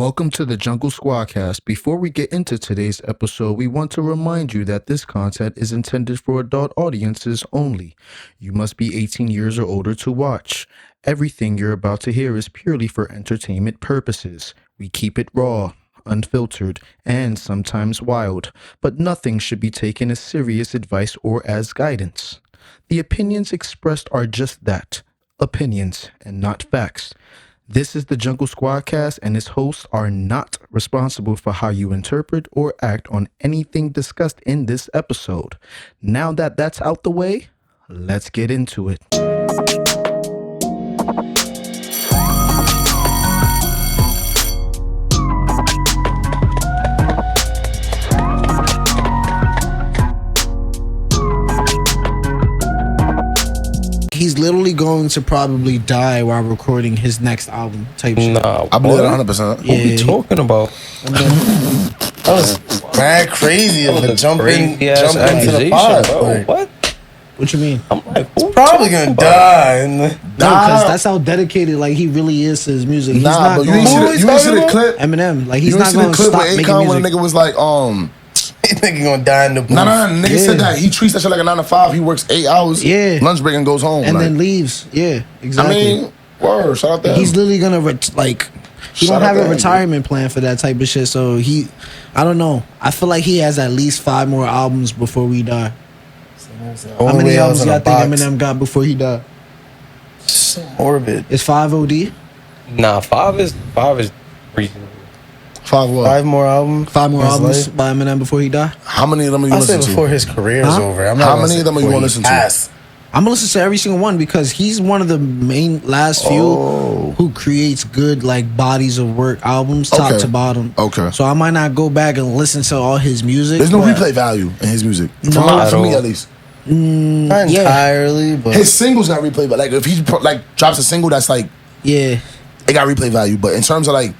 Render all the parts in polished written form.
Welcome to the Jungle Squadcast. Before we get into today's episode, we want to remind you that this content is intended for adult audiences only. You must be 18 years or older to watch. Everything you're about to hear is purely for entertainment purposes. We keep it raw, unfiltered, and sometimes wild, but nothing should be taken as serious advice or as guidance. The opinions expressed are just that, opinions and not facts. This is the Jungle Squadcast, and its hosts are not responsible for how you interpret or act on anything discussed in this episode. Now that that's out the way, let's get into it. He's literally going to probably die while recording his next album type shit. Nah, I believe that 100%. What we talking about? That was mad crazy of a jumping into the pod. Bro. What? What you mean? I'm like, who Probably gonna die. No, because that's how dedicated like he really is to his music. He's Nah, not but you going ain't see the clip? Eminem. Like he's You not ain't see going the to clip stop with making Akon when a music. nigga was like, He think he gonna die in the booth. nah, nigga said that he treats that shit like a 9 to 5. He works 8 hours, lunch break, and goes home. And like, then leaves. Yeah, exactly. I mean, word, shout out to him. He's literally gonna he Shout don't out have to a him, retirement plan for that type of shit. So I don't know. I feel like he has at least 5 more albums before we die. How many albums y'all think Eminem got before he died? So morbid. Is 5 OD? Nah, five is reasonable. 5 what? 5 more albums. 5 more His albums life? by Eminem before he died? How many of them are you I said listen before to? his career's Huh? over. I'm not How gonna many say of them are you before gonna he listen to? passed. I'm gonna listen to every single one because he's one of the main last few who creates good like bodies of work albums top to bottom. Okay. So I might not go back and listen to all his music. There's no but replay value in his music. No, For me, at least. Not entirely, but His singles got replay, but like if he drops a single that's like Yeah. it got replay value. But in terms of like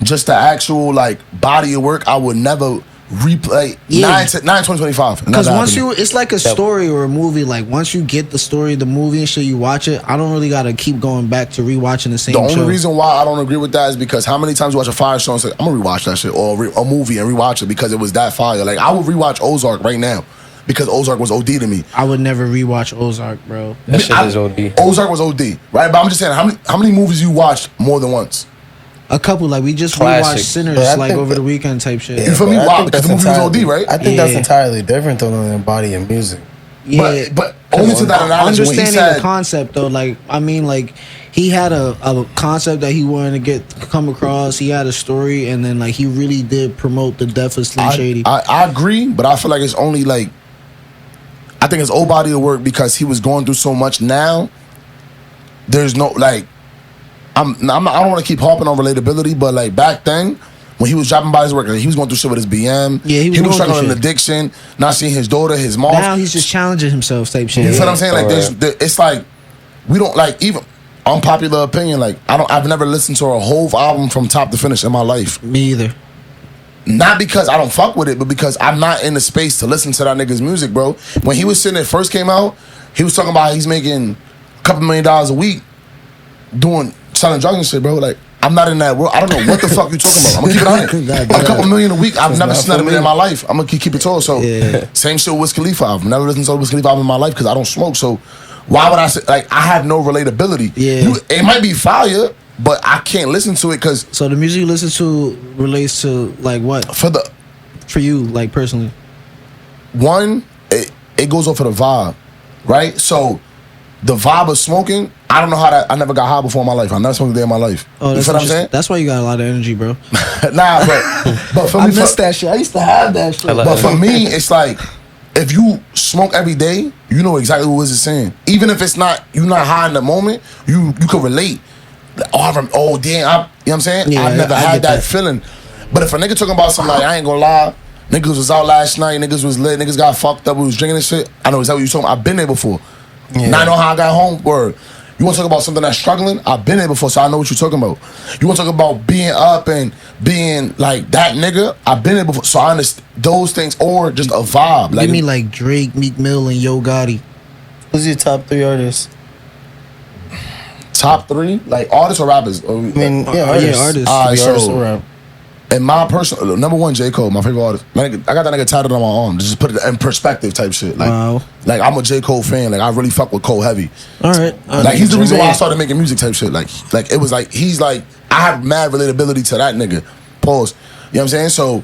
just the actual like body of work, I would never replay 9 2025. Because once it's like a story or a movie. Like once you get the story, the movie and shit, you watch it. I don't really gotta keep going back to rewatching the same. The only show. reason why I don't agree with that is because how many times you watch a fire show and say I'm gonna rewatch that shit or a movie and rewatch it because it was that fire. Like I would rewatch Ozark right now because Ozark was OD to me. I would never rewatch Ozark, bro. That shit is OD. Ozark was OD, right? But I'm just saying, how many movies you watched more than once? A couple, like we just Classic. rewatched Sinners But I like think over the weekend type shit. You feel me? I Why? think Because the that's movie was entirely- OD, right? I think Yeah. that's entirely different though than the body of music. Yeah, But only to that analogy when he understanding said the concept though, like I mean, like he had a concept that he wanted to come across. He had a story, and then like he really did promote the death of Slim Shady. I agree, but I feel like it's only like I think it's old body of work because he was going through so much. Now there's no like I don't want to keep harping on relatability, but like back then when he was dropping by his work, like, he was going through shit with his BM. Yeah, he was going struggling through with shit. addiction, not seeing his daughter, his mom. Now he's just challenging himself type shit. You feel what I'm saying? Like Alright. it's like we don't like even unpopular opinion. Like I've never listened to a whole album from top to finish in my life. Me either. Not because I don't fuck with it, but because I'm not in the space to listen to that nigga's music, bro. When he was sitting there first came out, he was talking about he's making a couple $1 million a week selling drugs and shit, bro. Like, I'm not in that world. I don't know what the fuck you talking about. I'm gonna keep it on it. A couple million a week. I've never seen that in my life. I'm gonna keep it tall. So, same shit with Wiz Khalifa. I've never listened to a Wiz Khalifa album in my life because I don't smoke. So, why would I say, like, I have no relatability? Yeah. It might be fire, but I can't listen to it because So the music you listen to relates to like what for you, like personally? one, it goes off of the vibe, right? So the vibe of smoking, I don't know how that. I never got high before in my life. I never smoked a day in my life. Oh, you that's feel what I'm saying? That's why you got a lot of energy, bro. Nah, but for I me, missed that shit. I used to have that shit. but for me, it's like if you smoke every day, you know exactly what Wiz is saying. Even if it's not you're not high in the moment, you can relate. Oh damn, you know what I'm saying? Yeah, I've never I had get that that. feeling. But if a nigga talking about something like I ain't gonna lie, niggas was out last night, niggas was lit, niggas got fucked up, we was drinking and shit. I know exactly what you talking about. I've been there before. Now I know how I got home. Word. You want to talk about something that's struggling? I've been there before, so I know what you're talking about. You want to talk about being up and being like that nigga? I've been there before, so I understand those things, or just a vibe. Like Give me like Drake, Meek Mill, and Yo Gotti. Who's your top 3 artists? top 3, like artists or rappers. I mean, artists. artists. Alright, Could be artists so- or rap. And my personal number one, J. Cole, my favorite artist. Like, I got that nigga tatted on my arm. Just put it in perspective type shit. Like, like I'm a J. Cole fan. Like I really fuck with Cole heavy. All right. Like he's the reason why I started making music type shit. Like it was like he's like I have mad relatability to that nigga. Pause. You know what I'm saying? So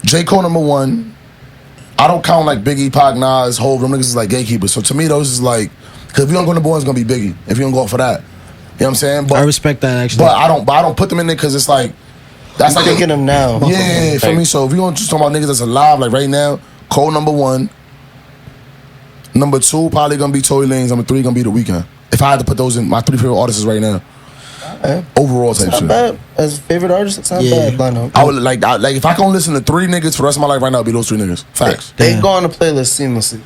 J. Cole number one. I don't count like Biggie, Pac, Nas, Hov. Them niggas is like gatekeepers. So to me, those is like, because if you don't go number one, it's gonna be Biggie. If you don't go for that, you know what I'm saying? But I respect that actually. But I don't put them in there because it's like that's like thinking them now. Yeah, for me. So if you want to just talk about niggas that's alive, like right now, Cole number one. Number two probably gonna be Tory Lanez. Number three gonna be The Weeknd. If I had to put those in my three favorite artists right now, overall type it's shit. not bad. As a favorite artist, it's not bad. Lineup. I would like if I can listen to three niggas for the rest of my life right now, it'd be those three niggas. Facts. They go on the playlist seamlessly.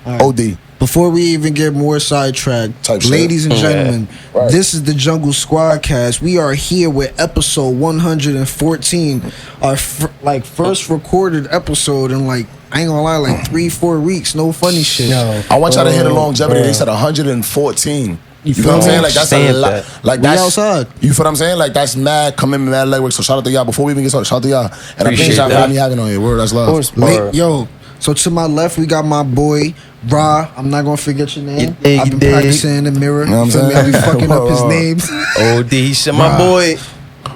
OD. Before we even get more sidetracked, ladies and gentlemen, this is the Jungle Squadcast. We are here with episode 114, our first recorded episode in like, I ain't gonna lie, like 3-4 weeks. No funny shit. No. I want y'all to hear the longevity. They said 114. You feel what I'm saying? Like that's a lot. Like we that's outside. You feel what I'm saying? Like that's mad commitment, mad legwork. So shout out to y'all. Before we even get started, shout out to y'all. And I appreciate y'all for having me having on here. Word, that's love. Yo, so to my left we got my boy Rahh. I'm not gonna forget your name. I've been practicing in the mirror. You know what I'm saying? I be fucking up his names. OD, he said my boy.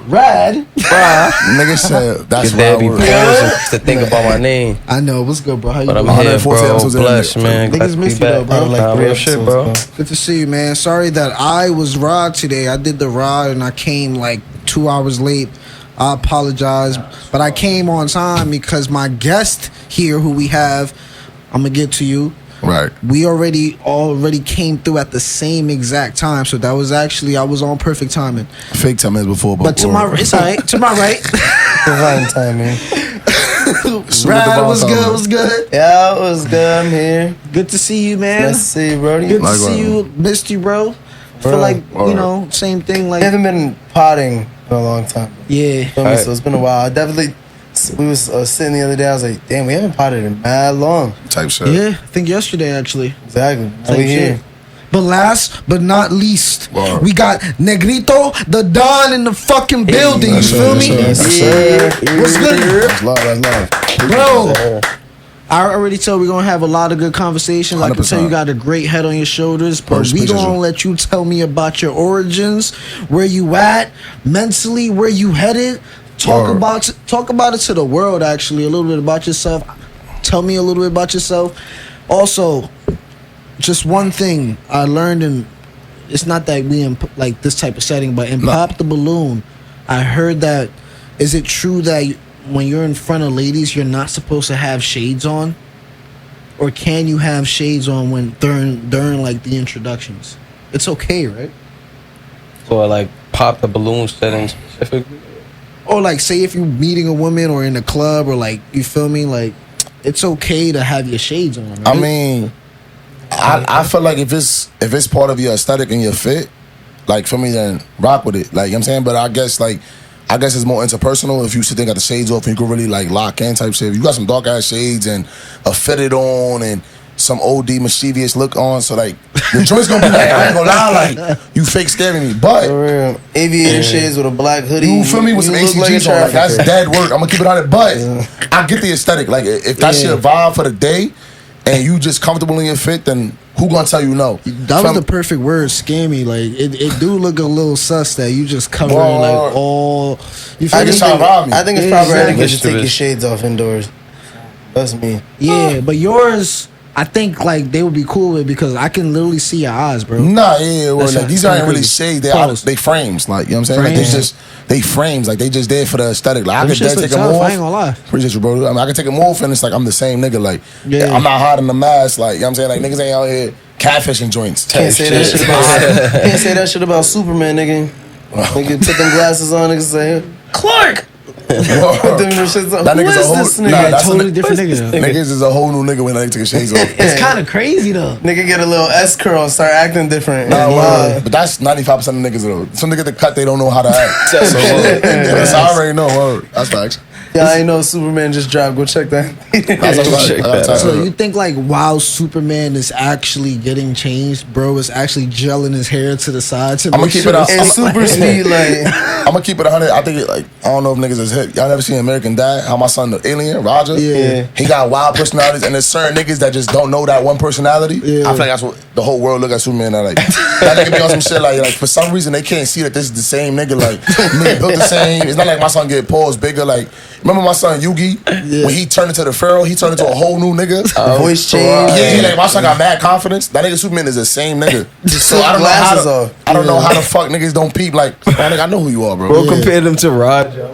Rahh. Nigga said that's why There be pause to think about my name. I know. What's good, bro? How you But I'm doing? here, bro. episodes in Bless, there. man. Niggas Glad to miss be you, though, back. bro. Like Nah, 3 real shit, episodes, bro. bro. Good to see you, man. Sorry that I was Rahh today. I did the Rahh and I came like 2 hours late. I apologize, but I came on time because my guest here, who we have, I'm gonna get to you. Right. We already came through at the same exact time, so that was actually I was on perfect timing. Fake 10 minutes before, But to my it's all right. To my right, Divine timing. Rahh, was good. Was good. Yeah, it was good. I'm here. Good to see you, man. Nice to see you, Brody. Good to see you. Missed you, bro. Feel like you know, same thing. Like I haven't been potting in a long time. yeah. Feel me? So it's been a while. I definitely. We was sitting the other day. I was like, "Damn, we haven't potted in mad long." type shit. Yeah, I think yesterday actually. Exactly. Same We here. shit. But last but not least, Wow. we got Negrito, the Don in the fucking building. You feel me? Yes, sir. What's good, That's love. That's love. bro? I already tell we're gonna have a lot of good conversations. I can tell 100%. you got a great head on your shoulders, but we Appreciate gonna you. let you tell me about your origins, where you at mentally, where you headed. Talk Word. about it to the world. Actually, a little bit about yourself. Tell me a little bit about yourself. Also, just one thing I learned in it's not that we in like this type of setting, but in Pop the Balloon, I heard that is it true that when you're in front of ladies, you're not supposed to have shades on, or can you have shades on when during like the introductions? It's okay, right? So I like pop the balloon setting specifically. Or like say if you're meeting a woman or in a club or like you feel me, like it's okay to have your shades on, right? I mean, I feel like if it's part of your aesthetic and your fit, like for me, then rock with it. Like you know what I'm saying, but I guess it's more interpersonal if you sit there and got the shades off and you can really like lock in type shit. If you got some dark ass shades and a fitted on and some OD mischievous look on, so like the joint's gonna be like, I ain't gonna lie, like you fake scaring me. But For real. Aviator shades with a black hoodie. you feel me with some You look like a ACGs on, like that's trafficker. dead work. I'm gonna keep it on it, but I get the aesthetic. Like if that shit a vibe for the day and you just comfortable in your fit, then who gonna tell you no? That was the perfect word, scammy. Like it do look a little sus that you just covering like all. You feel I me? just try to rob me. I think it's Yeah, proper etiquette to exactly. take your shades off indoors. That's me. Yeah, but yours, I think like they would be cool with because I can literally see your eyes, bro. Nah, yeah, well, That's like not- these kinda aren't really crazy. shades. Pause. They frames, like you know what I'm saying. Like Frames. they frames, like they just there for the aesthetic. Like I Them could shits just look take them tough, off. I ain't gonna lie. Appreciate you, bro. I mean, I can take them off and it's like I'm the same nigga. Like Yeah. I'm not hiding the mask. Like you know what I'm saying. Like niggas ain't out here catfishing joints. Can't say that shit about can't say that shit about Superman, nigga. Nigga put them glasses on, niggas say, Clark! Put them shits on. That Who nigga's a is whole this nigga? nah, that's Totally a, different nigga. Niggas is a whole new nigga when they take his shades off. It's kind of crazy though. Nigga get a little S curl, start acting different. Nah, And, word. But that's 95% of niggas though. Some niggas get the cut, they don't know how to act. So that's I already know. Word. That's facts. Yeah, I ain't know Superman just dropped. Go check that. Check that out. So you think like while Superman is actually getting changed, bro is actually gelling his hair to the side to I'ma make keep sure it up. it's- And super speed, like I'm gonna keep it 100. I think I don't know if niggas is hip. Y'all never seen American Dad? How my son, the alien, Roger? Yeah. He got wild personalities, and there's certain niggas that just don't know that one personality. Yeah. I feel like that's what the whole world look at Superman at. Like, that nigga be on some shit like for some reason they can't see that this is the same nigga. Like, nigga built the same. It's not like my son get paws bigger. Like, remember my son Yugi? When he turned into the Pharaoh, he turned into a whole new nigga. voice change. Yeah, like my son got mad confidence. That nigga Superman is the same nigga. So I don't know how glasses to, off. I don't know how the fuck niggas don't peep. Like, man, nigga, I know who you are, bro. Bro, compared him to Roger.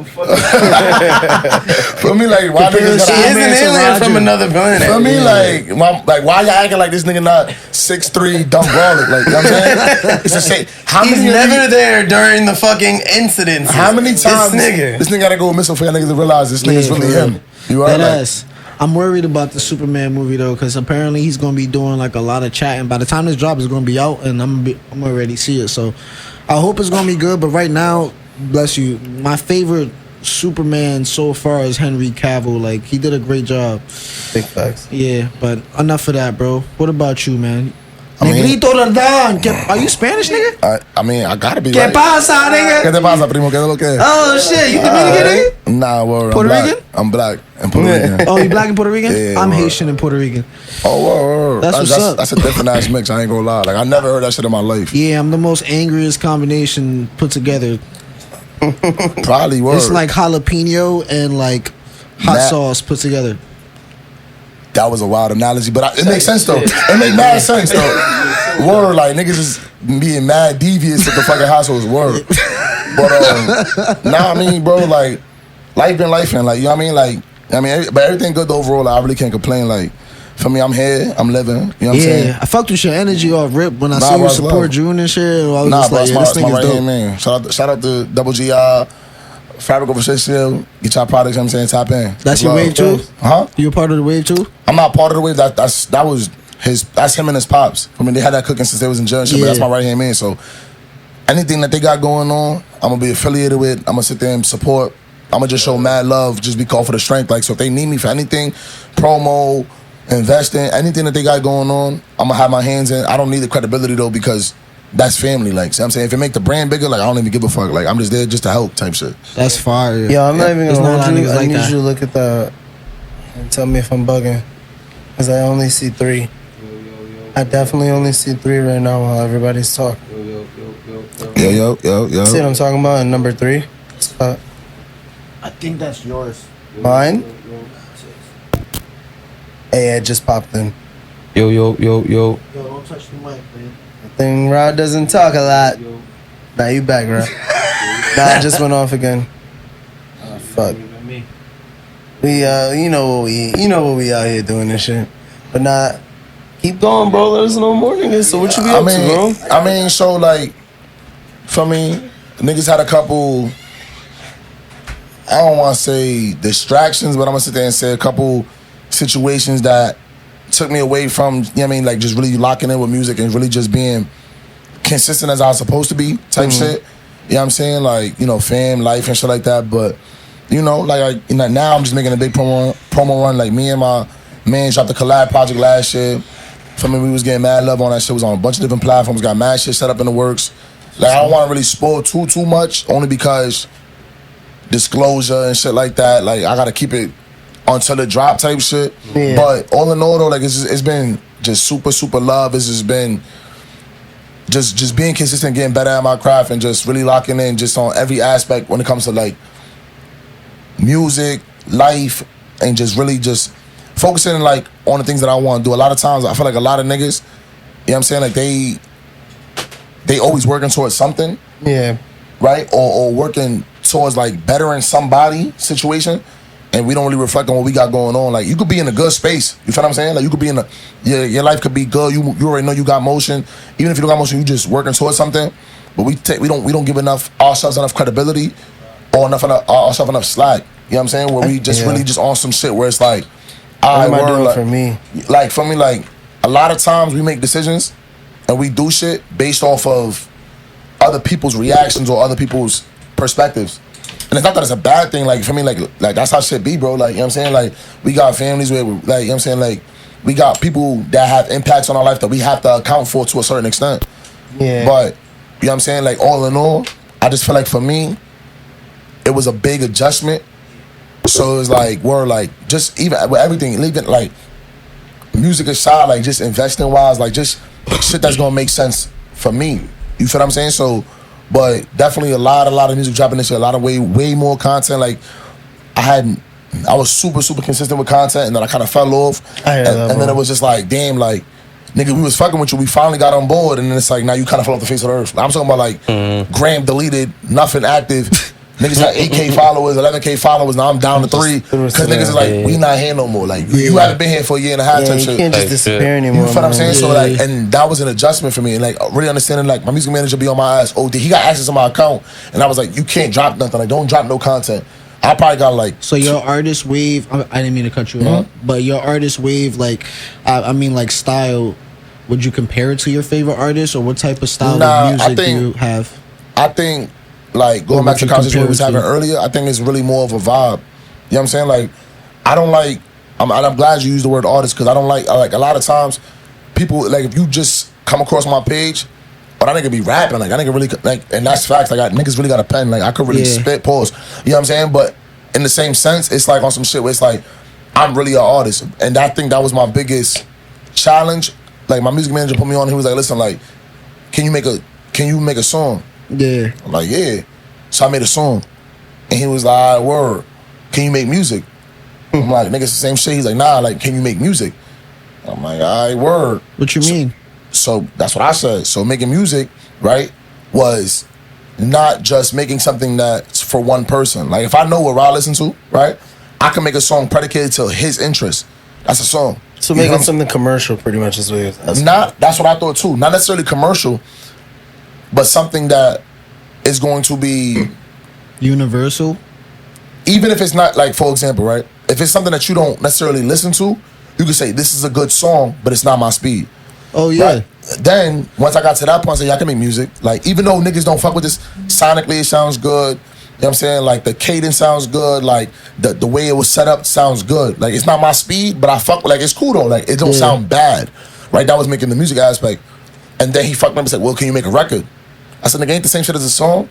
For me, like, why niggas He is gotta an alien from another planet. For me, like, why y'all acting like this nigga not 6'3", dumb brolic? Like, you know what I'm saying? It's the same. How He's many of never these- there during the fucking incidents. How many times This nigga. gotta go missing for y'all niggas to realize this nigga's Yeah, really for real. him? You are That like, ass. I'm worried about the Superman movie though, because apparently he's gonna be doing like a lot of chatting. By the time this drop is gonna be out, and I'm already see it. So I hope it's gonna be good. But right now, bless you, my favorite Superman so far is Henry Cavill. Like he did a great job. Big facts. Yeah, but enough of that, bro. What about you, man? I mean- Negrito Lardan. Are you Spanish, nigga? I mean, I gotta be ¿Qué right. pasa, ¿Qué nigga? te pasa, primo? ¿Qué es lo que es? Oh shit, you Dominican, nigga? Nah, word. Puerto I'm black. Rican? I'm black and Puerto Rican. Oh, you black and Puerto Rican? Yeah, I'm word. Haitian and Puerto Rican. Oh, word. That's what's up. That's a different ass mix. I ain't gonna lie. Like, I never heard that shit in my life. Yeah, I'm the most angriest combination put together. Probably word. It's like jalapeno and like hot Nah. sauce put together. That was a wild analogy, but it makes sense though. It make mad sense though. Word, like niggas is being mad devious with the fucking households. Word. But nah, I mean, bro, like life been life, and like you know what I mean, like but everything good overall. Like, I really can't complain. Like for me, I'm here, I'm living. You know what I'm saying? Yeah, I fucked with your energy off rip when I Nah, see you bro, it's support love. June and shit. I was Nah, just bro, like, it's yeah, my, this it's my nigga's right dope. hand man. Shout out to Double GI, Fabric of Shit. Get y'all products. You know what I'm saying, tap in. That's your Love. wave too? Huh? You a part of the wave too? I'm not part of the wave. That was his. That's him and his pops. I mean, they had that cooking since they was in jail and shit. But that's Yeah. my right hand man. So anything that they got going on, I'm gonna be affiliated with. I'm gonna sit there and support. I'm gonna just show mad love, just be called for the strength. Like, so if they need me for anything, promo, investing, anything that they got going on, I'm gonna have my hands in. I don't need the credibility though, because that's family. Like, see what I'm saying, if it make the brand bigger, like I don't even give a fuck. Like, I'm just there just to help type shit. That's fire. Yo, I'm not even There's gonna not a lot hold of you. niggas I like need that. you to look at the and tell me if I'm bugging, cause I only see 3. I definitely only see 3 right now while everybody's talking. Yo. See what I'm talking about? And number 3, I think that's yours. mine. Hey, it just popped in. Yo. Yo, don't touch the mic, man. I think Rod doesn't talk a lot. Nah, you back, Rod. Nah, it just went off again. Oh, fuck. We you know what we out here doing this shit. But nah, keep going, bro. Let us know more, niggas. So what you be up to, bro? I mean, so like, for me, niggas had a couple. I don't want to say distractions, but I'm gonna sit there and say a couple situations that took me away from, you know what I mean, like just really locking in with music and really just being consistent as I was supposed to be type shit. You know what I'm saying? Like, you know, fam, life and shit like that. But, you know, like now I'm just making a big promo run. Like me and my man dropped the collab project last year. For me, we was getting mad love on that shit. It was on a bunch of different platforms, got mad shit set up in the works. Like, I don't want to really spoil too much, only because disclosure and shit like that. Like, I gotta keep it until the drop type shit. Yeah. But all in all though, like it's been just super love. It's just been just being consistent, getting better at my craft, and just really locking in just on every aspect when it comes to like music, life, and just really just focusing like on the things that I want to do. A lot of times I feel like a lot of niggas, you know what I'm saying, like they always working towards something, Yeah. right? Or working towards like bettering somebody situation, and we don't really reflect on what we got going on. Like, you could be in a good space, you feel what I'm saying? Like, you could be in a your life could be good. You already know you got motion. Even if you don't got motion, you just working towards something. But we don't give ourselves enough credibility or ourselves enough slack. You know what I'm saying? Where we just really just on some shit where it's like, What am I word, doing like, for me? like for me, like a lot of times we make decisions and we do shit based off of other people's reactions or other people's perspectives. And it's not that it's a bad thing, like, for me, like that's how shit be, bro. Like, you know what I'm saying? Like, we got families where, like, you know what I'm saying? Like, we got people that have impacts on our life that we have to account for to a certain extent. Yeah. But, you know what I'm saying? Like, all in all, I just feel like for me, it was a big adjustment. So it was like, we're like, just even with everything, even like, music aside, like, just investing wise, like, just shit that's gonna make sense for me. You feel what I'm saying? So, but definitely a lot of music dropping this year, a lot of way more content. Like, I was super consistent with content, and then I kind of fell off. And then it was just like, damn, like, nigga, we was fucking with you. We finally got on board, and then it's like, now you kind of fell off the face of the earth. I'm talking about like, Graham deleted, nothing active. Niggas got 8K followers, 11K followers. Now I'm down to 3 because niggas is like, we not here no more. Like, you haven't been here for a year and a half. Yeah, Type you shit. can't just disappear anymore. You feel what I'm saying? So like, and that was an adjustment for me, and like really understanding, like, my music manager be on my ass. Oh, he got access to my account, and I was like, you can't drop nothing. Like, don't drop no content. I probably got like. So your artist wave, I didn't mean to cut you off, but your artist wave, like, I mean, like, style, would you compare it to your favorite artist, or what type of style of music do you have? I think, like, going back to the conversation we was having earlier, I think it's really more of a vibe. You know what I'm saying? Like, I don't like, I'm glad you used the word artist, because I like a lot of times, people, like, if you just come across my page, but that nigga be rapping, like, that nigga really, like, and that's facts, like, niggas really got a pen, like, I could really spit, pause, you know what I'm saying? But in the same sense, it's like on some shit where it's like, I'm really an artist, and I think that was my biggest challenge. Like, my music manager put me on, he was like, listen, like, can you make a song? Yeah. I'm like, yeah. So I made a song, and he was like, all right, word, can you make music? I'm like, nigga, it's the same shit. He's like, nah, like, can you make music? I'm like, all right, word. What you mean? So that's what I said. So making music, right, was not just making something that's for one person. Like, if I know what Rahh listen to, right, I can make a song predicated to his interest. That's a song. So making something commercial, pretty much, is what you're asking. That's what I thought too. Not necessarily commercial, but something that is going to be universal. Even if it's not, like, for example, right, if it's something that you don't necessarily listen to, you can say, this is a good song, but it's not my speed. Oh, yeah. Right? Then, once I got to that point, I said, yeah, I can make music. Like, even though niggas don't fuck with this, sonically it sounds good. You know what I'm saying? Like, the cadence sounds good. Like, the way it was set up sounds good. Like, it's not my speed, but I fuck with, like, it's cool though. Like, it don't sound bad. Right? That was making the music aspect. And then he fucked me up and said, well, can you make a record? I said, nigga, ain't the same shit as a song?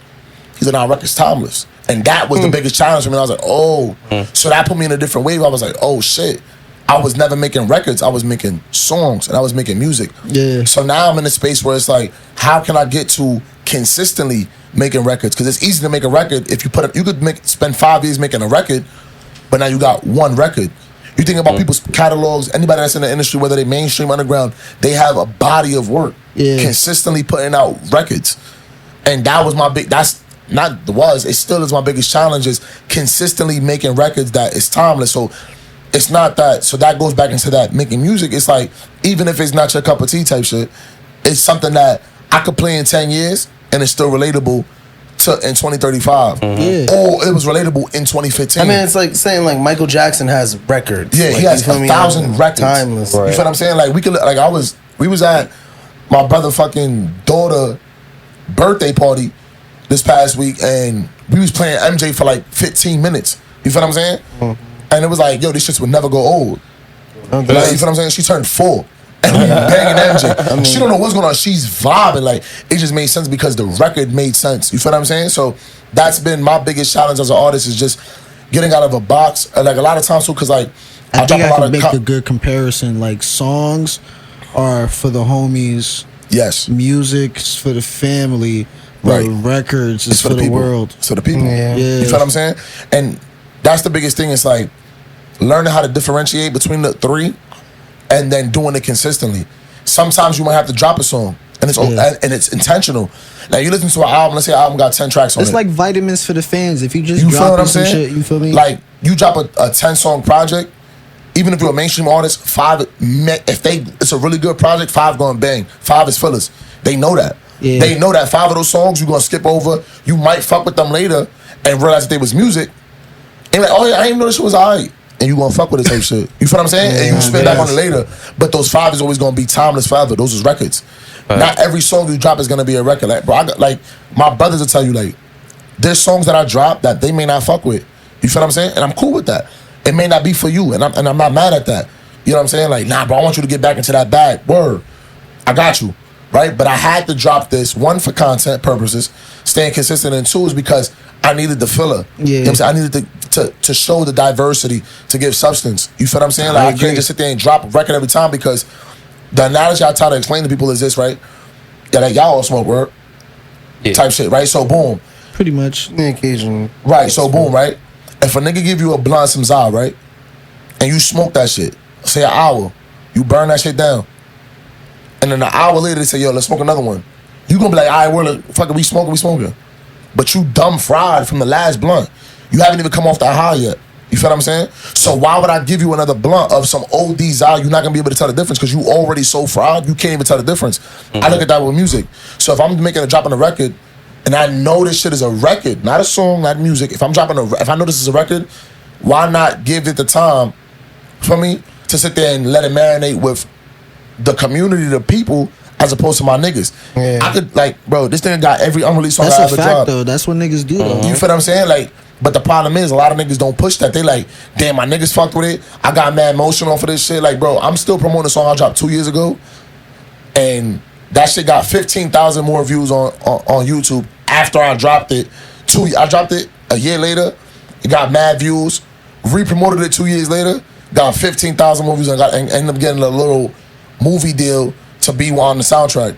He said, nah, record's timeless. And that was the biggest challenge for me. I was like, oh. So that put me in a different wave. I was like, oh, shit. I was never making records. I was making songs, and I was making music. Yeah. So now I'm in a space where it's like, how can I get to consistently making records? Because it's easy to make a record. If you you could spend 5 years making a record, but now you got one record. You think about people's catalogs, anybody that's in the industry, whether they mainstream, underground, they have a body of work consistently putting out records. And that was my it still is my biggest challenge, is consistently making records that is timeless. So it's not that, so that goes back into that making music. It's like, even if it's not your cup of tea type shit, it's something that I could play in 10 years and it's still relatable in 2035. Yeah. Or it was relatable in 2015. I mean, it's like saying, like, Michael Jackson has records. Yeah, like, he has 1,000 records. Timeless. Right. You feel what I'm saying? Like, we was at my brother fucking daughter birthday party this past week, and we was playing MJ for like 15 minutes. You feel what I'm saying? And it was like, yo, these shits would never go old. Like, you feel what I'm saying? She turned 4. And we banging MJ. She don't know what's going on. She's vibing. Like, it just made sense because the record made sense. You feel what I'm saying? So that's been my biggest challenge as an artist, is just getting out of a box. And like, a lot of times too, because like, I think I can make a good comparison. Like, songs are for the homies. Yes. Music's for the family. But records is for the world. It's for the people. Yeah. You feel what I'm saying? And that's the biggest thing. It's like learning how to differentiate between the three and then doing it consistently. Sometimes you might have to drop a song and it's intentional. Like, you listen to an album, let's say an album got 10 tracks on it. It's like vitamins for the fans. If you just drop some shit, you feel me? Like, you drop a 10-song project, even if you're a mainstream artist, 5, it's a really good project, 5 going bang. 5 is fillers. They know that. Yeah. They know that 5 of those songs you're gonna skip over. You might fuck with them later and realize that they was music. And like, oh yeah, I didn't even know this shit was alright. And you gonna fuck with it type shit. You feel what I'm saying? And you spin back on it later. But those 5 is always gonna be timeless forever. Those is records. Not every song you drop is gonna be a record. Like, bro, my brothers will tell you, like, there's songs that I drop that they may not fuck with. You feel what I'm saying? And I'm cool with that. It may not be for you, and I'm not mad at that. You know what I'm saying? Like, nah, bro, I want you to get back into that bag. Word. I got you. Right? But I had to drop this, one, for content purposes, staying consistent, and two, is because I needed the filler. Yeah. You know what I'm saying? I needed to show the diversity, to give substance. You feel what I'm saying? Like, I can't just sit there and drop a record every time, because the analogy I try to explain to people is this, right? Yeah, like, y'all all smoke, word? Yeah. Type shit, right? So, boom. Pretty much. Yeah, occasionally. Right, so boom, right? If a nigga give you a blunt, some Zah, right? And you smoke that shit, say an hour, you burn that shit down. And then an hour later, they say, yo, let's smoke another one. You gonna be like, all right, we're fucking, we smoking. But you dumb fried from the last blunt. You haven't even come off the high yet. You feel what I'm saying? So why would I give you another blunt of some OD Zah? You're not gonna be able to tell the difference because you already so fried, you can't even tell the difference. I look at that with music. So if I'm making a drop on a record, and I know this shit is a record, not a song, not music. If I know this is a record, why not give it the time for me to sit there and let it marinate with the community, the people, as opposed to my niggas? Yeah. I could, like, bro, this thing got every unreleased song That's I a ever fact, dropped. though. That's what niggas do, though. You feel what I'm saying? Like, but the problem is, a lot of niggas don't push that. They like, damn, my niggas fucked with it. I got mad motion off of this shit. Like, bro, I'm still promoting a song I dropped 2 years ago, and that shit got 15,000 more views on YouTube after I dropped it. I dropped it a year later. It got mad views. Re-promoted it 2 years later. Got 15,000 more views and ended up getting a little movie deal to be on the soundtrack.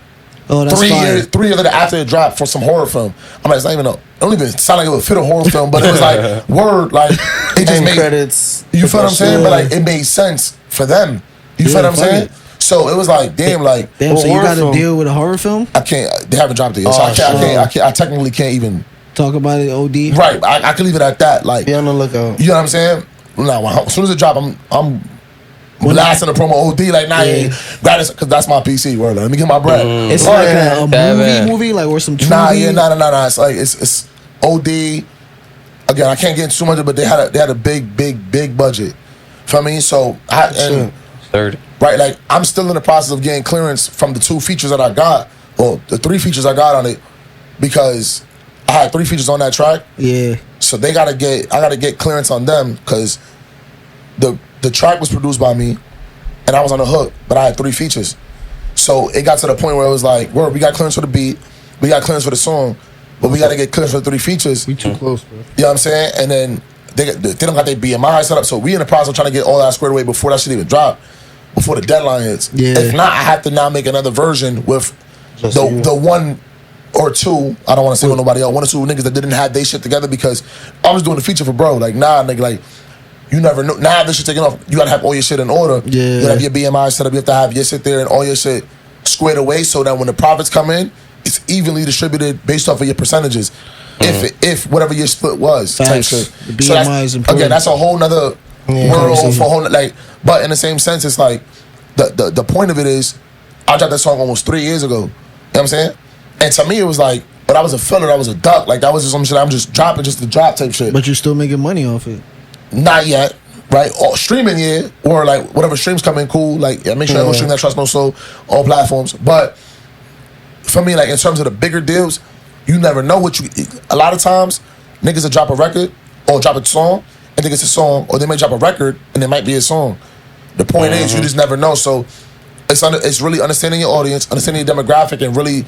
Oh, that's 3 years later after it dropped for some horror film. I'm like, it's not even it don't even sound like it would fit a horror film, but it was like, word, like, it just made credits. You feel what I'm saying? But like, it made sense for them. You feel what I'm saying? So it was like, damn, like, damn. So you got to deal with a horror film? I can't. They haven't dropped it yet, so I technically can't even talk about it. OD. Right. I can leave it at that. Like, be on the lookout. You know what I'm saying? No, as soon as it drop, I'm blasting the promo OD. Like, nah, because that's my PC. Word. Let me get my bread. It's like a movie, like, or some. Nah. It's like it's OD. Again, I can't get into too much, but they had a big budget. Feel me? So and 30. Right, like, I'm still in the process of getting clearance from the 2 features that I got, or the 3 features I got on it, because I had 3 features on that track. Yeah. So I gotta get clearance on them, because the track was produced by me, and I was on the hook, but I had 3 features. So it got to the point where it was like, we got clearance for the beat, we got clearance for the song, but we gotta get clearance for the 3 features. We too close, bro. You know what I'm saying? And then they don't got their BMI set up, so we in the process of trying to get all that squared away before that shit even drop. Before the deadline hits. Yeah. If not, I have to now make another version with the 1 or 2. I don't want to say with nobody else. 1 or 2 niggas that didn't have their shit together, because I was doing the feature for bro. Like, nah, nigga, like, you never know. Now this shit taking off. You gotta have all your shit in order. Yeah. You gotta have your BMI set up. You have to have your shit there and all your shit squared away, so that when the profits come in, it's evenly distributed based off of your percentages. If whatever your split was. Type shit. The BMI is important. Again, that's a whole nother world for a whole, like, but in the same sense, it's like the point of it is, I dropped that song almost 3 years ago. You know what I'm saying? And to me, it was like, but I was a filler, I was a duck. Like, that was just some shit I'm just dropping just to drop type shit. But you're still making money off it. Not yet, right? Or streaming, yeah, or like whatever streams come in, cool. Like, make sure I go stream that Trust No Soul, all platforms. But for me, like, in terms of the bigger deals, you never know what you. A lot of times, niggas will drop a record or drop a song and think it's a song, or they may drop a record and it might be a song. The point is, you just never know. So it's really understanding your audience, understanding your demographic, and really.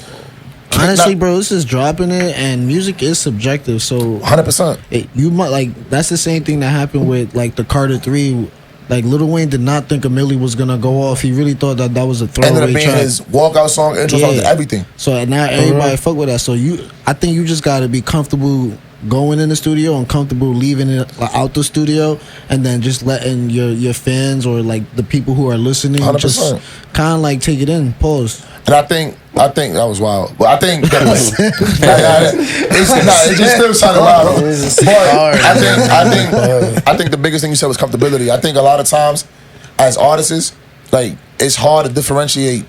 Honestly, bro, this is dropping it, and music is subjective. So 100%. You might like that's the same thing that happened with like the Carter 3. Like, Lil Wayne did not think a Milli was gonna go off. He really thought that was a throwaway Ended up being track. his walkout song, intro song, everything. So now everybody fuck with that. So I think you just gotta be comfortable going in the studio and comfortable leaving it out the studio, and then just letting your fans or like the people who are listening 100%. just kind of like take it in. Pause. And I think that was wild. But I think that it just still sounded wild. But I think the biggest thing you said was comfortability. I think a lot of times, as artists, like, it's hard to differentiate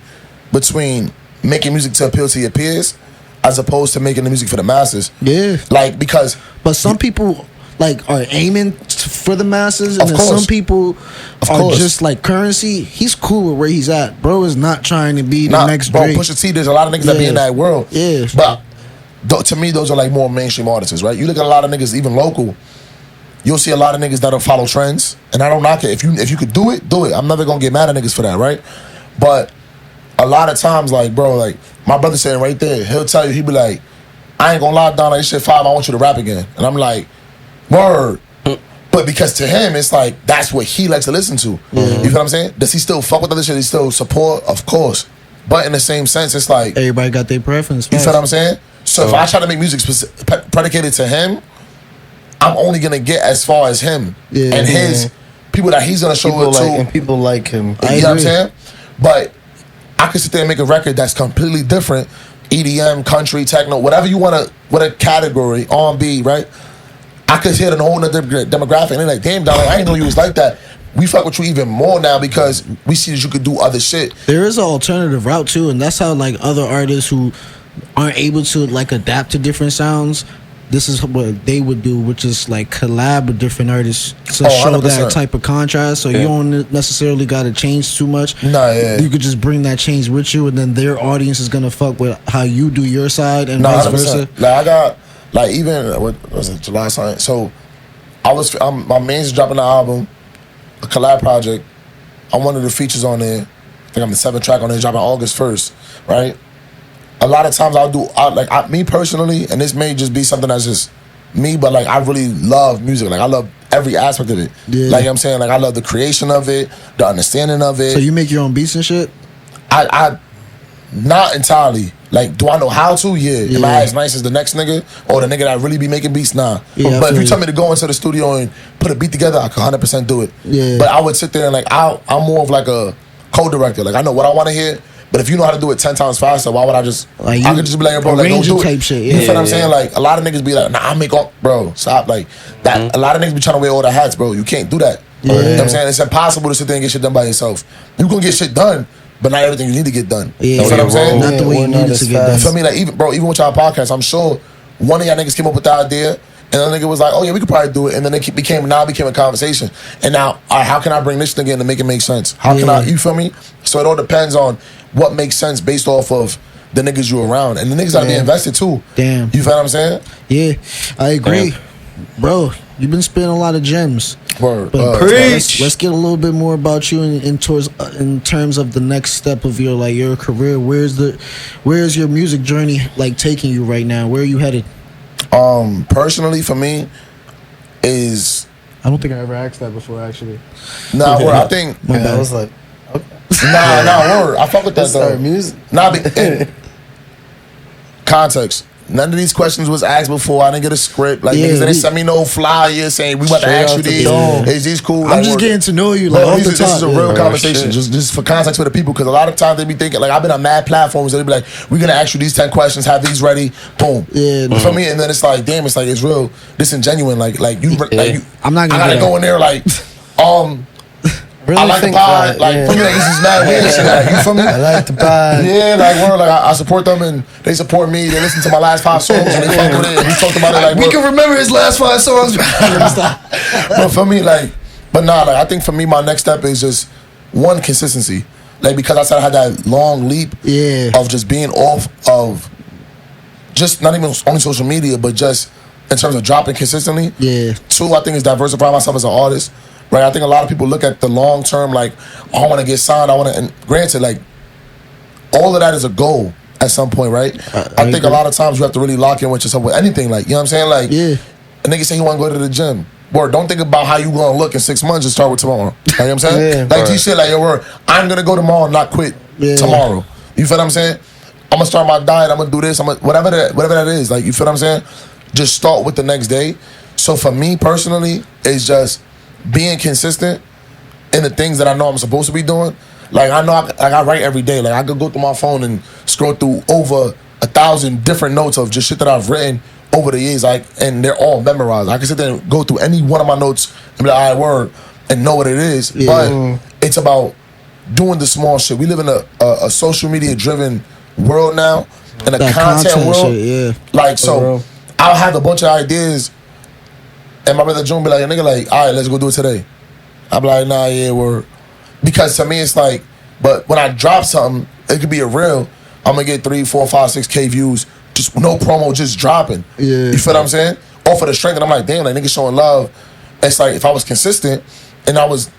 between making music to appeal to your peers as opposed to making the music for the masses. Yeah. Like, because. But some people like are aiming for the masses, and then some people are just like Currency. He's cool with where he's at. Bro is not trying to be the next bro, Drake. Pusha T, there's a lot of niggas that be in that world. Yeah. But to me, those are like more mainstream artists, right? You look at a lot of niggas, even local, you'll see a lot of niggas that'll follow trends, and I don't knock it. If you could do it, do it. I'm never gonna get mad at niggas for that, right? But a lot of times, like, bro, like, my brother saying right there, he'll tell you, he'll be like, I ain't gonna lie down like this shit 5, I want you to rap again. And I'm like, word. But because to him, it's like, that's what he likes to listen to. You feel what I'm saying? Does he still fuck with other shit? He still support? Of course. But in the same sense, it's like, Everybody got their preference. you feel what I'm saying? So if I try to make music predicated to him, I'm only gonna get as far as him and his people that he's gonna show People it to. like, and people like him. You know what I'm saying? But I could sit there and make a record that's completely different. EDM, country, techno, whatever you want to, what a category, R&B, right? I could hit a whole nother demographic and they're like, damn, dog, I didn't know you was like that. We fuck with you even more now because we see that you could do other shit. There is an alternative route too, and that's how like other artists who aren't able to like adapt to different sounds, this is what they would do, which is like collab with different artists to show 100%. that type of contrast. So you don't necessarily got to change too much. You could just bring that change with you, and then their audience is gonna fuck with how you do your side, and vice 100%. versa. Like I got, like even what was it, July sign? So my man's dropping the album, a collab project. I'm one of the features on there. I think I'm the 7th track on there, dropping August 1st, right? A lot of times me personally, and this may just be something that's just me, but like I really love music. Like I love every aspect of it. Like you know what I'm saying, like I love the creation of it, the understanding of it. So you make your own beats and shit? I not entirely. Like, do I know how to? Yeah. Am I as nice as the next nigga? Or the nigga that really be making beats? Nah. But if you tell me to go into the studio and put a beat together, I can 100% do it. But I would sit there and like, I'm more of like a co-director. Like I know what I want to hear. But if you know how to do it 10 times faster, why would I just? Like I could just be like, bro, like, go do type it. shit, You feel what I'm saying? Like a lot of niggas be like, nah, I make all, bro, stop. Like that. A lot of niggas be trying to wear all the hats, bro. You can't do that. You know what I'm saying? It's impossible to sit there and get shit done by yourself. You gonna get shit done, but not everything you need to get done. You know what I'm saying? Not the way you need it to get done. You feel me? Like even with y'all podcast, I'm sure one of y'all niggas came up with the idea. And the nigga was like, oh yeah, we could probably do it. And then it became a conversation. And now, all right, how can I bring this nigga in to make it make sense? How can I, you feel me? So it all depends on what makes sense based off of the niggas you around. And the niggas gotta be invested too. Damn. You feel what I'm saying? Yeah, I agree. Bro, you've been spitting a lot of gems. Word. But let's get a little bit more about you in terms of the next step of your career. Where's your music journey like taking you right now? Where are you headed? Personally, for me, is I don't think I ever asked that before, actually. nah. Word, I think I was like, okay. nah. Word, I fuck with that Start though. music. Nah, in context. None of these questions was asked before. I didn't get a script. Like niggas didn't send me no flyer saying we about to ask you these. Is these cool? I'm just getting to know you. Like Bro, off the this is a top. real conversation, just for context for the people, because a lot of times they be thinking, like I've been on mad platforms, they be like, we're gonna ask you these 10 questions, have these ready, boom. You feel me? And then it's like, damn, it's like it's real disingenuine. Like you, I'm not gonna I gotta go in there like, Really I like the think pod. that, Like, yeah. for me, like, this is mad weird shit. Like, you feel me? I like the pod. Yeah, like, word, like, I support them and they support me. They listen to my last 5 songs and they fuck with it. And we talked about it like, We can remember his last 5 songs. but for me, like, but nah, like, I think for me, my next step is just one, consistency. Like, because I said I had that long leap of just being off of just not even only social media, but just in terms of dropping consistently. 2, I think is diversify myself as an artist. Right, I think a lot of people look at the long term, like, oh, I want to get signed. And granted, like, all of that is a goal at some point, right? I think a lot of times you have to really lock in with yourself with anything, like, you know what I'm saying? Like, a nigga say he want to go to the gym. Word, don't think about how you gonna look in 6 months and start with tomorrow. You know what I'm saying? Like, G shit, like, yo, word, I'm gonna go tomorrow and not quit tomorrow. You feel what I'm saying? I'm gonna start my diet. I'm gonna do this. Whatever that is. Like, you feel what I'm saying? Just start with the next day. So for me personally, it's just being consistent in the things that I know I'm supposed to be doing. Like I know, I write every day. Like I could go through my phone and scroll through over 1,000 different notes of just shit that I've written over the years. Like, and they're all memorized. I can sit there and go through any one of my notes and be like, all right, word, and know what it is. But it's about doing the small shit. We live in a social media driven world now, and a content world. Shit, like so, I'll have a bunch of ideas. And my brother June be like, a nigga like, all right, let's go do it today. I be like, nah, yeah, word. Because to me, it's like, but when I drop something, it could be a reel, I'm gonna get 3, 4, 5, 6K views just no promo, just dropping. Yeah. You feel what I'm saying? Off of the strength, and I'm like, damn, like niggas showing love. It's like if I was consistent and I was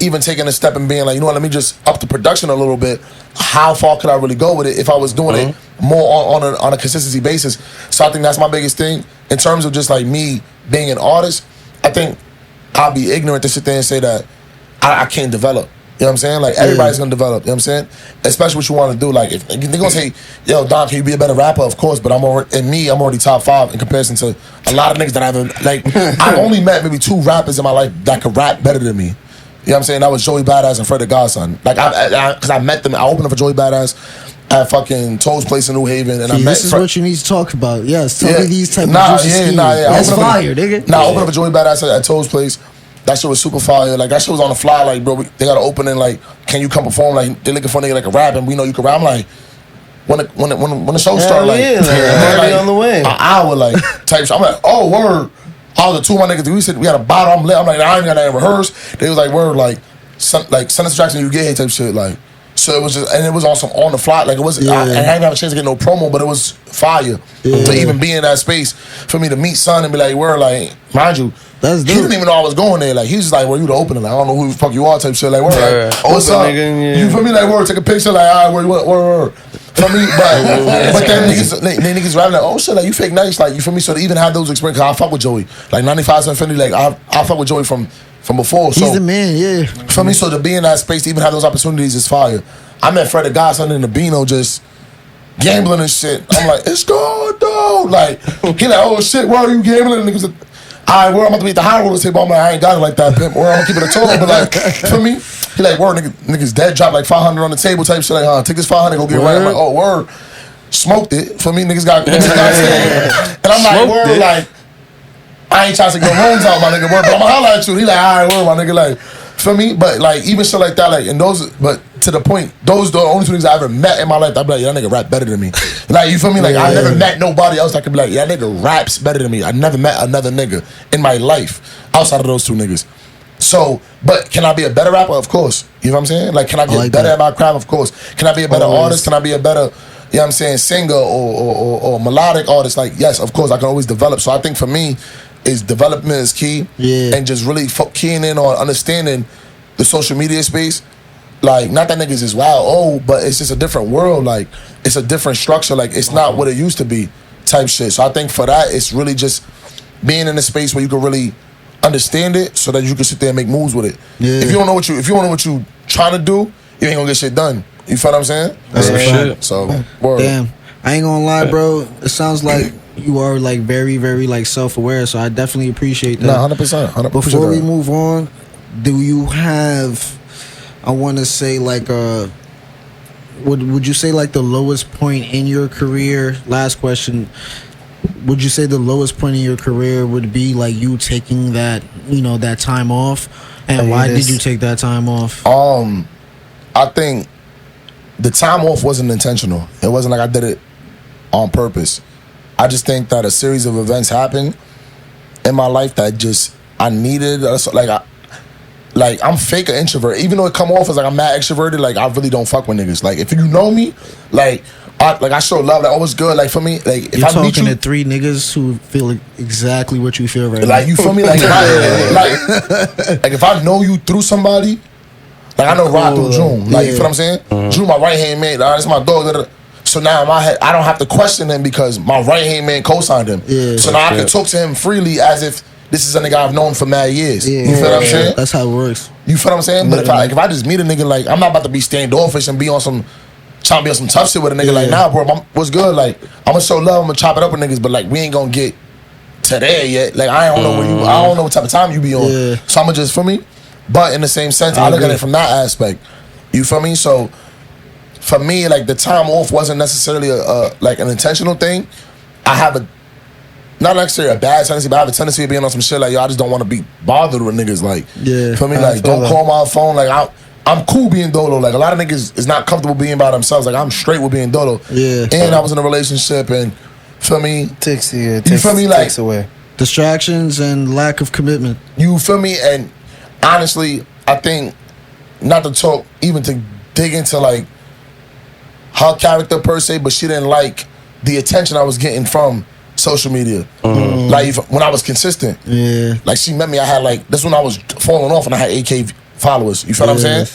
even taking a step and being like, you know what, let me just up the production a little bit. How far could I really go with it if I was doing it more on a consistency basis? So I think that's my biggest thing in terms of just like me being an artist. I think I'll be ignorant to sit there and say that I can't develop. You know what I'm saying? Like everybody's gonna develop. You know what I'm saying? Especially what you want to do. Like if they're gonna say, "Yo, Don, can you be a better rapper?" Of course, but I'm already top 5 in comparison to a lot of niggas that I haven't. Like I've only met maybe 2 rappers in my life that could rap better than me. You know what I'm saying? That was Joey Badass and Fred the Godson. Like because I met them. I opened up for Joey Badass at fucking Toad's Place in New Haven, and I met. This is what you need to talk about. Yes, tell me these type of juicy schemes. That's fire, nigga. I opened up for Joey Badass at Toad's Place. That shit was super fire. Like that shit was on the fly. Like bro, they got an opening. Like, can you come perform? Like they looking for a nigga that can rap, and we know you can rap. I'm like, when the show started, like, already on the way. An hour, like type shit. I'm like, oh word. All the 2 of my niggas, we said we had a bottle. I'm lit. I'm like, I ain't got nothing rehearsed. They was like, word, like send us Jackson, you get here type shit. Like, so it was just, and it was also on the fly. Like it was, I didn't have a chance to get no promo, but it was fire to even be in that space for me to meet Son and be like, word, like, mind you. He didn't even know I was going there. Like he was just like, "Well, you the opener." Like I don't know who the fuck you are, type shit. Like, word, like, oh, what's up? Nigga, you feel me? Like, word, take a picture. Like, all right, word. Feel me? But then niggas rapping like, oh shit, like you fake nice. Like you feel me? So to even have those experiences, I fuck with Joey. Like 95 to Infinity. Like I fuck with Joey from before. So he's the man, yeah. For me, so to be in that space, to even have those opportunities is fire. I met Fred the Godson in the Beano just gambling and shit. I'm like, it's good though. Like he like, oh shit, why are you gambling? And niggas like, alright, I'm about to be at the high roller table. I'm like, I ain't got it like that, pimp. Or I'm gonna keep it a total. But like, for me, he like, word, niggas dead, drop like 500 on the table type shit. Like, take this 500, go get right. I'm like, oh, word. Smoked it. For me, niggas got and I'm like, Smoked word, it. like, I ain't trying to get rooms out, my nigga, word, but I'm gonna holler at you. He like, alright, word, my nigga, like, for me, but like, even shit like that, like, and those, but to the point, those the only 2 niggas I ever met in my life, I'd be like, yeah, that nigga rap better than me. Like, you feel me? Like, I never met nobody else that could be like, yeah, that nigga raps better than me. I never met another nigga in my life outside of those 2 niggas. So, but can I be a better rapper? Of course. You know what I'm saying? Like, can I get better at my craft? Of course. Can I be a better artist? Can I be a better, you know what I'm saying, singer or melodic artist? Like, yes, of course, I can always develop. So I think for me, is development is key. Yeah. And just really keying in on understanding the social media space. Like, not that niggas is wild, but it's just a different world. Like, it's a different structure. Like, it's not what it used to be type shit. So I think for that, it's really just being in a space where you can really understand it so that you can sit there and make moves with it. Yeah. If you don't know what you trying to do, you ain't gonna get shit done. You feel what I'm saying? That's some shit. So, word. Damn. I ain't gonna lie, bro. It sounds like you are like very, very like self-aware. So I definitely appreciate that. Nah, 100%. Before we move on, do you have, I want to say like would you say like the lowest point in your career? Last question. Would you say the lowest point in your career would be like you taking that, you know, that time off? And why did you take that time off? I think the time off wasn't intentional. It wasn't like I did it on purpose. I just think that a series of events happened in my life that just I needed. Like I'm fake an introvert. Even though it come off as like I'm mad extroverted, like I really don't fuck with niggas. Like if you know me, like I show love. Like always good. Like for me, like if You're I meet talking you, to 3 niggas who feel exactly what you feel right now. like you feel me, like like if I know you through somebody, like I know Rahh through June. Like you feel what I'm saying? June, my right hand man. That's my dog. So now in my head, I don't have to question him because my right hand man co-signed him. Yeah. So now I can talk to him freely as if this is a nigga I've known for mad years. Yeah. You feel what I'm saying? That's how it works. You feel what I'm saying? But if I just meet a nigga, like I'm not about to be standoffish and be on some trying to be on some tough shit with a nigga. Like nah, bro, what's good? Like I'm gonna show love, I'm gonna chop it up with niggas, but like we ain't gonna get to there yet. Like I don't know where you, I don't know what type of time you be on. Yeah. So I'ma just, feel me? But in the same sense, I look at it from that aspect. You feel me? So for me, like the time off wasn't necessarily like an intentional thing. I have not necessarily a bad tendency, but I have a tendency of being on some shit like, yo, I just don't want to be bothered with niggas. Like, yeah, feel me? Like, don't call my phone. Like, I'm cool being dolo. Like, a lot of niggas is not comfortable being by themselves. Like, I'm straight with being dolo. Yeah. And I was in a relationship, and feel me? You feel me? Like, takes away distractions and lack of commitment. You feel me? And honestly, I think not to talk, even to dig into like her character per se, but she didn't like the attention I was getting from social media. Like when I was consistent. Yeah. Like she met me, I had like, that's when I was falling off and I had 8K followers. You feel what I'm saying?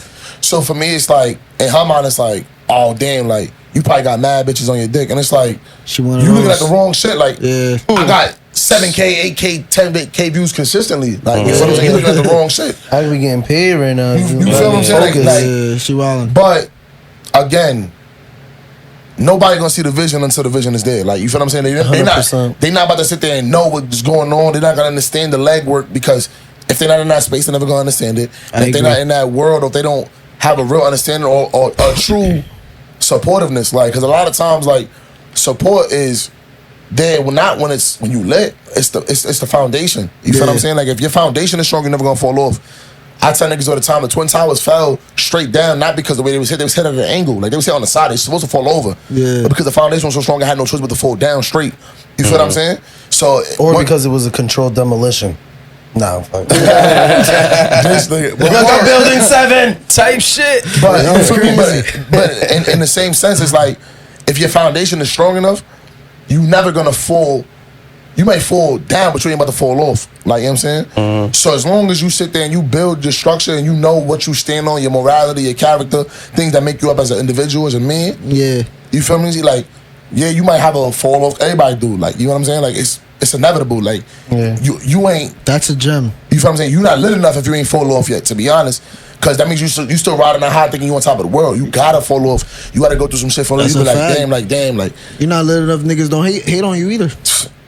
So for me, it's like, in her mind, it's like, oh damn, like, you probably got mad bitches on your dick. And it's like, She one of you looking those. at the wrong shit. Like, I got 7K, 8K, 10K views consistently. Like, you feel what I'm saying? You looking at the wrong shit. I could be getting paid right now. You feel what I'm saying? Focus. Like, She wildin'. but again, nobody gonna see the vision until the vision is there. Like, you feel what I'm saying? They not 100%. about to sit there and know what's going on. They're not gonna understand the legwork because if they're not in that space, they're never gonna understand it. And if they're not in that world, or if they don't have a real understanding or a true supportiveness, like, because a lot of times, like, support is there when you lit. It's the foundation. You feel what I'm saying? Like, if your foundation is strong, you're never gonna fall off. I tell niggas all the time, the Twin Towers fell straight down, not because the way they was hit at an angle. Like, they was hit on the side, they supposed to fall over. Yeah. But because the foundation was so strong, I had no choice but to fall down straight. You feel what I'm saying? So, Because it was a controlled demolition. Nah, I'm fucking. this nigga, Like Building 7 type shit. But you feel me? But in the same sense, it's like, if your foundation is strong enough, you never gonna fall. You might fall down, but you ain't about to fall off. Like, you know what I'm saying? So as long as you sit there and you build your structure and you know what you stand on, your morality, your character, things that make you up as an individual, as a man. Yeah. You feel me? Like, yeah, you might have a fall off. Everybody do. Like, you know what I'm saying? Like, it's inevitable. Like, you ain't. That's a gem. You feel what I'm saying? You're not lit enough if you ain't fall off yet, to be honest. Because that means you still riding that high thinking you on top of the world. You gotta fall off. You gotta go through some shit for you. That's Be a like, fact. damn. Like, You're not lit enough. Niggas don't hate on you either.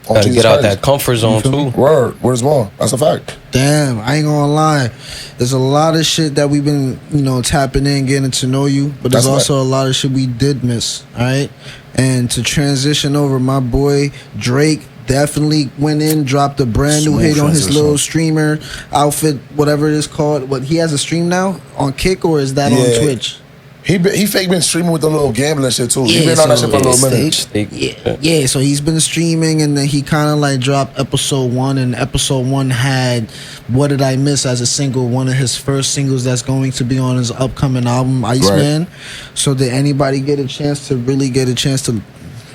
Gotta Jesus get out Christ. that comfort zone too. Word is more. That's a fact. Damn, I ain't gonna lie. There's a lot of shit that we've been, tapping in, getting to know you, but there's That's also a lot of shit we did miss, all right? And to transition over, my boy Drake definitely went in, dropped a brand new Smooth hit on his transition. little streamer outfit, whatever it is called. What, he has a stream now on Kick, or is that Yeah. on Twitch? He fake been streaming with the little gambling shit too. He been on that shit for a little minute. Yeah, so he's been streaming, and then he kind of like dropped episode 1, and episode 1 had What Did I Miss as a single, one of his first singles that's going to be on his upcoming album, Iceman. So did anybody get a chance to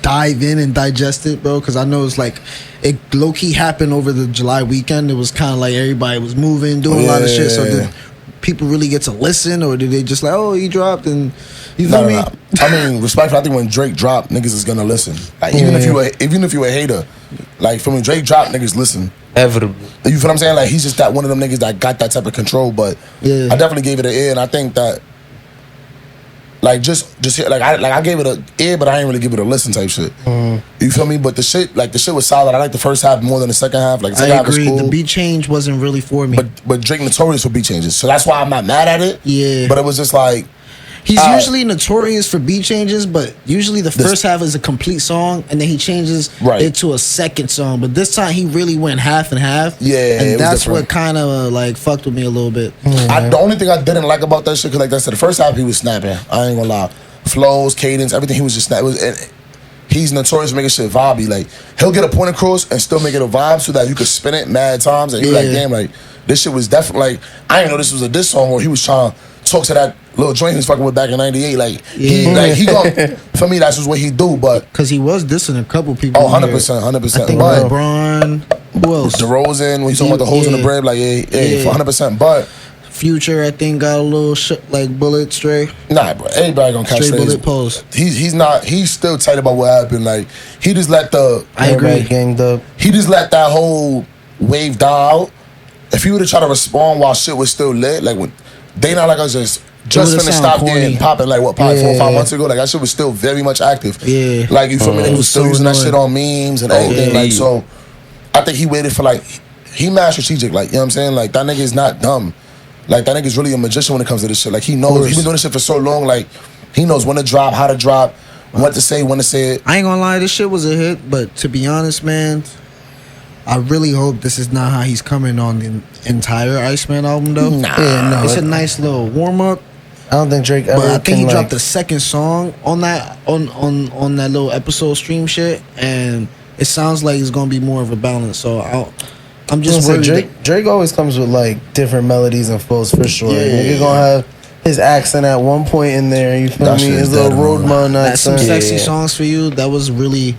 dive in and digest it, bro? Because I know it's like, it low-key happened over the July weekend. It was kind of like everybody was moving, doing a lot of shit. So did people really get to listen, or did they just like, oh, he dropped, and you feel me? I mean, respectfully, I think when Drake dropped, niggas is gonna listen. Like, even if you a hater, like, for when Drake dropped, niggas listen. Inevitable. You feel what I'm saying? Like, he's just that one of them niggas that got that type of control. But Yeah. I definitely gave it an ear, and I think that, like, I gave it an ear, but I ain't really give it a listen type shit. You feel me? But the shit was solid. I like the first half more than the second half. Like, the second I half was agree. cool. The beat change wasn't really for me. But Drake notorious for beat changes, so that's why I'm not mad at it. Yeah. But it was just like, He's usually notorious for beat changes, but usually the first half is a complete song, and then he changes it to a second song. But this time he really went half and half. Yeah, and it was that's different. what kind of like fucked with me a little bit. The only thing I didn't like about that shit, cause like I said, the first half he was snapping. I ain't gonna lie, flows, cadence, everything. He was just snapping. He's notorious for making shit vibey. Like, he'll get a point across and still make it a vibe so that you could spin it mad times, and you're like, damn, like, this shit was definitely, like, I didn't know this was a diss song where he was trying to talk to that little joint he was fucking with back in '98. Like, he gon' for me, that's just what he do. But because he was dissing a couple people. Oh, 100%. I think But LeBron. Who else? DeRozan, when he's talking about the holes in the bread, like, yeah, 100%. But Future, I think, got a little like bullet straight. Nah, bro. Everybody gonna catch straight strays. bullet pose. He's still tight about what happened. Like, he just let I agree. Ganged up. He just let that whole wave die out. If he would have tried to respond while shit was still lit, like when they not like us just would've finna sound stop corny. there and popping, like what, probably 4 or 5 months ago, like that shit was still very much active. Yeah. Like, you feel me? They It was was still so using that annoying. shit on memes and everything. yeah. Like, so I think he waited for, like, he mad strategic, like, you know what I'm saying? Like, that nigga is not dumb. Like, that nigga's really a magician when it comes to this shit. Like, he knows, he been doing this shit for so long, like, he knows when to drop, how to drop, what to say, when to say it. I ain't gonna lie, this shit was a hit, but to be honest, man, I really hope this is not how he's coming on the entire Iceman album, though. Nah. Yeah, no, It's a nice little warm up, I don't think Drake ever but I think he can, dropped like, the second song on that on that little episode stream shit, and it sounds like it's gonna be more of a balance. So I'm just Say worried. Drake always comes with like different melodies and flows for sure. Yeah. Nigga gonna have His accent at one point in there, you feel That me? shit His is little dead road wrong. man That's some accent. sexy songs for you. That was really,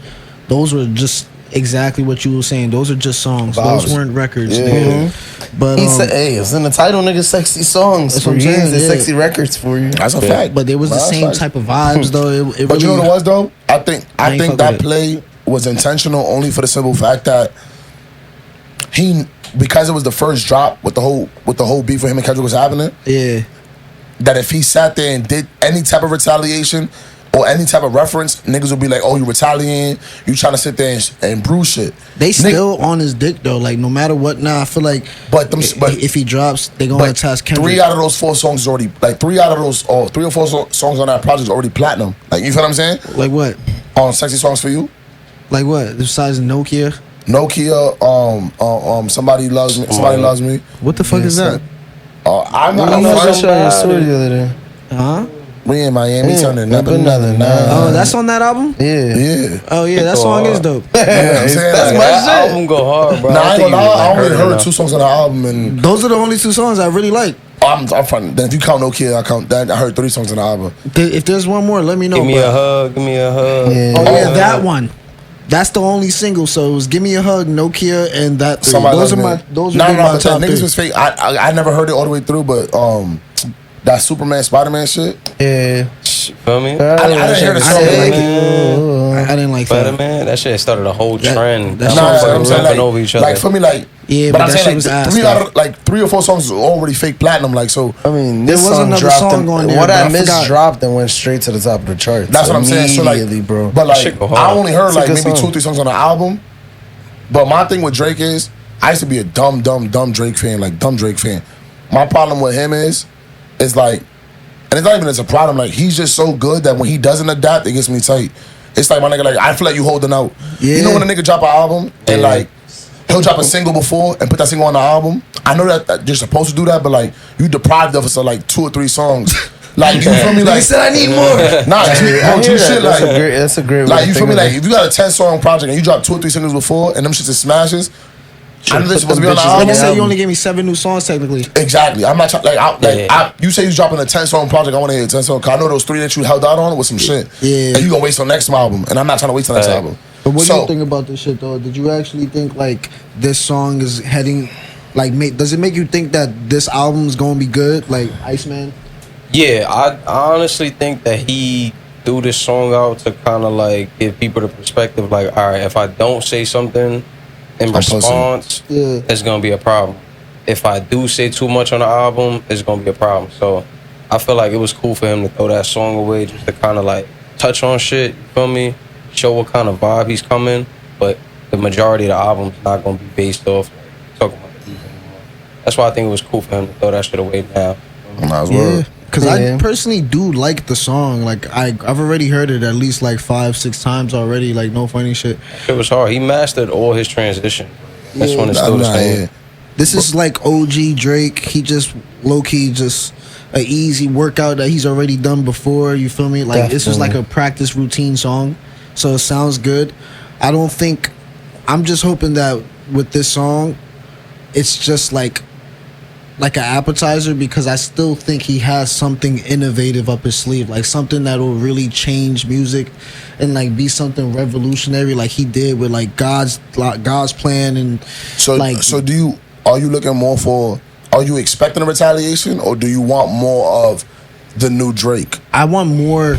those were just exactly what you were saying. Those are just songs. Vibes. Those weren't records. Yeah. nigga. But He said, "Hey, it's in the title, nigga. Sexy songs That's for what I'm you. saying, The yeah. sexy records for you." That's a fact. but it was the That's same facts. type of vibes though. It But you know really- what it was though? I think ain't fuck that with it. play was intentional only for the simple fact that because it was the first drop with the whole beef with him and Kendrick was happening. Yeah. That if he sat there and did any type of retaliation or any type of reference, niggas would be like, "Oh, you retaliating? You trying to sit there and brew shit?" They still on his dick though. Like no matter what. Now I feel like, But if he drops, they gonna But attach Kendrick. 3 out of those 4 songs is already like 3 out of those or 3 or 4 songs on that project is already platinum. Like you feel what I'm saying? Like what? On Sexy Songs for You, Like what? Besides Nokia. Nokia, Somebody Loves Me, Somebody Loves Me. What the fuck is that? I'm not I know I first. showed you a story the other day. Huh? We in Miami Yeah, turning up up another another night. Oh, that's on that album. Yeah. Yeah. Oh yeah, that song is dope. You know what I'm saying? That's Like, my that shit. album go hard, bro. Nah, I ain't think gonna you, lie, I like, only it heard enough. 2 songs on the album, and Those are the only 2 songs I really like. I'm from. Then if you count No Kid, I count that. I heard 3 songs on the album. If there's one more, let me know. Give me but- a hug, give me a hug. Yeah. Oh yeah, that one. That's the only single. So it was "Give Me a Hug," Nokia, and that. Three. Somebody Those are Loves my. Me. Those Nah, would be my but top that niggas 3. was fake. I never heard it all the way through, but that Superman Spider-Man shit. Yeah. Feel me? I didn't hear the I song. didn't like Man. I didn't like Spider that. Man, that shit started a whole That- trend. that That shit Nah, was motherfucker I'm saying rapping like, over each other. like for me, like Yeah, but but I'm that saying shit was like ass, 3 though. out of like 3 or 4 songs is already fake platinum. Like so, I mean, There this was song another dropped. song on there, what but I I forgot. missed dropped and went straight to the top of the charts. that's what I'm saying. So like, Immediately, bro. But like, Shit go hard. I only heard It's a like good maybe 2 song. or 3 songs on the album. But my thing with Drake is, I used to be a dumb Drake fan. Like dumb Drake fan. My problem with him is like, and it's not even as a problem. Like he's just so good that when he doesn't adapt, it gets me tight. It's like my nigga, like I feel like you holding out. Yeah. You know when a nigga drop an album and Yeah. like he'll drop a single before and put that single on the album. I know that you're supposed to do that, but like you deprived of us of like 2 or 3 songs. Like you feel me? Like said I need more. nah, I G hear shit that. like That's a great. like way you to feel me? think of Like it. if you got a 10-song project and you drop 2 or 3 singles before and them shits is smashes, I know they're put supposed to be them on the bitches Like I album. said, you only gave me 7 new songs technically. Exactly. I'm not trying Yeah. you say you're dropping a 10-song project. I want to hear a 10-song. Cause I know those 3 that you held out on was some shit. Yeah. And you gonna wait till next album, and I'm not trying to wait till next Right. album. But what do So- you think about this shit though? Did you actually think like this song is heading, like, does it make you think that this album is gonna be good? Like Iceman. Yeah, I honestly think that he threw this song out to kind of like give people the perspective, like, all right, if I don't say something in I'm pussy. response, Yeah. it's gonna be a problem. If I do say too much on the album, it's gonna be a problem. So I feel like it was cool for him to throw that song away just to kind of like touch on shit, you feel me? Show what kind of vibe he's coming, but the majority of the album's not gonna be based off like, talking about the beef anymore. That's why I think it was cool for him to throw that shit away now. Might as Yeah. well. Because Yeah. I personally do like the song. Like I've already heard it at least like 5-6 times already. Like no funny shit. It was hard. He mastered all his transition. That's Yeah. when it's Nah, still the nah, same. yeah. This is like OG Drake. He just low key just a easy workout that he's already done before. You feel me? Like this is like a practice routine song, so it sounds good. I don't think. I'm just hoping that with this song, it's just like an appetizer because I still think he has something innovative up his sleeve, like something that will really change music and like be something revolutionary, like he did with like God's plan and So like are you looking more for? Are you expecting a retaliation, or do you want more of the new Drake? I want more.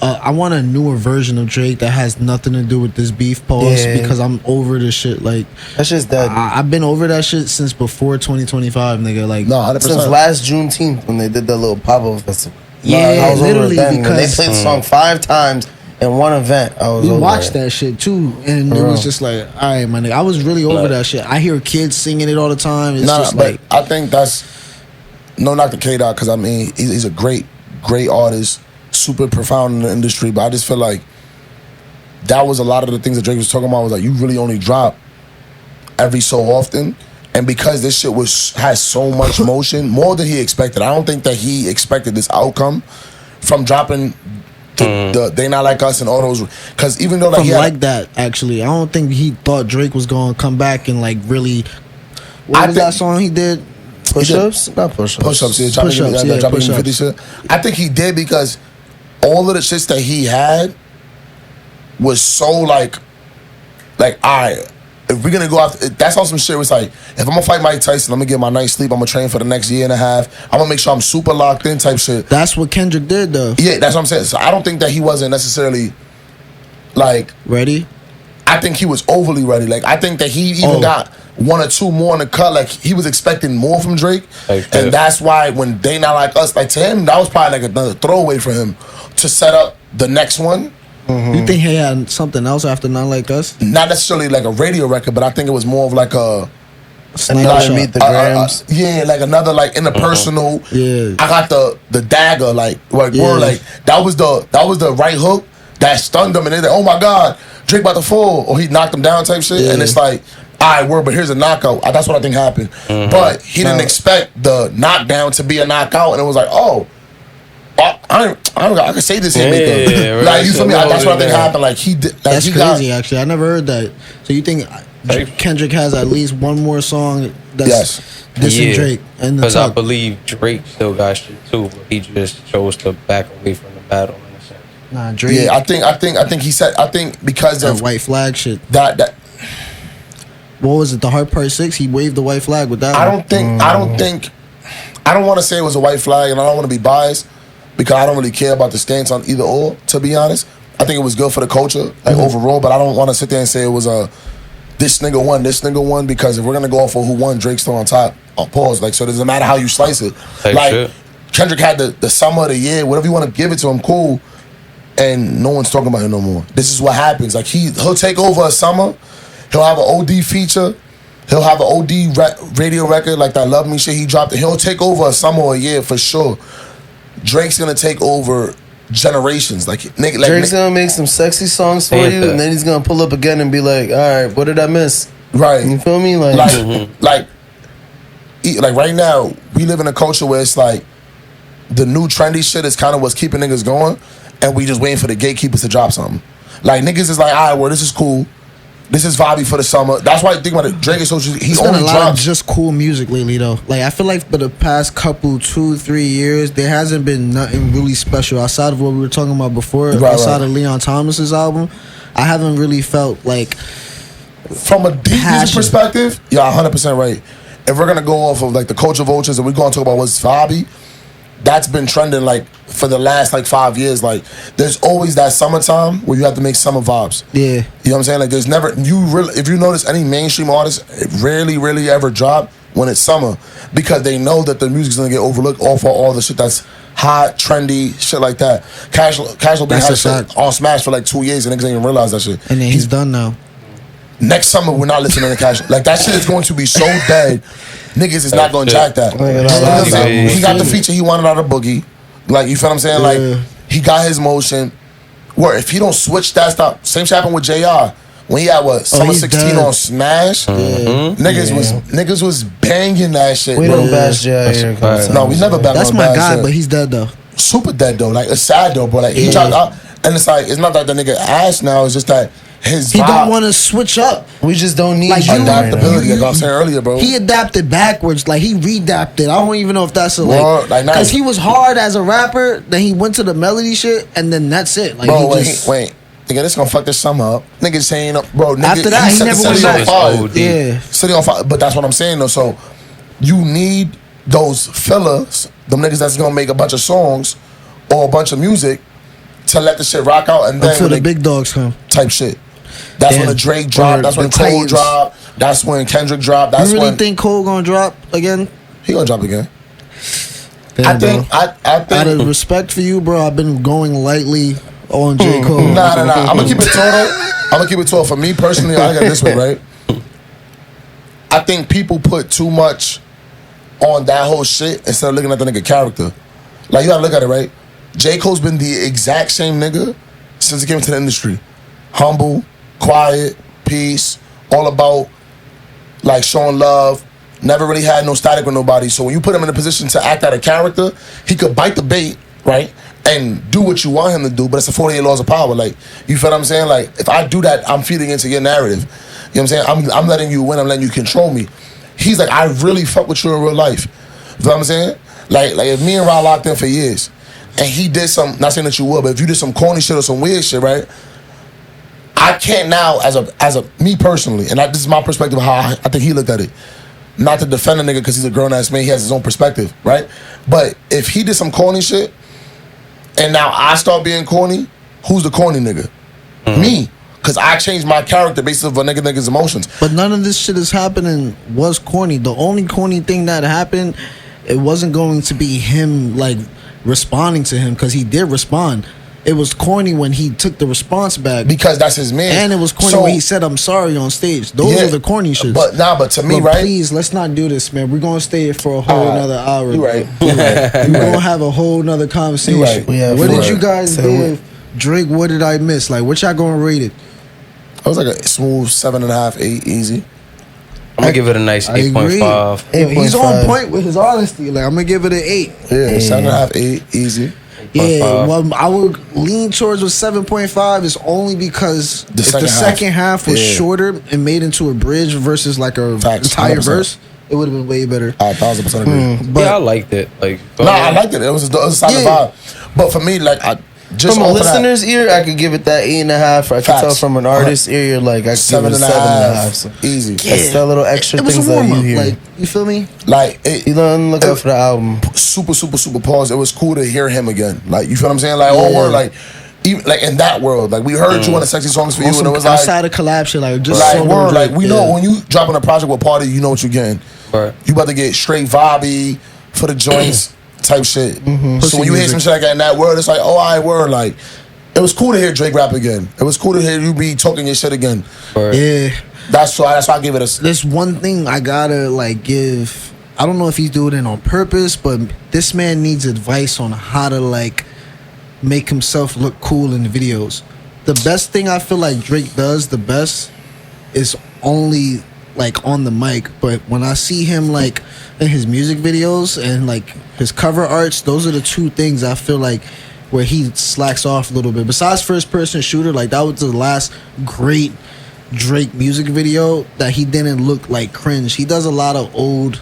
I want a newer version of Drake that has nothing to do with this beef pause Yeah. because I'm over this shit. Like That's just that. I've been over that shit since before 2025, nigga. Like No, 100%. Since last Juneteenth when they did the little pop-up festival. Yeah, I was over literally, it then. When they because- played the song 5 times in one event, I was we over watched it. that shit too, and it was just like, all right, my nigga. I was really over that shit. I hear kids singing it all the time. It's Nah, just but like, I think that's no knock to K-Dot because I mean he's a great artist, super profound in the industry. But I just feel like that was a lot of the things that Drake was talking about was like you really only drop every so often, and because this shit has so much motion, more than he expected. I don't think that he expected this outcome from dropping the They Not Like Us and all those. Because even though like from he had, like that. Actually, I don't think he thought Drake was gonna come back and like really. What I was think- that song he did? Push-ups? Not push-ups. Push-ups, yeah. Push-ups, yeah, dropping push-ups. 50 shit. I think he did because all of the shits that he had was so like, all right, if we're gonna go after, that's on some shit. It's like, if I'm gonna fight Mike Tyson, I'm gonna get my night's sleep. I'm gonna train for the next year and a half. I'm gonna make sure I'm super locked in type shit. That's what Kendrick did, though. Yeah, that's what I'm saying. So I don't think that he wasn't necessarily like Ready? I think he was overly ready. Like I think that he even got one or two more in the cut. Like he was expecting more from Drake, and that's why when They Not Like Us, like to him, that was probably like another throwaway for him to set up the next one. You think he had something else after Not Like Us? Not necessarily like a radio record, but I think it was more of like a Another Meet the Grams. yeah, like another like interpersonal. Yeah. I got the dagger, like word, like that was the right hook that stunned them, and they're like, oh my god, Drake about to fall, or he knocked him down type shit, and it's like, all right, word, but here's a knockout. That's what I think happened. But he didn't expect the knockdown to be a knockout, and it was like, oh, I can say this here, Yeah, like you feel me? That's what I think happened. Like he did. Like, That's he crazy, actually. I never heard that. So you think Kendrick has at least one more song that's dissing Drake in the because I top? believe Drake still got shit too, but he just chose to back away from the battle in a sense. Nah, Drake. Yeah, I think he said. I think because that of white flag shit. that. What was it? The Heart Part 6? He waved the white flag with that. I don't want to say it was a white flag, and I don't want to be biased because I don't really care about the stance on either or. To be honest, I think it was good for the culture, like overall. But I don't want to sit there and say it was a this nigga won, because if we're gonna go off for who won, Drake's still on top. Pause. Like, so it doesn't matter how you slice it. Like Kendrick had the summer of the year, whatever you want to give it to him, cool. And no one's talking about him no more. This is what happens. Like he'll take over a summer. He'll have an OD feature. He'll have an OD radio record like that Love Me shit he dropped. He'll take over a summer or a year for sure. Drake's gonna take over generations. Like Drake's gonna make some sexy songs for you, and then he's gonna pull up again and be like, "All right, what did I miss?" Right. You feel me? Like right now, we live in a culture where it's like the new trendy shit is kind of what's keeping niggas going, and we just waiting for the gatekeepers to drop something. Like niggas is like, all right, well, this is cool. This is vibey for the summer. That's why I think about it. Drake is so he's only been a lot dropped of just cool music lately, though. Like I feel like for the past couple 2-3 years, there hasn't been nothing really special outside of what we were talking about before. Outside of Leon Thomas's album, I haven't really felt like from a deep music perspective. Yeah, 100% right. If we're gonna go off of like the culture vultures and we're gonna talk about what's vibey, that's been trending like for the last like 5 years. Like there's always that summertime where you have to make summer vibes. Yeah. You know what I'm saying? Like there's never if you notice any mainstream artists, it rarely ever drop when it's summer because they know that the music's gonna get overlooked off of all the shit that's hot, trendy, shit like that. Casual been had shit on Smash for like 2 years and niggas ain't even realize that shit. And then he's done now. Next summer we're not listening to Casual. Like that shit is going to be so dead. Niggas is not gonna jack that. He got the feature he wanted out of Boogie. Like, you feel what I'm saying? Like, he got his motion. Where if he don't switch that stuff, same shit happened with JR. When he had Summer 16 on Smash, niggas was banging that shit. We don't bash JR here. No, we never bash. That's my guy, but he's dead though. Super dead though. Like it's sad though, but like he dropped out, and it's like it's not that the nigga ass now. It's just that. He don't want to switch up. We just don't need adaptability. Like I was saying earlier, bro. He adapted backwards. Like he redapted. I don't even know if that's a because he was hard as a rapper. Then he went to the melody shit, and then that's it. Like bro, wait. Nigga, this gonna fuck this summer up. Nigga saying, bro. Nigga, after that, he never went back. Yeah, city on fire. But that's what I'm saying though. So you need those fillers, them niggas that's gonna make a bunch of songs or a bunch of music to let the shit rock out, and then until the big dogs come. Type shit. That's when the Drake dropped. That's when Cole dropped. That's when Kendrick dropped. That's you really think Cole gonna drop again? He gonna drop again. Damn, I think out of respect for you, bro, I've been going lightly on J. Cole. Nah. I'm gonna keep it total. I'm gonna keep it total. For me personally, I got it this way, right? I think people put too much on that whole shit instead of looking at the nigga character. Like you gotta look at it, right? J. Cole's been the exact same nigga since he came into the industry. Humble, quiet, peace, all about like showing love. Never really had no static with nobody. So when you put him in a position to act out a character, he could bite the bait, right? And do what you want him to do, but it's the 48 laws of power. Like, you feel what I'm saying? Like, if I do that, I'm feeding into your narrative. You know what I'm saying? I'm letting you win, I'm letting you control me. He's like, I really fuck with you in real life. You know what I'm saying? Like if me and Rahh locked in for years, and he did some, not saying that you would, but if you did some corny shit or some weird shit, right? I can't now, as a me personally, and this is my perspective of how I think he looked at it. Not to defend a nigga because he's a grown ass man, he has his own perspective, right? But if he did some corny shit, and now I start being corny, who's the corny nigga? Me. Because I changed my character based off a nigga's emotions. But none of this shit is happening was corny. The only corny thing that happened, it wasn't going to be him like responding to him because he did respond. It was corny when he took the response back Because that's his man. and it was corny when he said I'm sorry on stage. Those are the corny shits. But to me, right? Please, let's not do this, man. We're gonna stay here for a whole another hour. You right. We're gonna have a whole nother conversation. You right. Yeah, what for did you it. guys give Drake? What did I miss? Like, what y'all gonna rate it? I was like a smooth 7.5, 8, easy. I'm gonna give it a nice I agree. 8.5. Yo, he's on 8.5. point with his honesty. Like, I'm gonna give it an 8. Yeah, 7.5, 8, easy. Yeah, well, I would lean towards with 7.5 is only because if the second half was shorter and made into a bridge versus like a Facts, entire 100%. verse, it would have been way better. 1,000% agree. But Yeah, I liked it. Like, No, I liked it. It was a solid Yeah. vibe. But for me, like, I just From a off of that, listener's ear, I could give it that 8.5. I could Facts. tell from an artist's ear, you're like, I could give it a 7.5, 7.5. So easy. that's that little extra it was things a that warm you up. hear. Like, you feel me? Like, it, You don't look out for the album. super pause. It was cool to hear him again. Like, you feel what I'm saying? Like, all word, like, even like in that world, like we heard you on the Sexy Songs for You, and it was like outside of collab shit, like just like solo word, Drake. like we know when you dropping a project with Party, you know what you're getting. Right. You about to get straight vibey for the joints type shit. So when you hear some shit like that in that word, it's like, oh, I word. Like, it was cool to hear Drake rap again. It was cool to hear you be talking your shit again. Right. Yeah. That's why I give it a. There's one thing I gotta like give. I don't know if he's doing it on purpose, but this man needs advice on how to like make himself look cool in the videos. The best thing I feel like Drake does the best is only like on the mic, but when I see him like in his music videos and like his cover arts, those are the two things I feel like where he slacks off a little bit. Besides First Person Shooter, like that was the last great Drake music video that he didn't look like cringe. He does a lot of old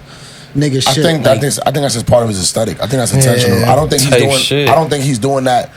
nigga I shit. think like, that's just part of his aesthetic. I think that's intentional. Yeah. I don't think he's Type doing. shit. I don't think he's doing that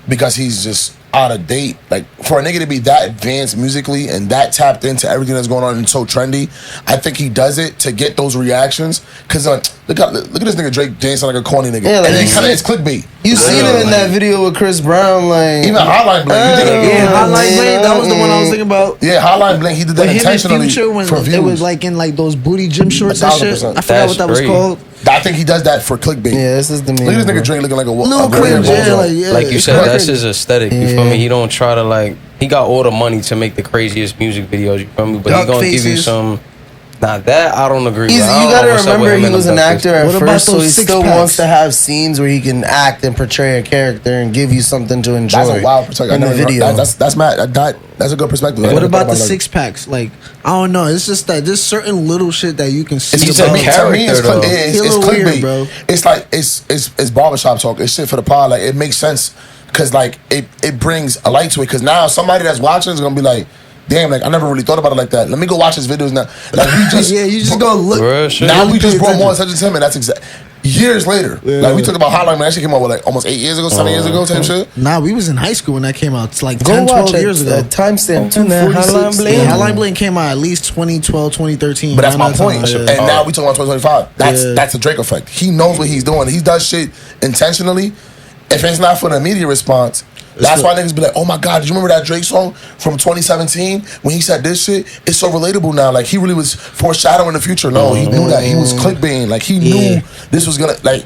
because he's just out of date. Like for a nigga to be that advanced musically and that tapped into everything that's going on and so trendy, I think he does it to get those reactions. Cause look at this nigga Drake dancing like a corny nigga. Yeah, like and you it kind of see- it's clickbait. You seen him in that video with Chris Brown, like Even Hotline Bling, he did it. yeah, Hotline Bling, that was the one I was thinking about. Yeah, Hotline Bling, he did that But him and intentionally Future when for views. it was like in like those booty gym shorts and shit. 1,000%. I forgot what that was That's called. I think he does that for clickbait. Yeah, this is the Look at this bro. nigga Drake looking like a Little cringe, yeah, like yeah. Like you it's said, kinda that's cringe. his aesthetic. You feel me? He don't try to like. He got all the money to make the craziest music videos. You feel me? But Duck he gonna give you faces. some. Now that I don't agree. You with. I don't know gotta what's up with remember him he and was them an duck actor faces. at What about first, so those he six still packs? wants to have scenes where he can act and portray a character and give you something to enjoy. That's a wild perspective. in the video. That's mad. That's a good perspective. I What never about thought the it. six packs? Like, I don't know. It's just that there's certain little shit that you can see. He's To a me, about- character, it's though. it's He a little clickbait, weird, bro. It's like it's barbershop talk. It's shit for the pod. Like it makes sense because like it brings a light to it. Because now somebody that's watching is gonna be like, damn, like I never really thought about it like that. Let me go watch his videos now. Like we just Yeah, you just gonna look. Real shit. now really we just pay brought more attention. attention to him, and that's exact. Years later, like we talked about Hotline, man, that shit came out what, like almost 8 years ago, 7 years ago, type shit. Nah, we was in high school when that came out. It's like Go 10, watch 12 years ago. Timestamp too, man. 46. Hotline Bling. Yeah, Hotline Bling came out at least 2012, 2013. But that's around my that point. time, yeah. And now we talking about 2025. Yeah. That's the Drake effect. He knows what he's doing. He does shit intentionally. If it's not for the immediate response, that's why niggas be like, oh my God, did you remember that Drake song from 2017 when he said this shit? It's so relatable now. Like he really was foreshadowing the future. No, he knew that. He was clickbaiting. Like he knew this was gonna, like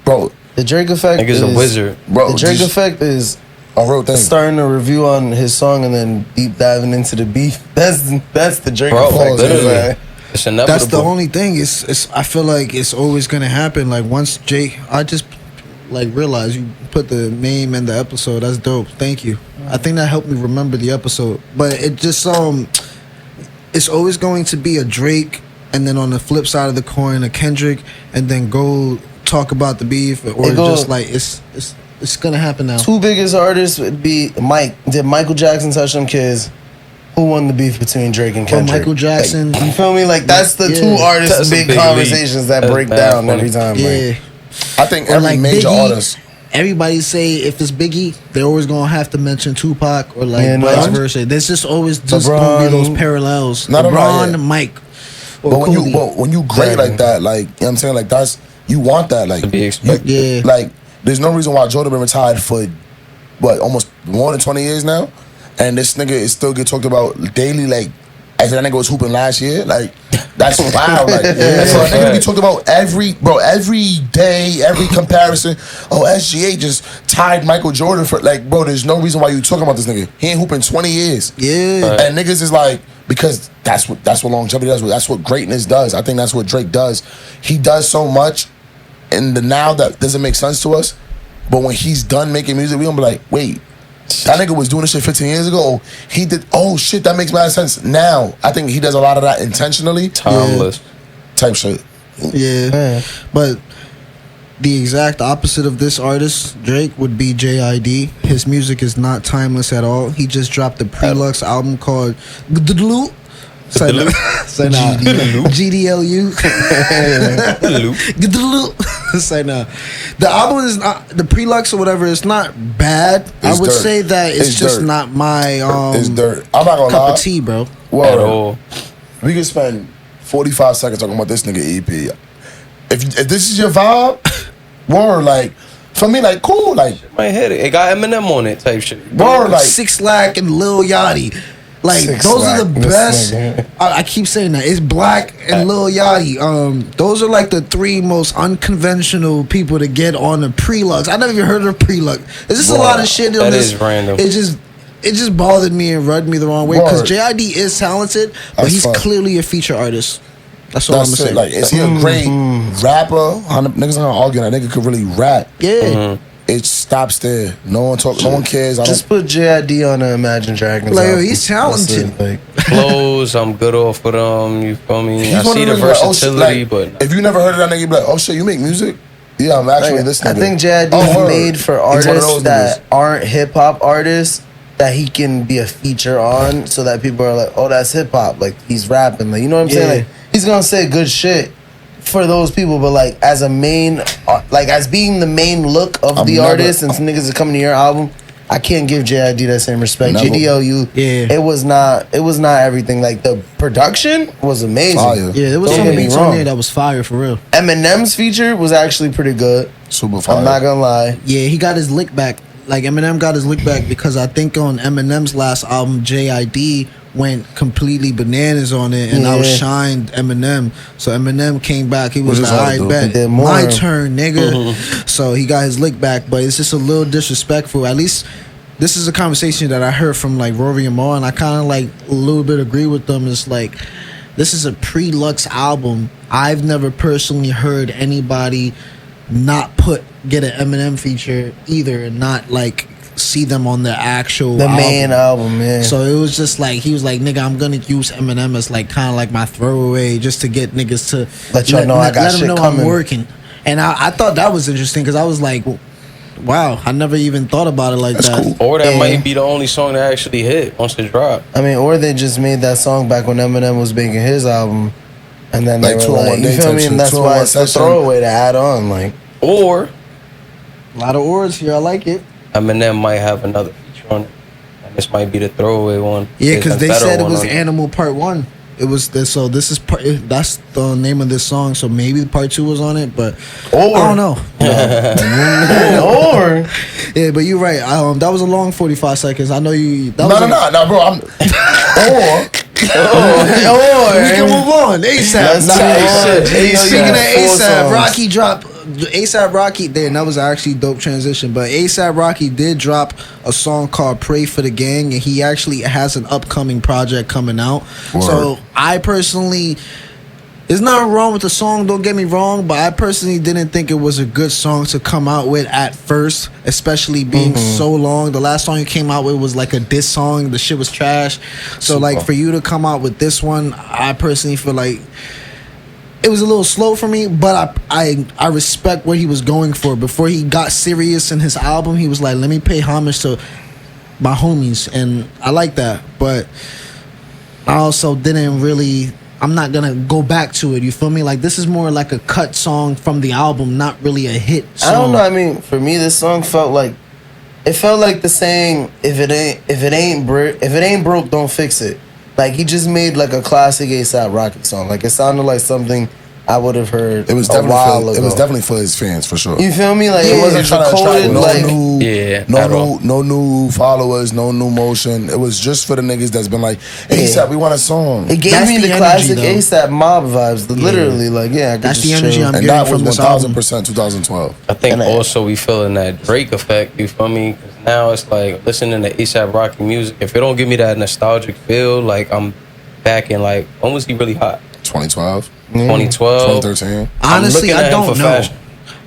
bro, The Drake effect Nigga's a wizard. bro, The Drake just effect is a real thing. starting a review on his song and then deep diving into the beef. That's the Drake Bro, effect. literally. man. It's inevitable. That's the only thing. It's. I feel like it's always gonna happen. Like once Jake, I just like realized you put the name in the episode. That's dope. Thank you. I think that helped me remember the episode. But it just it's always going to be a Drake, and then on the flip side of the coin, a Kendrick, and then go talk about the beef, or It go- just like it's gonna happen now. Two biggest artists would be Mike. Did Michael Jackson touch them kids? Who won the beef between Drake and Or Kendrick? Michael Jackson. You feel me? Like that's the Yeah. two artists' That's a big big conversations that leap. break That's down bad every time. Yeah. Like, I think Or every like major Biggie. artist. Everybody say if it's Biggie, they're always gonna have to mention Tupac or like Yeah, no. vice versa. There's just always just gonna LeBron. be those parallels. No, LeBron, yeah. Mike, or But Kobe. when you great like that, like, you know what I'm saying, like that's you want that, like To be expected. Yeah. like there's no reason why Jordan been retired for what almost more than 20 years now, and this nigga is still get talked about daily, like as that nigga was hooping last year, like that's wild, like so a nigga be talked about every day, every comparison. Oh, SGA just tied Michael Jordan for like, bro. There's no reason why you talking about this nigga. He ain't hooping 20 years. Yeah. And niggas is like, because that's what longevity does. That's what greatness does. I think that's what Drake does. He does so much in the now that doesn't make sense to us. But when he's done making music, we gonna be like, wait, that nigga was doing this shit 15 years ago. He did, oh shit, that makes mad sense now. I think he does a lot of that intentionally. Timeless. Type shit. Yeah. man. But the exact opposite of this artist, Drake, would be JID. His music is not timeless at all. He just dropped a Prelux album called GDLU. Say no. GDLU. GDLU. Say no. The album is not, the Prelux or whatever, it's not bad. I It's would dirt. say that it's just dirt. not my It's dirt. I'm not gonna cup lie. of tea, bro. At Word. all. We could spend 45 seconds talking about this nigga EP. If this is your vibe, word, like, for me, like, cool, like, Might hit it. It got Eminem on it type shit. word, like, 6 Lack and Lil Yachty. Like, 6 those are the Lack, this best. nigga. I keep saying that. It's Black and Lil Yachty. Those are like the 3 most unconventional people to get on the Prelux. I never even heard of Prelux. There's just a lot of shit on That this. is random. It just bothered me and rubbed me the wrong way because Word. JID is talented, but That's he's fine. clearly a feature artist. That's all I'm that's gonna it. say. Like, is he a great rapper? Niggas not arguing that nigga could really rap. Yeah. It stops there. No one cares. Just put JID on the Imagine Dragons. Like, yo, album. he's That's it, talented. like, Clothes, I'm good off with them. You feel me? He's I one see of the them niggas like, oh, shit, versatility, like, but if you never heard of that nigga, you be like, oh shit, you make music? Yeah, I'm actually this nigga. I think JID Oh, is word. made for He's one of artists those that niggas. aren't hip hop artists that he can be a feature on, so that people are like, "Oh, that's hip hop." Like he's rapping, like you know what I'm saying? Yeah. Like he's gonna say good shit for those people, but like as a main, like as being the main look of I'm the never- artist, and some niggas are coming to your album, I can't give JID that same respect. Never. GDLU, Yeah. it was not everything. Like the production was amazing. Fire. Yeah, there was Don't some get me beats on wrong. there that was fire for real. Eminem's feature was actually pretty good. Super fire. I'm not gonna lie. Yeah, he got his lick back. Like Eminem got his lick back because I think on Eminem's last album, JID went completely bananas on it, and I was Yeah. shined Eminem. So Eminem came back. He was What is like, that, "I dude? bet He did more. my turn, nigga." So he got his lick back, but it's just a little disrespectful. At least this is a conversation that I heard from like Rory and Ma, and I kind of like a little bit agree with them. It's like this is a pre-Lux album. I've never personally heard anybody not get an Eminem feature either, and not like see them on the actual The main album, yeah. So it was just like he was like, "Nigga, I'm gonna use Eminem as like kind of like my throwaway, just to get niggas to Let y'all know I got let them shit know coming." I'm working." And I thought that was interesting because I was like, "Wow, I never even thought about it like That's that." cool. or that Yeah. might be the only song that actually hit once it dropped. I mean, or they just made that song back when Eminem was making his album, and then they Like were 2 on like, 1 you day feel type me? shit, And that's 2 on why 1 it's a session. throwaway to add on. Like, Or A lot of words here. I like it. Eminem might have another feature on it, and this might be the throwaway one. Yeah, There's because a they better said it one was on Animal Part 1. It was this, so this is that's the name of this song. So maybe Part 2 was on it, but Or- I don't know. or Yeah, but you're right. That was a long 45 seconds. I know you. That No, was no, bro. We can move on. ASAP. Let's Nah, move on. Speaking of Four ASAP, songs. Rocky dropped. ASAP Rocky, then that was actually dope transition. But ASAP Rocky did drop a song called "Pray for the Gang," and he actually has an upcoming project coming out. So I personally. There's nothing wrong with the song, don't get me wrong, but I personally didn't think it was a good song to come out with at first, especially being so long. The last song you came out with was like a diss song. The shit was trash. So like for you to come out with this one, I personally feel like it was a little slow for me, but I respect what he was going for. Before he got serious in his album, he was like, let me pay homage to my homies, and I like that. But I also didn't really. I'm not gonna go back to it. You feel me? Like this is more like a cut song from the album, not really a hit song. I don't know. I mean, for me, this song felt like the saying, if it ain't broke, don't fix it. Like he just made like a classic ASAP Rocky song. Like it sounded like something I would have heard. It was definitely for his fans for sure. You feel me? Like It wasn't trying to attract Yeah, no new followers, no new motion. It was just for the niggas that's been like, ASAP, we want a song. It gave That's me the the energy, classic though. ASAP mob vibes. Literally, like I could That's just the energy chill. I'm And getting that was from this album. 1000% 2012. I think And also we feeling that Drake effect. You feel me? 'Cause now it's like listening to ASAP Rocky music. If it don't give me that nostalgic feel, like I'm back in like when was he really hot? 2012, 2012, 2013. Honestly, looking I at him don't for know. fashion.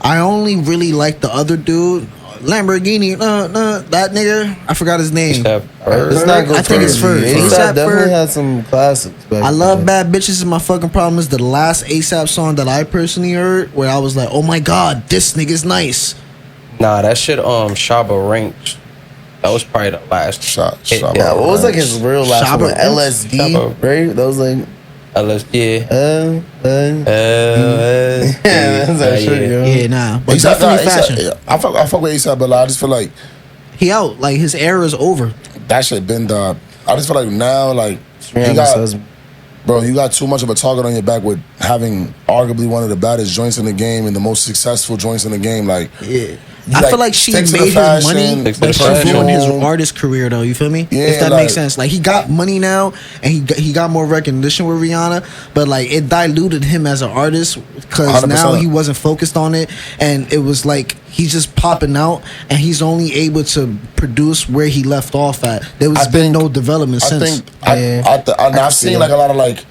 I only really like the other dude, Lamborghini. That nigga. I forgot his name. ASAP Let's not go I think it's crazy. Ferg. ASAP ASAP definitely Ferg. had some classics. back I in love the day. Bad Bitches. And my fucking problem is the last ASAP song that I personally heard, where I was like, oh my god, this nigga's nice. Nah, that shit. Shabba Ranks. That was probably the last Shot. Yeah, what was like his real last Shabba one? Ranks? LSD, Shabba. right? That was like. LSD. Yeah, that's that shit, yo. Yeah, nah, but ASAP, definitely fashion. I fuck with ASAP, but I just feel like He out. Like his era is over. that shit been done. I just feel like now, like you Rihanna's got, husband. bro, you got too much of a target on your back with having arguably one of the baddest joints in the game and the most successful joints in the game. Like, Yeah. you, I like, feel like she stick to the made his fashion, money, stick to but the she fashion. ruined his artist career, though. You feel me? Yeah, if that like- makes sense. Like he got money now, and he got more recognition with Rihanna, but like it diluted him as an artist because now 100%. he wasn't focused on it, and it was like he's just popping out, and he's only able to produce where he left off at. There was been no development I since. think Yeah. I've seen like a lot of like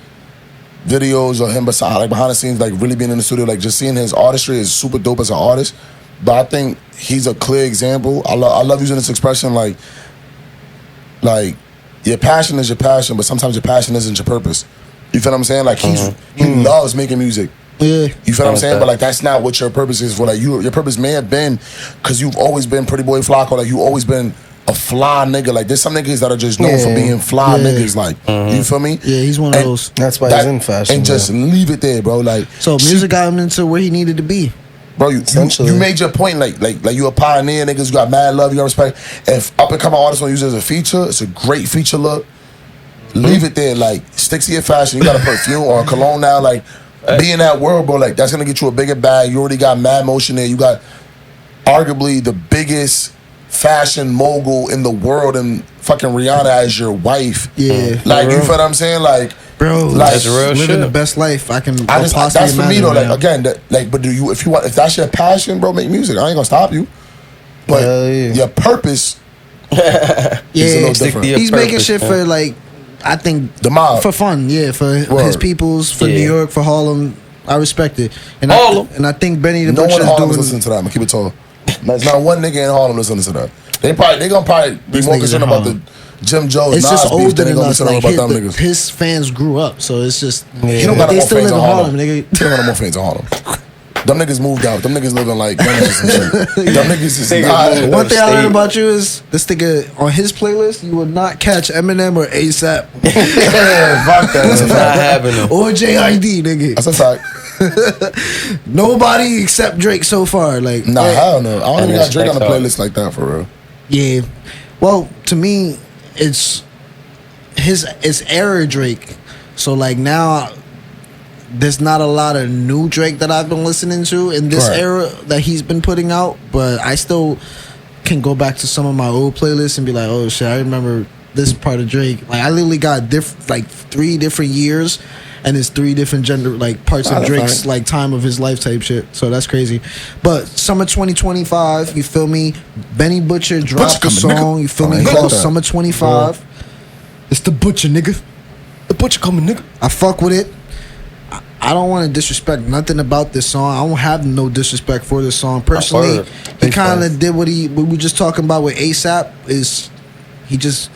videos of him beside like behind the scenes, like really being in the studio, like just seeing his artistry is super dope as an artist. But I think he's a clear example. I love using this expression like your passion is your passion, but sometimes your passion isn't your purpose. You feel what I'm saying? Like he loves making music. Yeah. You feel what I'm saying? But like that's not what your purpose is for. Like your purpose may have been because you've always been Pretty Boy Flocko. Like you always been a fly nigga. Like there's some niggas that are just known for being fly niggas. Like you feel me? Yeah, he's one of And those. That's why he's in fashion. And just leave it there, bro. Like So music got him into where he needed to be. bro, you Essentially. made your point. Like you a pioneer, niggas. You got mad love. You got respect. If up and coming artists want to use it as a feature, it's a great feature look. Leave it there. Like stick to your fashion. You got a perfume or a cologne now. Like be in that world, bro. Like that's gonna get you a bigger bag. You already got mad motion there. You got arguably the biggest fashion mogul in the world, and fucking Rihanna as your wife. Yeah. Like you feel what I'm saying? Like Bro, like That's real living shit. the best life I can. I just possibly that's for me imagine though. right Like now. again, but do you if that's your passion, bro, make music. I ain't gonna stop you. But Hell yeah. your purpose is a Yeah, little stick to different. your he's making purpose, shit man. for like, I think The mob. for fun. Yeah, for his Word. peoples, for Yeah. New York, for Harlem. I respect it. And Harlem. I think Benny the No one Butcher in is Harlem is doing. listening to that. I'm gonna keep it tall. There's not one nigga in Harlem listening to that. They gonna probably be These more niggas concerned in about the Harlem. Jim Jones It's Nas just beef older than they than gonna be us. concerned Like about them niggas. his fans grew up, so it's just He don't got no they more still fans live in in Harlem, Harlem. nigga. He don't got no more fans in Harlem. Them niggas moved out. Them niggas living like gangsters and shit. Them niggas is Niggas not. moved One thing I learned Upstate. about you is this nigga on his playlist, you will not catch Eminem or ASAP Yeah, fuck that. That's a It's not fact. happening. or JID, nigga. That's a fact. Nobody except Drake so far. Like, Nah, hell no. I don't even got that's Drake on the next playlist like that for real. yeah. Well, to me, it's it's era Drake. So like now, there's not a lot of new Drake that I've been listening to in this Right. era that he's been putting out. But I still can go back to some of my old playlists and be like, oh shit, I remember this part of Drake. Like I literally got like 3 different years. And it's 3 different gender like parts of That's Drake's fine. like time of his life type shit. So that's crazy. But summer 2025, you feel me? Benny Butcher dropped a Butcher coming, song. nigga. You feel I me? ain't Called like that. Summer 25. It's the Butcher, nigga. The butcher coming, nigga. I fuck with it. I don't want to disrespect nothing about this song. I don't have no disrespect for this song. Personally, word. he kind of did what we were just talking about with ASAP. Is he just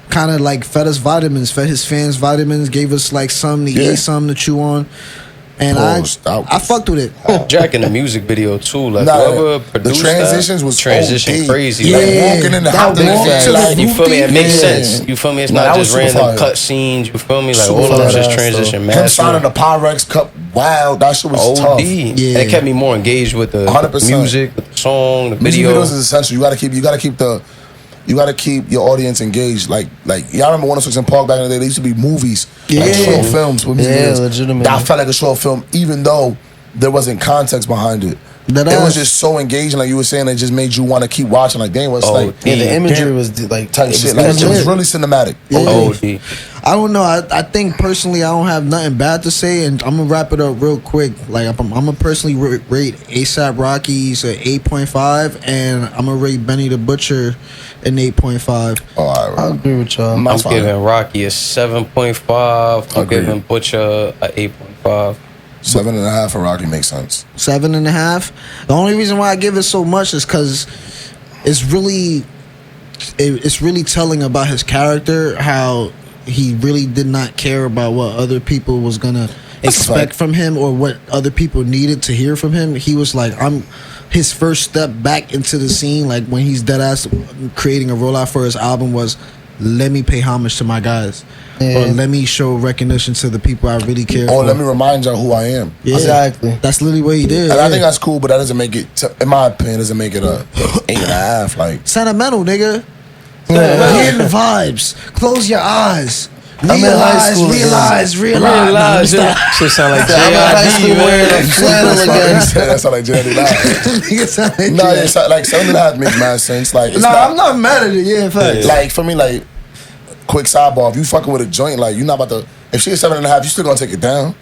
kind of like fed us vitamins, fed his fans vitamins, gave us like some to Yeah. eat, some to chew on. And I fucked with it. Jack in the music video too. Like Nah, whoever the produced transitions that, was transition OD. crazy. Yeah. Like, Walking in the house, you feel me? It makes Yeah. sense. You feel me? It's Nah, not that just was super random fire. cut scenes. You feel me? Like Super all of them fire. just transition him signing the master. Pyrex Cup. Wow, that shit was OD. tough. And it kept me more engaged with the 100%. music, with the song, the Music video. videos is essential. You gotta keep your audience engaged. Like y'all remember 106 in Park back in the day? They used to be movies, like short films with music videos. legitimate. That felt like a short film, even though there wasn't context behind it. That It was ass. just so engaging, like you were saying. It just made you want to keep watching. Like, damn, what's like Yeah, the imagery damn, was like type shit. Like, it was really cinematic. Yeah. OD. I don't know. I think personally, I don't have nothing bad to say, and I'm gonna wrap it up real quick. Like I'm gonna personally rate ASAP Rocky's an 8.5, and I'm gonna rate Benny the Butcher an 8.5. Oh, all right, I agree with y'all. I'm That's fine. giving Rocky a 7.5. I'm Agreed. giving Butcher a 8.5. 7.5 for Rocky makes sense. 7.5. The only reason why I give it so much is because it's really telling about his character, how he really did not care about what other people was gonna expect from him or what other people needed to hear from him. He was like, his first step back into the scene, like when he's dead ass creating a rollout for his album, was let me pay homage to my guys. Or let me show recognition to the people I really care for. Let me remind y'all who I am. Yeah, Exactly. That's literally what he did. And I think that's cool, but that doesn't make it, in my opinion, doesn't make it a 8.5. Like, sentimental, nigga. Hear the vibes. Close your eyes. I'm in high school. Realize. Shit sound like I'm in high school wearing a flannel again. that sound like JD. Nah, it's like 7.5 makes mad sense. Like, it's I'm not mad at it. Yeah, in fact. Like, for me, like, quick sidebar, if you fucking with a joint, like, you not about to, if she is 7.5, you still gonna take it down.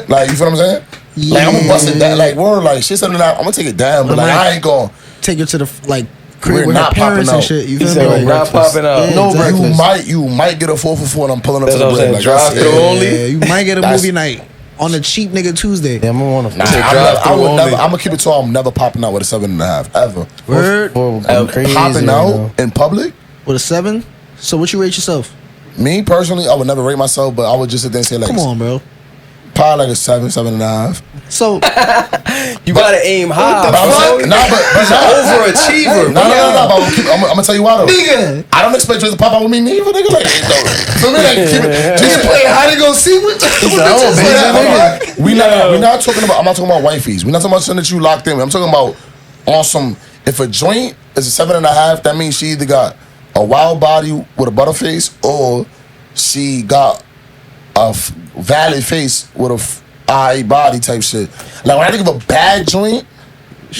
Like, you feel what I'm saying? Yeah. Like, I'm gonna bust it down. Like, word, like, she's 7.5, I'm gonna take it down, but like, I ain't gonna. Take her to the crib We're with her not parents popping and out. shit. You He feel said me? we're not popping out. Yeah, No exactly. breakfast. You might get a 4 for 4 and I'm pulling up That's to the what I'm bread. saying, Like, that's drive-through it. only? Yeah, you might get a That's- movie night on a cheap nigga Tuesday. Yeah, I'm gonna want to. Nah, drive-through I would only. never. I'm gonna keep it to I'm never popping out with a 7.5 ever. Word Popping out in public. with a 7. So what you rate yourself? Me personally, I would never rate myself, but I would just sit there and say like, Come on, bro. probably like a 7.5. So You gotta aim high. But I'm bro. saying, nah, but Overachiever. No, but I'm gonna tell you why though. nigga, I don't expect you to pop out with me neither, nigga. Like, for me, like, just play hide and go see what. We not talking about. I'm not talking about wifeys. We're not talking about something that you locked in with. I'm talking about on some. If a joint is a 7.5, that means she either got a wild body with a butter face or she got a valid face with a eye body type shit. Like when I think of a bad joint,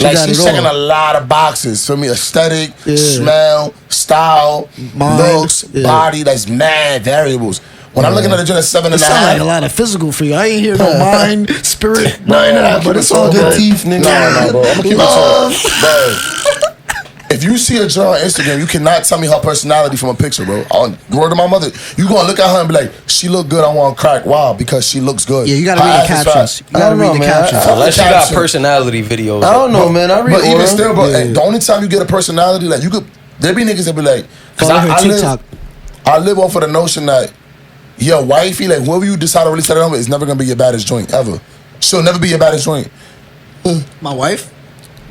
like got she's it checking all. a lot of boxes for me: aesthetic, Yeah. smell, style, Mind, looks, yeah. body. That's mad variables. When I'm looking at a joint at 7.5, it sound like a lot of physical for you. I ain't hear no mind, spirit, none of that, but it's all Bro. good teeth, nigga. Nah, bro. I'm gonna keep it Love. bro. If you see a girl on Instagram, you cannot tell me her personality from a picture, bro. On word of my mother, you gonna look at her and be like, "She look good. I want to crack." Why? Because she looks good. Yeah, you gotta Her read the ass is captions. fat. You gotta I don't read know, the man. captions. Unless you got Caption. personality videos. I don't know, man. I read But even Aura. still, bro, Yeah. the only time you get a personality, like you could, there be niggas that be like, because Follow her TikTok. I live off of the notion that your wifey, like whoever you decide to really set it on with, is never gonna be your baddest joint ever. She'll never be your baddest joint. My wife.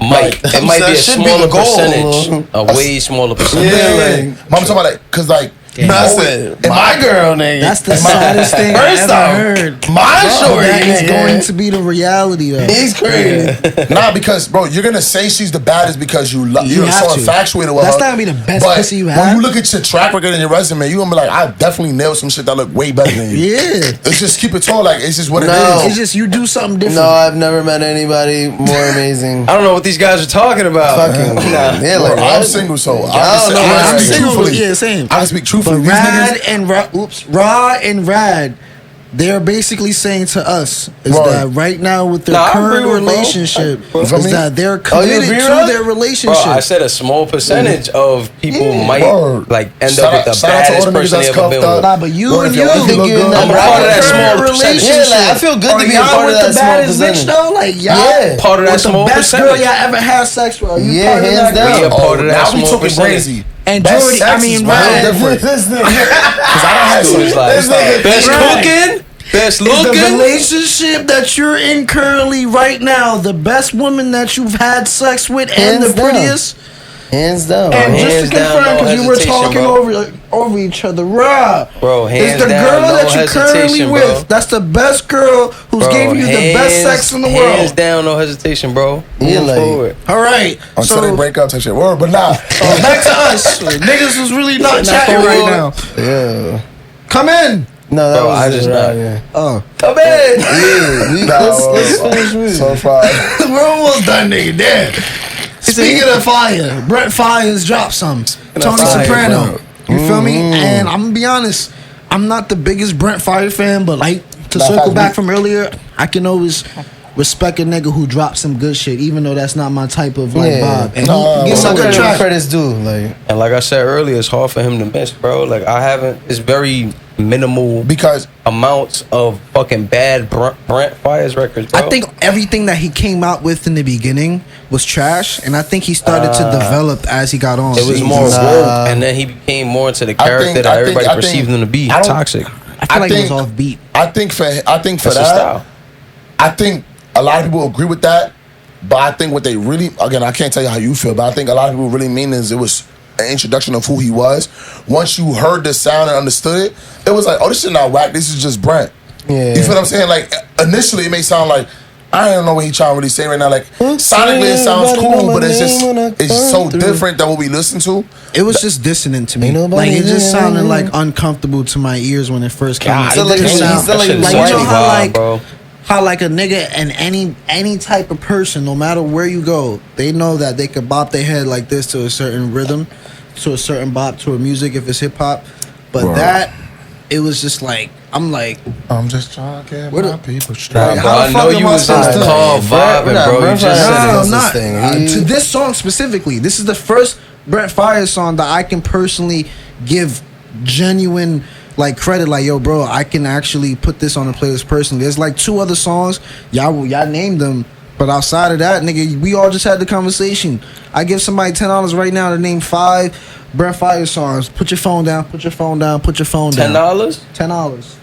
It might be a That should be smaller the goal, percentage. A way smaller percentage. Yeah. But I'm talking about like, cause like, That's always- it. in My girl, nigga. That's the saddest thing I First ever off, heard. my shorty, That is nigga. going to be the reality, though. He's crazy. Nah, because bro, you're gonna say she's the baddest because You you're have so to. infatuated with That's her. not gonna be the best but pussy you when have. you look at your track record and your resume, you gonna be like, I definitely nailed some shit that look way better than you. Yeah. It's just keep it tall, like it's just what No. it is. It's just you do something different. No, I've never met anybody more amazing. I don't know what these guys are talking about. Fucking yeah, Bro, like I'm what? single, so I don't know, I man. can I'm speak single, truthfully. yeah, same. I can speak But truthfully. These Rahh niggas, and Rahh and Rad, they're basically saying to us is Right. that right now with their Nah, I current agree with bro. relationship You feel is me? that they're you committed agree, to Rad? their Bro, relationship. I said a small percentage of people might Word. like end Shout up out- with the shout out to all baddest the niggas person they that's ever been cuffed up. with. Nah, but you Bro, and if you your wifey think look you're in good, that I'm a part of that current small percentage. relationship. Yeah, like, I feel good to Are be a y'all part with of that the small baddest bitch percentage. though? Like y'all Yeah. Part of that with small the best girl percentage. y'all ever had sex with. Are you Yeah, part of hands that down. group? We a part of that now we small talking percentage. crazy. And Best Jordy, sex I mean, is Rad. different. This nigga. Cause I don't have Dude, it's like, This nigga best Right. cooking? best Is the looking. relationship that you're in currently right now the best woman that you've had sex with and Hands the prettiest? Hands down. And Hands just to down, confirm, no because you were hesitation, talking bro. over each other, Rahh. Bro, Is hands the down, girl no that you're currently hesitation, with? bro. That's the best girl who's Bro, giving you the best sex in the world. Hands down, no hesitation, bro. Yeah, Move like- forward. All right. Until they break up, type shit. Word, but nah. Back to us. Niggas is really not chatting right now. Yeah. Come in. No, that Bro, was I just just right. not- Yeah. Oh, Come in. Yeah. Let's finish music. So far. we're almost done, nigga. Damn. Speaking of fire, Brent Fires dropped some. Tony fire, Soprano. bro. You feel me? And I'm gonna be honest, I'm not the biggest Brent Fire fan, but like to Nah, circle facts, back we- from earlier, I can always respect a nigga who drops some good shit, even though that's not my type of like Yeah. vibe. And No, he gets some Some good track. credits due. Like, And like I said earlier, it's hard for him to miss, bro. Like I haven't. It's very minimal Because amounts of fucking bad Brent Fires records, bro. I think everything that he came out with in the beginning was trash, and I think he started to develop as he got on. it was more woke, and then he became more into the character that everybody perceived him to be. I don't- Toxic. I feel like it was off beat. I think for That's his that, style. I think a lot of people agree with that, but I think what they really, again, I can't tell you how you feel, but I think a lot of people really mean is it was an introduction of who he was. Once you heard the sound and understood it, it was like, oh, this shit not whack. This is just Brent. Yeah. You feel what I'm saying? Like initially, it may sound like I don't know what he trying to really say right now. Like sonically, it sounds cool, but it's so different than what we listen to. It was just dissonant to me. Ain't nobody Like it just there. sounded like uncomfortable to my ears when it first came out. Still It like didn't he sound- still like he was like you know whiny how vibe, like bro. how like a nigga and any type of person, no matter where you go, they know that they could bop their head like this to a certain rhythm, to a certain bop, to a music if it's hip hop. But Right. that it was just like I'm like I'm just trying to get Where my the- people Nah, straight. How bro, the I know fuck you am I was in supposed the to- car vibing, bro. You Brent just Fires said no, it. I'm not. thing. To this song specifically, this is the first Brent Fires song that I can personally give genuine like credit. Like, yo, bro, I can actually put this on the playlist personally. There's like 2 other songs, y'all named them, but outside of that, nigga, we all just had the conversation. I give somebody $10 right now to name 5 Brent Fires songs. Put your phone down. Put your phone down. Put your phone down. $10? $10.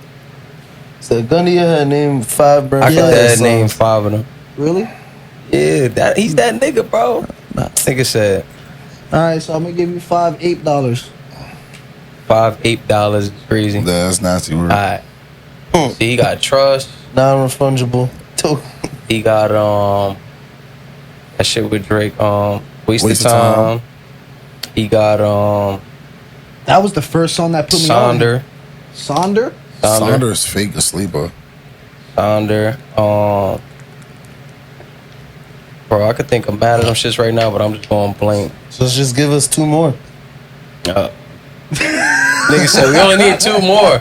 so gun to your head, name 5 Brent I could Fires dad name songs. 5 of them. Really? Yeah, he's that nigga, bro. Nigga said All right, so I'm gonna give you $8. $8 is crazy. That's nasty word. Alright. See, he got trust. Non-refundable. He got that shit with Drake. Wasted Waste of time. Time. He got That was the first song that put me on. Sonder. Sonder? Saunders fake a sleeper. Sonder. Bro, I could think of mad at them shits right now, but I'm just going blank. So just give us 2 more. Nigga said we only need 2 more.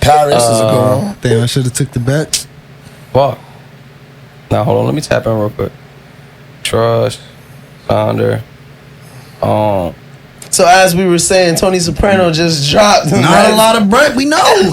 Paris is a good one. Damn, I should have took the bet. Fuck. Now hold on, let me tap in real quick. Trust, Sonder. So as we were saying, Tony Soprano just dropped. Not a lot of Brent, we know.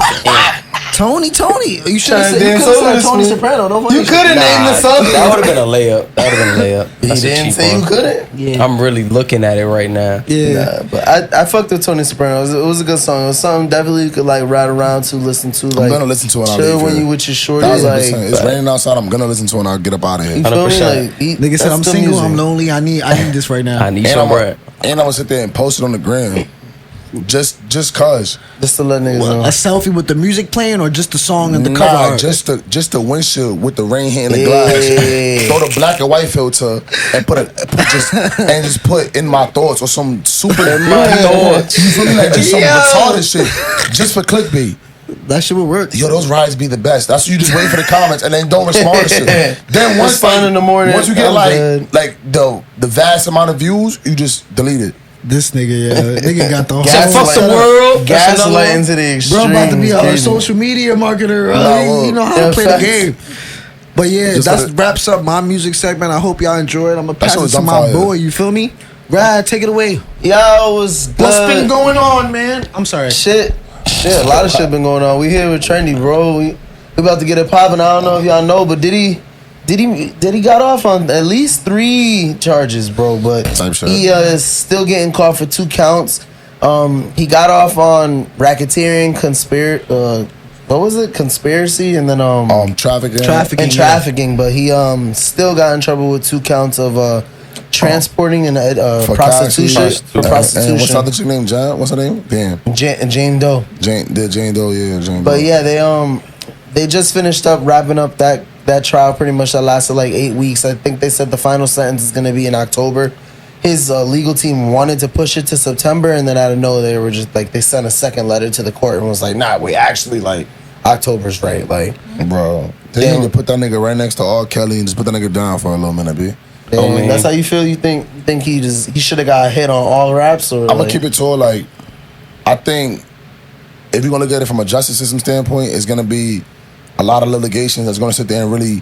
Tony. You should have Trying to said, you dance could've over said this Tony fool. Soprano. Don't You couldn't name the song. That would have been a layup. That would have been a layup. He That's a didn't cheap say you one. couldn't. Yeah. I'm really looking at it right now. Yeah. Nah, but I fucked with Tony Soprano. It was a good song. It was something definitely you could like ride around to, listen to. Like, I'm gonna listen to it. When I chill leave when here. you with your shorty. 1000%. Like, It's raining outside. I'm gonna listen to it and I'll get up out of you here. feel me? 100%. Like, Nigga said, that's I'm the single, music. I'm lonely, I need this right now. I need And some I'm bread. gonna sit there and post it on the gram. Just cause. Just to let niggas know. A selfie with the music playing or just the song and the cover Nah, art? just the windshield with the rain hitting the Yeah. glass. Throw the black and white filter and just put in my thoughts or some super in my thoughts. You feel me? Like just some Yo. retarded shit, just for clickbait. That shit would work. Yo, those rides be the best. That's what you just wait for the comments and then don't respond to shit. Then once Respond in the morning, once you get I'm good. like the vast amount of views, you just delete it. This nigga, yeah. Nigga got the Said whole fuck the world. That's another Gaslighting one. to the extreme. Bro, about to be a Crazy. social media marketer. Nah, You know how yeah, to play facts. the game. But yeah, Just that let it- wraps up my music segment. I hope y'all enjoyed. I'm gonna pass shit it was to on my fire. boy. You feel me? Rahh, take it away. Yo, it was good. What's been going on, man? I'm sorry. Shit, a lot of shit been going on. We here with Trendy, bro. We about to get it popping. I don't know if y'all know, but Diddy got off on at least 3 charges, bro. But Type shit. he is still getting caught for 2 counts. He got off on racketeering, what was it? Conspiracy and then trafficking. Trafficking, but he still got in trouble with 2 counts of transporting and for prostitution. For prostitution. And what's the other chick name? John? What's her name? Damn. Jane Doe. Jane Doe, yeah, Jane Doe. But yeah, they just finished up wrapping up that trial pretty much that lasted like 8 weeks. I think they said the final sentence is going to be in October. His legal team wanted to push it to September, and then out of nowhere they were just like, they sent a second letter to the court and was like, nah, we actually like October's right. Like, bro, they need to put that nigga right next to R. Kelly and just put that nigga down for a little minute, B. That's how you feel? You think he should have got a hit on all raps? Or I'm gonna keep it tall. Like, I think if you're gonna look at it from a justice system standpoint, it's gonna be a lot of litigation that's gonna sit there and really,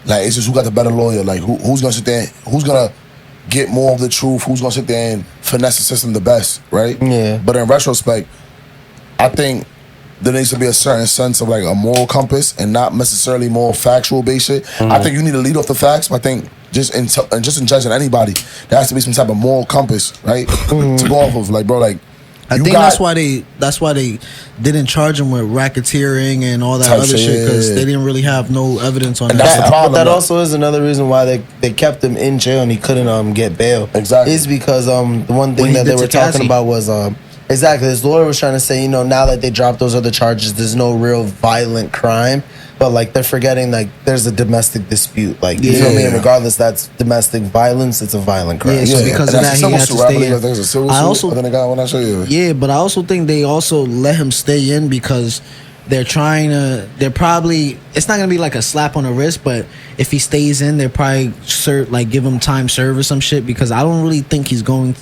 like, it's just who got the better lawyer. Like, who's gonna sit there, who's gonna get more of the truth, who's gonna sit there and finesse the system the best, right? Yeah. But in retrospect, I think there needs to be a certain sense of like a moral compass and not necessarily more factual based shit. I think you need to lead off the facts, but I think just in judging anybody, there has to be some type of moral compass, right? To go off of, like, bro, like, I think that's why they didn't charge him with racketeering and all that other shit, because they didn't really have no evidence on and that. that's the problem. But that also is another reason why they kept him in jail and he couldn't get bail. Exactly. Is because the one thing that they were talking about was exactly, his lawyer was trying to say, now that they dropped those other charges, there's no real violent crime. But like, they're forgetting, like, there's a domestic dispute. Like, you feel me? And regardless, that's domestic violence, it's a violent crime. Yeah, so because of that, he had to stay in. I also but I also think they also let him stay in because they're probably, it's not gonna be like a slap on the wrist, but if he stays in, they're probably give him time served or some shit, because I don't really think he's going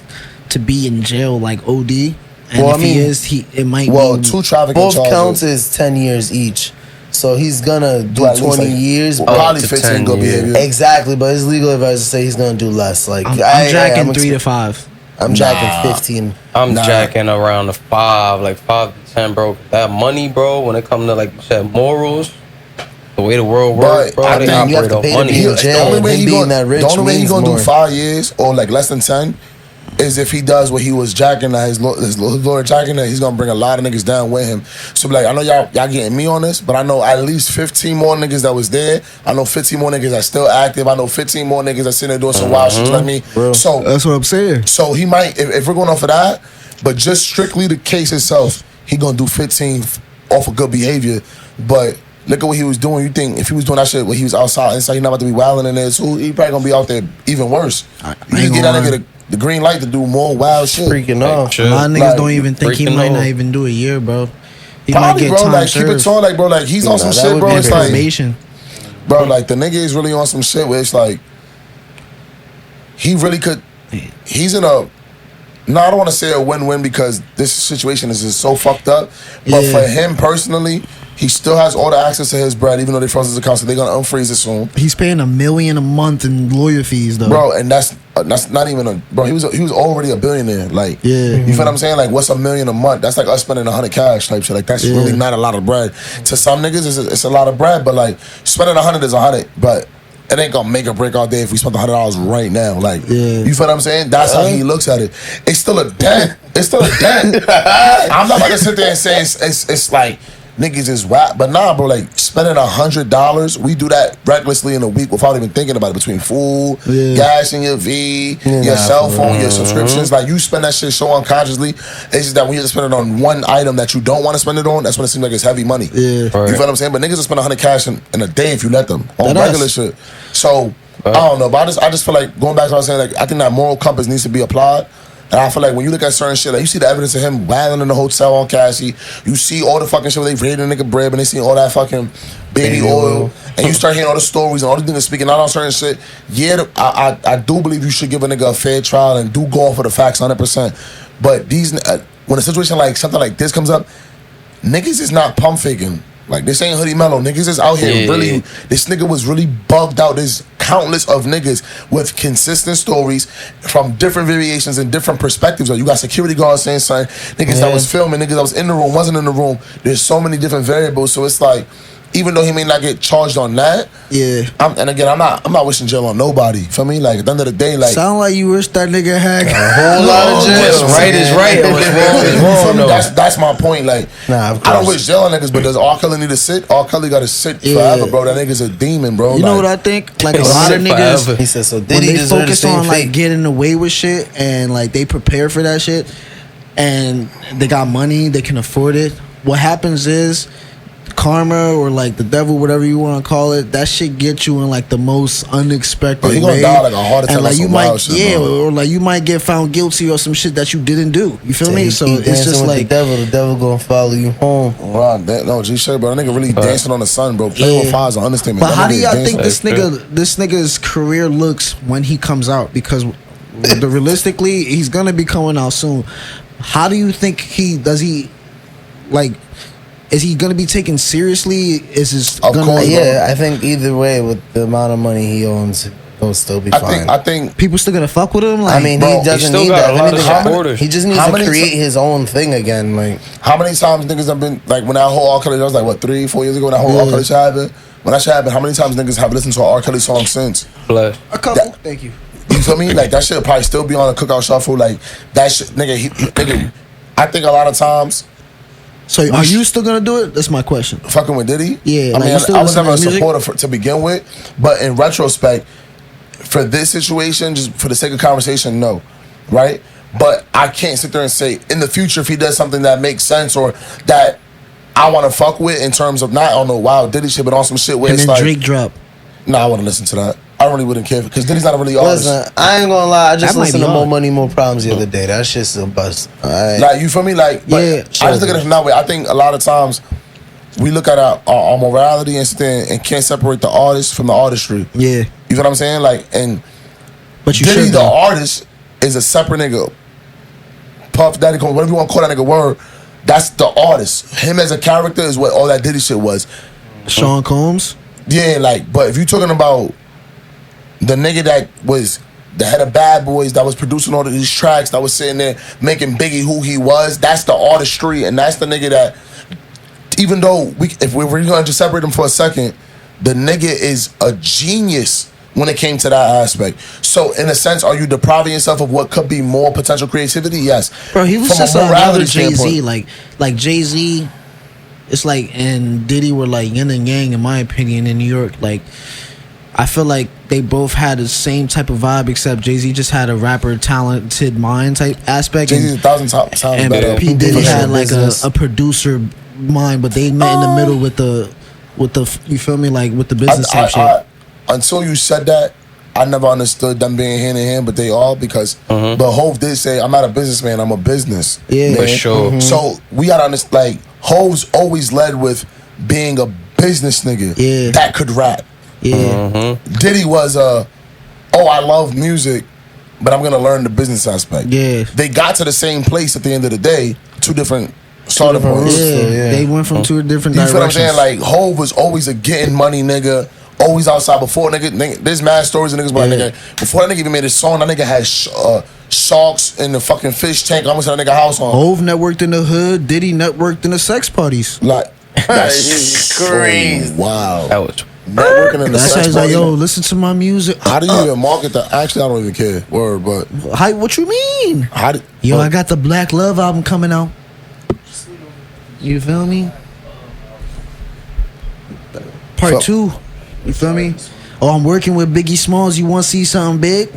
to be in jail like OD. And he is, it might be 2 trafficking both charges. counts is 10 years each. So he's gonna do 20 years. Probably 15 good behavior. Exactly, but his legal advisor say he's gonna do less. Like, I'm jacking 3 to 5. I'm jacking 15. I'm jacking around the 5, like 5 to 10, bro. That money, bro, when it comes to, like you said, morals, the way the world works, bro, they operate off money. The only way he's gonna do 5 years or like less than 10 is if he does what he was jacking at his lawyer jacking at, he's gonna bring a lot of niggas down with him. So like, I know y'all getting me on this, but I know at least 15 more niggas that was there. I know 15 more niggas that's still active. I know 15 more niggas that's sitting there doing some wild shit like me. So that's what I'm saying. So he might, if we're going off of that, but just strictly the case itself, he gonna do 15 off of good behavior. But look at what he was doing. You think if he was doing that shit when he was outside, inside, he not about to be wilding in there too, he probably gonna be out there even worse. You just get that nigga the green light to do more wild shit. Freaking off. A lot of niggas don't even think he might not even do a year, bro. He probably, might get bro, time like, served. keep it tall, like, bro, like, he's on some shit, bro. It's like, bro, like, the nigga is really on some shit where it's like, he really could, he's in a, no, I don't want to say a win-win because this situation is just so fucked up. But for him personally, he still has all the access to his bread, even though they froze his account, so they're gonna unfreeze it soon. He's paying $1 million a month in lawyer fees, though, bro. And that's not even a, bro. He was already a billionaire. Like, you feel what I'm saying? Like, what's $1 million a month? That's like us spending 100 cash type shit. Like, that's really not a lot of bread. To some niggas, it's a lot of bread, but like, spending 100 is 100, but it ain't gonna make or break our day if we spend $100 right now. Like, you feel what I'm saying? That's how he looks at it. It's still a dent. It's still a dent. I'm not about to sit there and say it's like niggas is whack, but nah, bro. Like, spending $100, we do that recklessly in a week without even thinking about it. Between food, gas in your V, your cell phone, your subscriptions, like, you spend that shit so unconsciously. It's just that when you have to spend it on one item that you don't want to spend it on, that's when it seems like it's heavy money. You feel what I'm saying? But niggas will spend 100 cash in a day if you let them on regular shit. So I don't know, but I just feel like, going back to what I was saying, like, I think that moral compass needs to be applied. And I feel like when you look at certain shit, like, you see the evidence of him wilding in the hotel on Cassie, you see all the fucking shit where they raided a nigga bread and they see all that fucking baby oil, and you start hearing all the stories and all the things speaking out on certain shit. Yeah, I do believe you should give a nigga a fair trial and do go off of the facts 100%. But these, when a situation like something like this comes up, niggas is not pump faking. Like, this ain't Hoodie Mellow. Niggas is out here really, this nigga was really bugged out. There's countless of niggas with consistent stories from different variations and different perspectives. Like, you got security guards saying something, niggas that was filming, niggas that was in the room, wasn't in the room. There's so many different variables. So it's like, even though he may not get charged on that. Yeah. And again, I'm not wishing jail on nobody. Feel me? Like at the end of the day, like Sound like you wish that nigga had a whole lot of jail. What's right is right, and what's wrong is wrong. though. That's my point. Like, Nah, of I don't course. wish jail on niggas, but does R. Kelly need to sit? R. Kelly got to sit forever, bro. That nigga's a demon, bro. You know what I think? Like a Sit lot of niggas, forever. He said so. when Diddy they deserves the focus same on like fate. getting away with shit and like they prepare for that shit and they got money, they can afford it. What happens is karma or like the devil, whatever you want to call it, that shit gets you in like the most unexpected Bro, he gonna way. die like a heart attack and or like you some might, wild shit, bro. or like you might get found guilty or some shit that you didn't do. You feel me? So it's Dancing just with like the devil gonna follow you home. Right, no, G shit, bro. That nigga really dancing on the sun, bro. Playing with fire is an understatement. But That how do nigga y'all dancing. think this nigga's career looks when he comes out? Because realistically, he's gonna be coming out soon. How do you think is he gonna be taken seriously? Is his Of gonna course, Yeah, I think either way, with the amount of money he owns, he'll still be fine. I think people still gonna fuck with him? Like, I mean, bro, he he doesn't still need got that. a If lot of anything, supporters. he just needs How to many create his own thing again. Like, how many times niggas have been like when that whole R. Kelly, that was like what 3-4 years ago when that whole R. Kelly shit happened. When that shit happened, how many times niggas have listened to an R. Kelly song since? Flesh. a couple. Thank you. You feel me? Like that shit probably still be on the cookout shuffle. Like that shit, nigga. I think a lot of times So are you still gonna do it? That's my question. fucking with Diddy. Yeah, I like, mean, you still I was listen never a to music? supporter to begin with, but in retrospect, for this situation, just for the sake of conversation, no, right? But I can't sit there and say in the future if he does something that makes sense or that I want to fuck with in terms of not on no wild Diddy shit, but on some shit where And it's then like, Drake drop. nah, I wouldn't listen to that. I really wouldn't care because Diddy's not a really artist. listen, I ain't gonna lie. I just That might listened be to More hard. Money, More Problems the other day. That shit's a bust. Alright. Like, you feel me? Like, but Yeah, I just look at it from that way. I think a lot of times we look at our morality and can't separate the artist from the artistry. Yeah, You know what I'm saying? Like, and but you Diddy, should the though. artist, is a separate nigga. Puff Daddy, whatever you want to call that nigga word, that's the artist. Him as a character is what all that Diddy shit was. Sean Combs. Yeah, like, but if you're talking about the nigga that was the head of Bad Boys, that was producing all of these tracks, that was sitting there making Biggie who he was, that's the artistry, and that's the nigga that, even though if we're going to just separate him for a second, the nigga is a genius when it came to that aspect. So in a sense, are you depriving yourself of what could be more potential creativity? Yes. Bro, he was From a just another morality Jay-Z. standpoint. Like Jay-Z, it's like, and Diddy were like yin and yang, in my opinion, in New York. Like, I feel like they both had the same type of vibe, except Jay-Z just had a rapper talented mind type aspect. Jay-Z's 1,000 times and better. P. Diddy For sure. had like Business. a producer mind, but they met in the middle with the you feel me, like with the business type shit. Until you said that, I never understood them being hand in hand, but they are because but Hov did say, I'm not a businessman, I'm a business. Yeah. For sure. So we gotta understand, like, Hov's always led with being a business nigga Yeah. that could rap. Yeah, Diddy was I love music, but I'm gonna learn the business aspect. yeah. They got to the same place at the end of the day, two different starting different points. routes. Yeah, yeah. they went from two different You directions. feel what I'm saying? Like, Hov was always a getting money nigga, always outside. Before nigga there's mad stories of niggas, but Yeah. nigga, before that nigga even made his song, that nigga had sharks in the fucking fish tank. I almost had a nigga house on. Hov networked in the hood. Diddy networked in the sex parties. Like, that's Crazy. so wow. That was Networking in the That's how sex he's like, party. yo, listen to my music. How do you even market that? Actually, I don't even care. Word, but How, what you mean? how do Yo, I got the Black Love album coming out. You feel me? Part So- 2. You feel me? Oh, I'm working with Biggie Smalls. You want to see something big?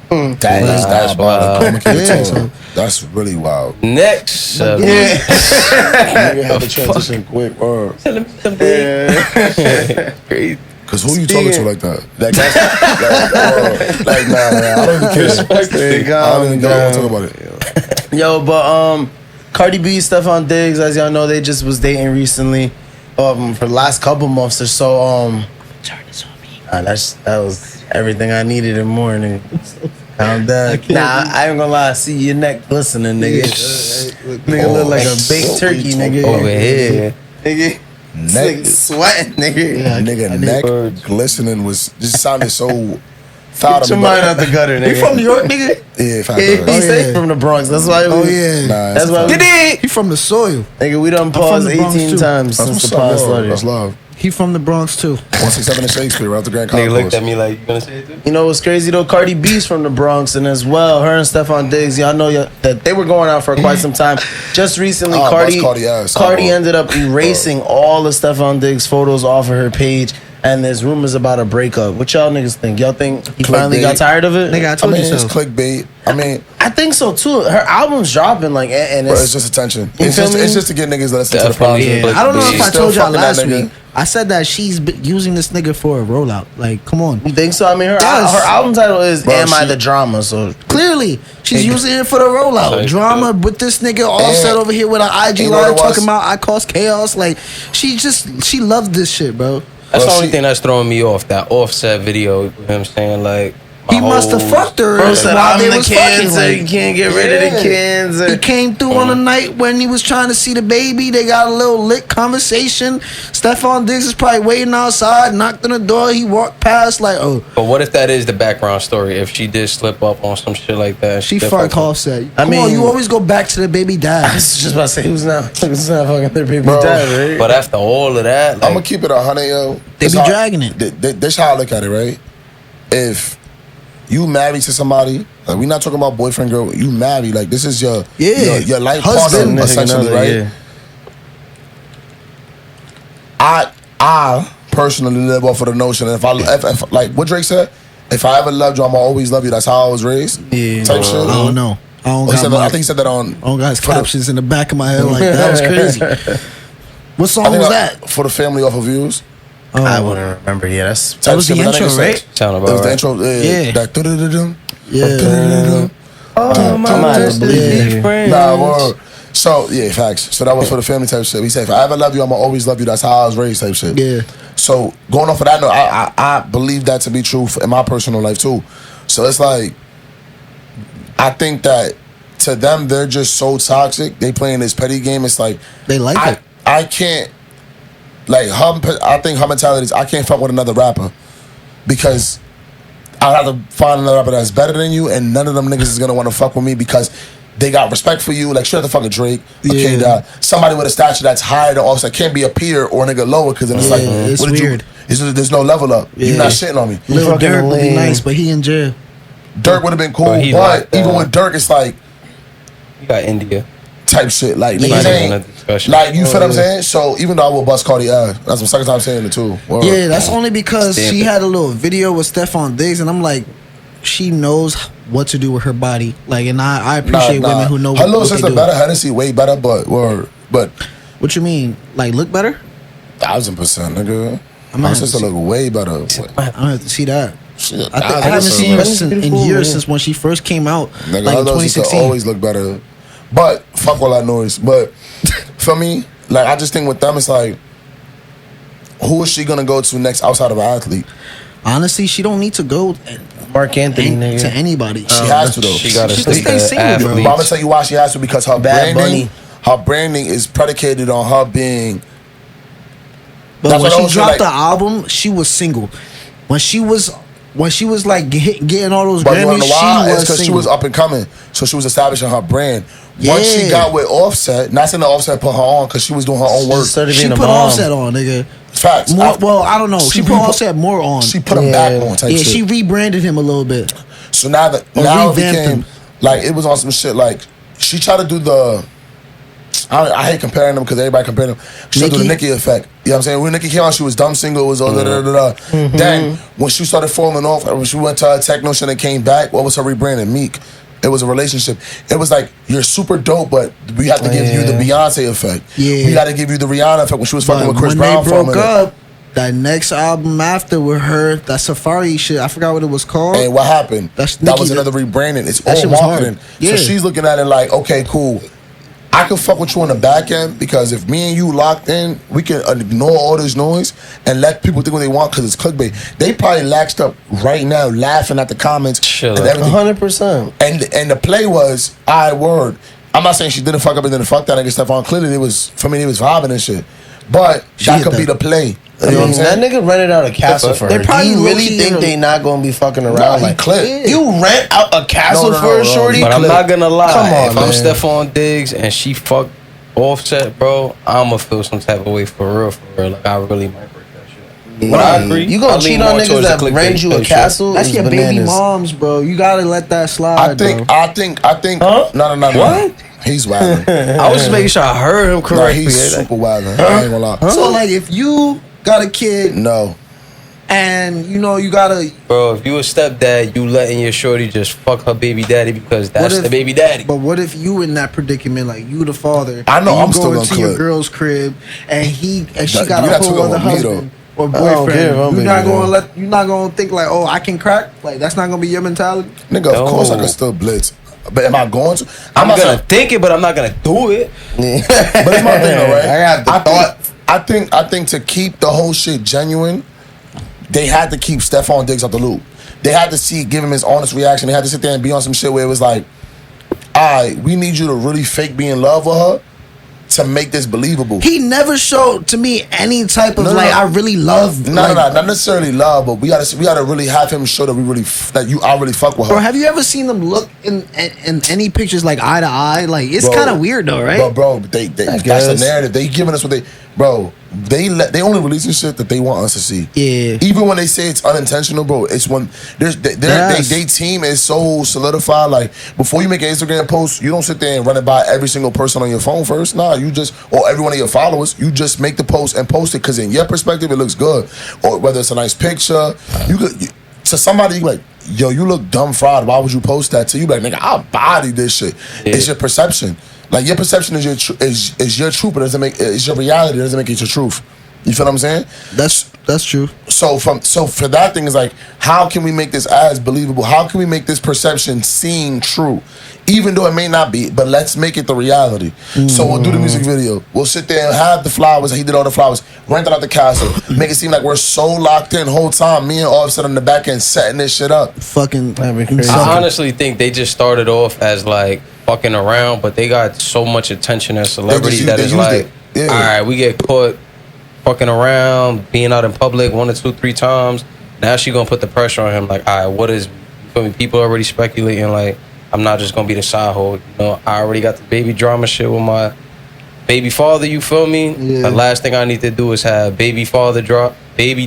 that's wild. Yeah, so- That's really wild. next. Nigga had to transition quick. Word. Crazy. Cause who you talking to like that? Like, nah, I don't even care. I don't even want to talk about it. Yo, but Cardi B, Stefon Diggs, as y'all know, they just was dating recently, for the last couple months or so. Turn this on me. That was everything I needed in the morning. Calm down. Nah, I ain't gonna lie. I see your neck glistening, nigga. Nigga look like a baked turkey, nigga. Over here. Nigga. Neck, Nigga sweating, nigga. Yeah, nigga, I neck glistening was just sounded so foul Get to your me. mind out the gutter, nigga. You from New York, nigga? Yeah, foul. He Oh, say yeah. from the Bronx. That's why. Oh, yeah. Nah, That's why. Diddy. He from the soil. Nigga, we done from paused the Bronx, 18 too. times That's since what's the pod up, started. that's love. He from the Bronx too. 167 in Shakespeare, right off the Grand Nigga Concourse. looked at me like, you gonna say it too? You know what's crazy though? Cardi B's from the Bronx, and as well, her and Stefon Diggs. Y'all know that they were going out for quite some time. Just recently, Cardi ended up erasing all of Stefon Diggs' photos off of her page, and there's rumors about a breakup. What y'all niggas think? Y'all think he finally got tired of it? Nigga, I told you so. It's clickbait. I think so too. Her album's dropping, like, and it's just attention. You feel me? It's just to get niggas to listen to the project. Yeah. I don't know if I Still told y'all fucking that last nigga. week. I said that she's using this nigga for a rollout. Like, come on. You think so? I mean, her Yes. album title is Bro, "Am I she- the Drama?" So Clearly, she's using it for the rollout. Like, Drama with this nigga Offset over here with an IG you know what live it was? talking about I cause chaos. Like, she loves this shit, bro. That's Well, the only thing that's throwing me off. That Offset video with him saying like, He must have fucked her Bro said, while "I'm they the was fucking. cancer. Like, You can't get rid of the cancer." He came through on a night when he was trying to see the baby. They got a little lit conversation. Stefon Diggs is probably waiting outside, knocked on the door. He walked past like, oh, But what if that is the background story? If she did slip up on some shit like that, she did fucked fuck- Offset. I Come on, mean- you always go back to the baby I dad. was just about to say, who's not fucking their baby Bro, dad, right? But after all of that, like, I'm gonna keep it 100, yo. They This be how- dragging it. This how I look at it, right? If you married to somebody, like we're not talking about boyfriend, girl. You married, like this is your life Husband. partner, essentially, right? I personally live off of the notion that if like what Drake said, if I ever loved you, I'ma always love you. That's how I was raised. Yeah, type shit. I don't know. I don't He got said that- my, I think he said that on. I don't got his for the- captions in the back of my head like that. That was crazy. What I song think was that? for the family off of views. Oh, I wouldn't remember. Yeah, that's that was the Type shit, but intro, nigga said- right? sound It about was the right. intro. Yeah. That dum-dum-dum-dum. Yeah. Dum-dum-dum-dum. I'm not believe it. Nah, word. So yeah, facts. So that was for the family type shit. He said, "If I ever love you, I'ma always love you." That's how I was raised, type shit. Yeah. So going off of that note, I believe that to be true in my personal life too. So it's like, I think that to them they're just so toxic. They playing this petty game. It's like They like it. I can't like her. I think her mentality is I can't fuck with another rapper because I'd have to find another rapper that's better than you, and none of them niggas is gonna want to fuck with me because they got respect for you. Like, she had to fuck a Drake, a Yeah. K-Dot, somebody with a stature that's higher than Offset. Can't be a peer or a nigga lower because then it's Yeah, like, it's what did weird. there's no level up. Yeah. You're not shitting on me. Lil fucking Durk would be lame. nice, but he in jail. Dirk would have been cool, But he but locked even down. with Dirk, it's like You got India. type shit. Like, Yeah. niggas Not even ain't. a discussion. Like, you feel what I'm saying? So even though I will bust Cardi ass, that's my second time saying it too. Word. Yeah, that's only because Stamp she it. had a little video with Stefon Diggs, and I'm like, she knows what to do with her body. Like, and I appreciate women who know her little what they sister do. better, Hennessy way better, but What you mean? Like, look better? 1000%, nigga. I'm My not- sister look way better. I don't have to see that. Shit, I haven't seen her in beautiful, years yeah. since when she first came out, Nigga, like her in little sister 2016. always look better. But fuck all that noise. But for me, like I just think with them, it's like, who is she gonna go to next outside of an athlete? Honestly, she don't need to go Mark Anthony, to nigga. anybody. She has to though. She got to She can stay stay single, bro. athlete. But I'm gonna tell you why she has to, because her Bad branding, her branding is predicated on her being. But That's when what I she was dropped like- the album, she was single. When she was like getting all those But you wanna Grammys, know why? she It's was because she single. was up and coming, so she was establishing her brand. Once she Yeah. got with Offset, not saying the Offset put her on because she was doing her own work. She started She being a put mom. Offset on, nigga. Facts. More, well, I don't know. She put re- Offset more on. She put him Yeah. back on type Yeah, shit. she rebranded him a little bit. So now that Or now it revamped became him. like it was on some shit like she tried to do the. I hate comparing them because everybody compared them. She tried to do the Nicki? Nicki effect. You know what I'm saying? When Nicki came out, she was dumb single. It was all da da da da. Then when she started falling off, when she went to her techno shit and came back, what was her rebranding? Meek. It was a relationship. It was like, you're super dope, but we have to give you the Beyonce effect. Yeah. We got to give you the Rihanna effect when she was fucking But with Chris when Brown they for a broke minute. up, that next album after with her, that Safari shit, I forgot what it was called. And what happened? That's That was Nicki. another rebranding. It's That all shit was hard. marketing. Yeah. So she's looking at it like, okay, cool. I can fuck with you on the back end because if me and you locked in, we can ignore all this noise and let people think what they want because it's clickbait. They probably laxed up right now, laughing at the comments Chilling. and everything. 100%. And the play was, word. I'm not saying she didn't fuck up and didn't fuck that nigga Stefon. Clearly, it was for me. It was vibing and shit. But that hit could be that. the play. You know what I'm That saying? nigga rented out a castle for They her. probably Do you really low-key think in- they not gonna be fucking Nah, around? he Like, clipped. you rent out a castle No, for a no. shorty? But I'm not gonna lie. Come on, if man. I'm Stefon Diggs and she fucked Offset, bro, I'ma feel some type of way for real. Like I really might break But I agree. You I gonna lean cheat more on niggas towards the that clickbait rent you a shit. castle? That's is your baby bananas. moms, bro. You gotta let that slide, I think. Huh? No. What? He's wilding. I was just making sure I heard him No, correctly. he's super wilding. I ain't gonna lie. So, like, if you got a kid No. and, you know, you gotta... Bro, if you a stepdad, you letting your shorty just fuck her baby daddy because that's if- the baby daddy. But what if you in that predicament, like, you the father? I know, and you I'm still go gonna into your clip. girl's crib and she That- got you're a not whole talking other about me, husband or I don't boyfriend. care if I'm You're not baby gonna mom. you're not gonna think like, oh, I can crack? Like, that's not gonna be your mentality? Nigga, of No. course I can still blitz. But am I going to? I'm not gonna saying- think it, but I'm not gonna do it. But it's my thing, though, right? I got the thought. I think to keep the whole shit genuine, they had to keep Stefon Diggs out the loop. They had to give him his honest reaction. They had to sit there and be on some shit where it was like, all right, we need you to really fake be in love with her to make this believable. He never showed to me any type of No, like, no. I really love. No, not necessarily love, but we gotta really have him show that I really fuck with her. Bro, have you ever seen them look in any pictures like eye to eye? Like, it's Bro, kind of weird though, right? Bro, that's the guess. narrative. They giving us what they, bro. They only release the shit that they want us to see. Yeah. Even when they say it's unintentional, bro, it's when they team is so solidified. Like before you make an Instagram post, you don't sit there and run it by every single person on your phone first. Nah, you just or every one of your followers, you just make the post and post it because in your perspective it looks good. Or whether it's a nice picture, to somebody you like, yo, you look dumb fried. Why would you post that? To you like, nigga, I'll body this shit. Yeah. It's your perception. Like your perception is your truth, but it's your reality. It doesn't make it your truth. You feel what I'm saying? That's true. So for that thing is like, how can we make this as believable? How can we make this perception seem true, even though it may not be? But let's make it the reality. So we'll do the music video. We'll sit there and have the flowers. He did all the flowers. Rented out the castle. Make it seem like we're so locked in whole time. Me and Offset on the back end setting this shit up. Fucking That'd be crazy. I honestly think they just started off as like fucking around, but they got so much attention as celebrities that they is used like, it. Yeah. all right, we get caught fucking around, being out in public 1 or 2, 3 times. Now she gonna put the pressure on him. Like, all right, what is? You feel me? People already speculating. Like, I'm not just gonna be the side hoe. You know, I already got the baby drama shit with my baby father. You feel me? Yeah. The last thing I need to do is have baby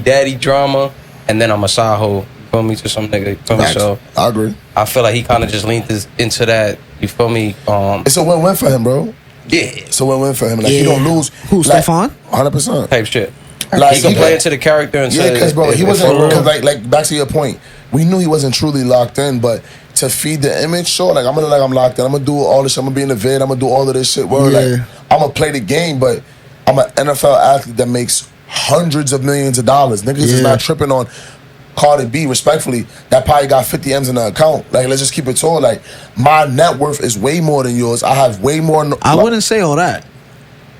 daddy drama, and then I'm a side hoe. You feel me? To some nigga. You feel me? Facts. So I agree. I feel like he kind of just leaned into that. You feel me? It's a win-win for him, bro. Yeah, It's a win-win for him. Like he Yeah. don't lose. Who, like, Stefon? 100%. type shit. Like He can play into the character and Yeah, say, because bro, he if- wasn't. for real. Cause like back to your point, we knew he wasn't truly locked in, but to feed the image, sure, like I'm gonna look like I'm locked in. I'm gonna do all this shit. I'm gonna be in the vid. I'm gonna do all of this shit. Word, Yeah. like I'm gonna play the game, but I'm an NFL athlete that makes hundreds of millions of dollars. Niggas is Yeah. not tripping on Cardi B. Respectfully, that probably got 50 M's in the account. Like let's just keep it tall. Like my net worth is way more than yours. I have way more. I wouldn't say all that.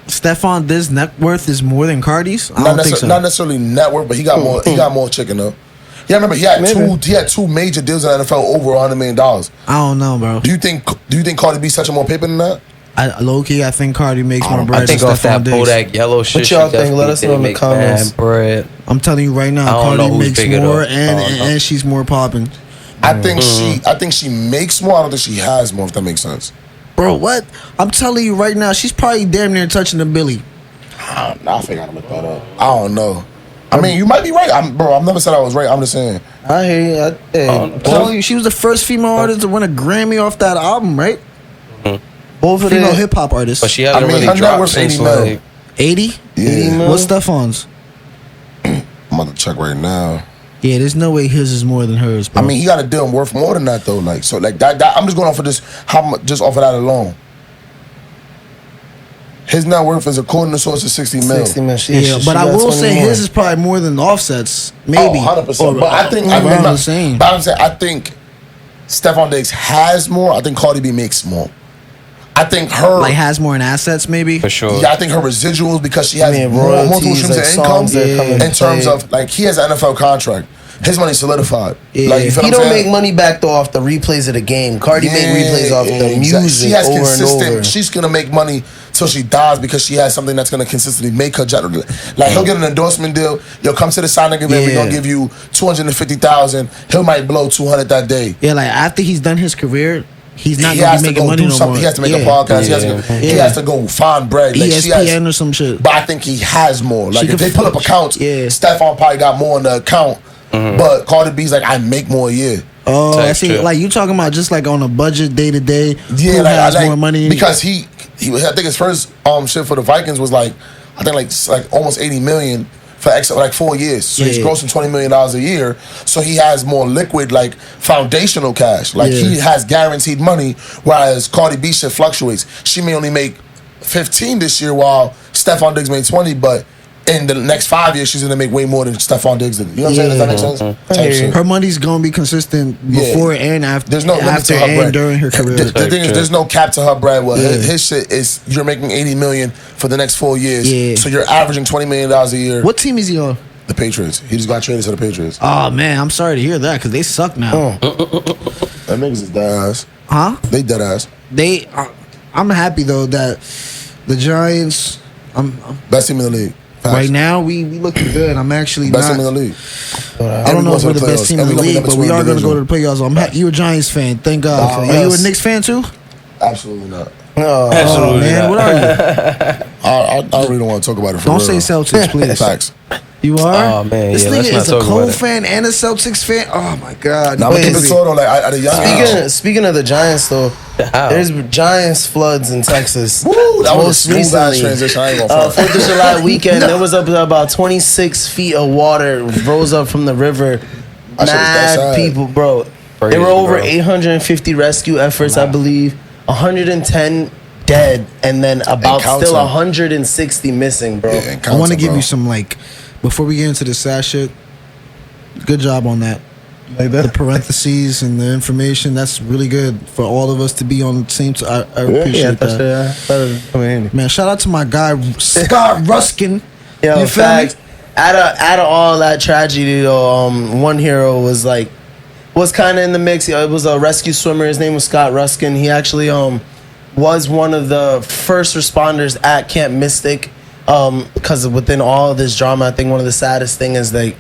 Stefon, this net worth is more than Cardi's. I Not, don't think so. not necessarily net worth, but he got more. He got more chicken though. Yeah, I remember he had two major deals in the NFL over $100 million. I don't know, bro. Do you think Cardi B's touching more paper than that? Low key, I think Cardi makes more bread I think than off that Stefon Diggs. Bodak yellow shit. What y'all she think? Let definitely us know in the did make comments. mad bread. I'm telling you right now, I don't know Cardi who's makes bigger, more though. and she's more popping. I think she makes more. I don't think she has more. If that makes sense. Bro, what? I'm telling you right now, she's probably damn near touching the Billy. I think I gotta look that up. I don't know. I mean, you might be right. I've never said I was right. I'm just saying. I hear you. I'm telling you, she was the first female artist to win a Grammy off that album, right? Both of Female them. hip hop artist. But she hasn't I mean, her really net dropped worth since 80 mil. like 80? Yeah, What's Stefon's? I'm about to check right now. Yeah, there's no way his is more than hers, bro. I mean, he got a deal worth more than that though. Like so, like that. I'm just going off of this. How much? Just off of that alone. His net worth is, according to sources, 60 mil. 60 mil. yeah, but I will say his is probably more than Offset's. Maybe. Oh, 100%. But I think around I'm the same. But I'm saying I think Stefon Diggs has more. I think Cardi B makes more. I think her Like has more in assets, maybe. for sure. Yeah, I think her residuals because she has royalties, multiple streams like of income songs that come in into terms play. of like he has an NFL contract. His money's solidified. Yeah. Like you feel He what I'm don't saying? make money back though off the replays of the game. Cardi make replays off the exactly. music She has over and consistent. over. She's gonna make money till she dies because she has something that's gonna consistently make her. Like he'll get an endorsement deal. You'll come to the signing event. We're Yeah. gonna give you $250,000. He might blow 200 that day. Yeah, like after he's done his career, he's not he gonna has be to making go money do no something. more. He has to make a Yeah. podcast. Yeah. He has to go find bread. Like, she ESPN has, or some shit. but I think he has more. Like She if could they pull up accounts, yeah. Stefon probably got more on the account. But Cardi B's like, I make more a year. Oh, I Type see. shit. Like you talking about just like on a budget, day to day. Yeah, who like, has I like, more money? because he I think his first shit for the Vikings was like I think like almost 80 million for like 4 years. So he's Yeah. grossing $20 million a year. So he has more liquid, like foundational cash. Like he has guaranteed money, whereas Cardi B shit fluctuates. She may only make 15 this year, while Stefon Diggs made 20, but in the next 5 years, she's gonna make way more than Stefon Diggs did. You know what I'm saying? Does that make sense? Type shit. Her money's gonna be consistent before and after. There's no limit after to her and bread. during her career. The thing is, there's no cap to her bread. Well, Yeah. his shit is you're making 80 million for the next 4 years. Yeah. So you're averaging $20 million a year. What team is he on? The Patriots. He just got traded to the Patriots. Oh man, I'm sorry to hear that because they suck now. That niggas is dead ass. Huh? They dead ass. They. I'm happy though that the Giants. Best team in the league. Facts. Right now we looking good. I'm actually Best not. team in the league. I don't know if we're the best team in the league, but we are going to go to the playoffs. You a Giants fan? Thank God. Are you a Knicks fan too? Absolutely not. Oh Absolutely man, not. what are you? I really don't want to talk about it. For Don't real. say Celtics, please. Facts. You are? Oh, man, This yeah, nigga let's not is a talk about Cole it. fan and a Celtics fan. Oh my God. Now I'm gonna keep it Crazy. total. Like at a young age. Speaking of the Giants, though, How? there's Giants floods in Texas. Woo, that was a Most smooth ass recently, transition. I ain't gonna front. 4th of July weekend, there was up to about 26 feet of water rose up from the river. That shit was that Mad sad. people, bro. Crazy, There were over bro. 850 rescue efforts, I believe. 110 dead, and then about counting. still 160 missing, bro. Yeah, and I want to counting, give bro. you some like before we get into the sad shit. Good job on that. Like The parentheses and the information, that's really good for all of us to be on the same. I appreciate that. Man, shout out to my guy Scott Ruskin. Yo, You feel me? facts. Out of all that tragedy, though, one hero was kind of in the mix. It was a rescue swimmer. His name was Scott Ruskin. He actually was one of the first responders at Camp Mystic. Because within all of this drama, I think one of the saddest thing is there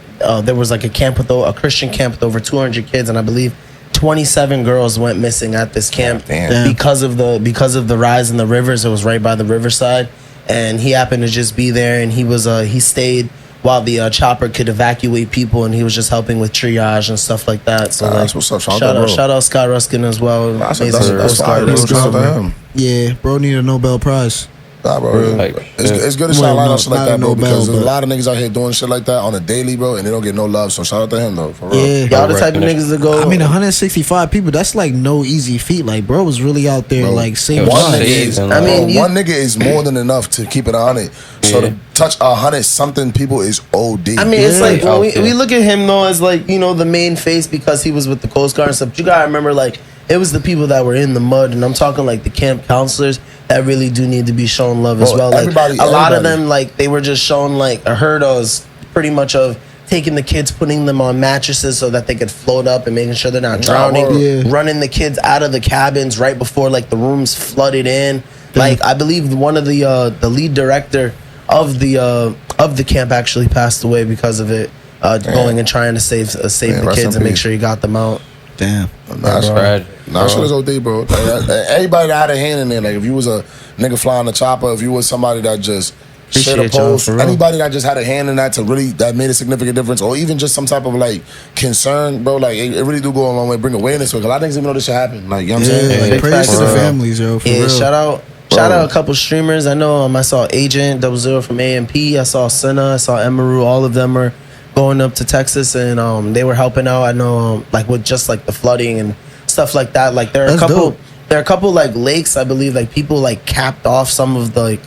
was like a Christian camp with over 200 kids, and I believe 27 girls went missing at this camp Damn. because of the rise in the rivers. It was right by the riverside, and he happened to just be there, and he stayed while the chopper could evacuate people, and he was just helping with triage and stuff like that. So That's what's up. Shout out Scott Ruskin as well. That's Amazing fire, postcard. bro. Shout out to him. Yeah, bro, need a Nobel Prize. Nah, bro. Like, It's good to Well, shout out no, on shit like not that, a bro, Nobel, because there's a but- lot of niggas out here doing shit like that on a daily, bro, and they don't get no love. So shout out to him, though, for real. Yeah. Y'all the type of niggas that go. I mean, 165 people, that's like no easy feat. Like, bro was really out there, Bro, like, saving one lives. nigga is, I mean, you- one nigga is more than enough to keep it 100. So to touch 100 something people is OD. I mean, it's like when Okay. we look at him though as like, you know, the main face because he was with the Coast Guard and stuff. But you gotta remember, like, it was the people that were in the mud, and I'm talking like the camp counselors that really do need to be shown love as Bro, well. Like everybody- a lot of everybody. them, like they were just shown like a herd of pretty much of taking the kids, putting them on mattresses so that they could float up and making sure they're not drowning. Yeah. Running the kids out of the cabins right before like the rooms flooded in. Like I believe one of the lead director of the camp actually passed away because of it. Going and trying to save the rest kids in and make peace. sure he got them out. Damn. That's tragic, Nah, bro. shit is OD, bro. Like, everybody that had a hand in there, like if you was a nigga flying the chopper, if you was somebody that just shit a Appreciate y'all, post, for real. anybody that just had a hand in that that made a significant difference, or even just some type of like concern, bro, like it really do go a long way, bring awareness to it. Cause a lot of niggas even know this shit happen. Like, you know what I'm Yeah, saying? like, big praise facts, to the bro. families, yo, for Yeah, real. shout out a couple streamers. I know I saw Agent 00 from AMP. I saw Senna. I saw Emaru. All of them are going up to Texas, and they were helping out. I know like with just like the flooding and stuff like that. Like there are That's a couple. dope. There are a couple like lakes. I believe like people like capped off some of the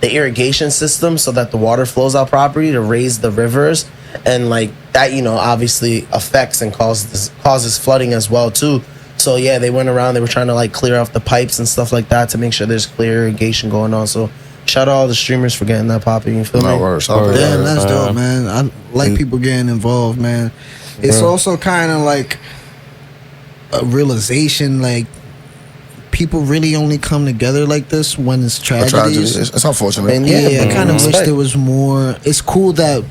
irrigation system so that the water flows out properly to raise the rivers, and like that, you know, obviously affects and causes flooding as well too. So yeah, they went around. They were trying to like clear off the pipes and stuff like that to make sure there's clear irrigation going on. So shout out all the streamers for getting that popping. You feel No me? word. Shout out to Damn, them. that's dope, man. I like people getting involved, man. It's also kind of like a realization, like people really only come together like this when it's A tragedy. tragedies. It's unfortunate. And Yeah, Yeah, I kind of wish respect. there was more. It's cool that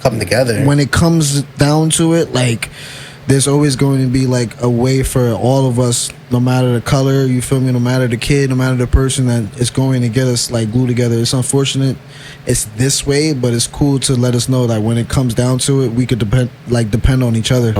Come together. when it comes down to it, like there's always going to be like a way for all of us, no matter the color, you feel me, no matter the kid, no matter the person, that it's going to get us like glued together. It's unfortunate it's this way, but it's cool to let us know that when it comes down to it, we could depend on each other.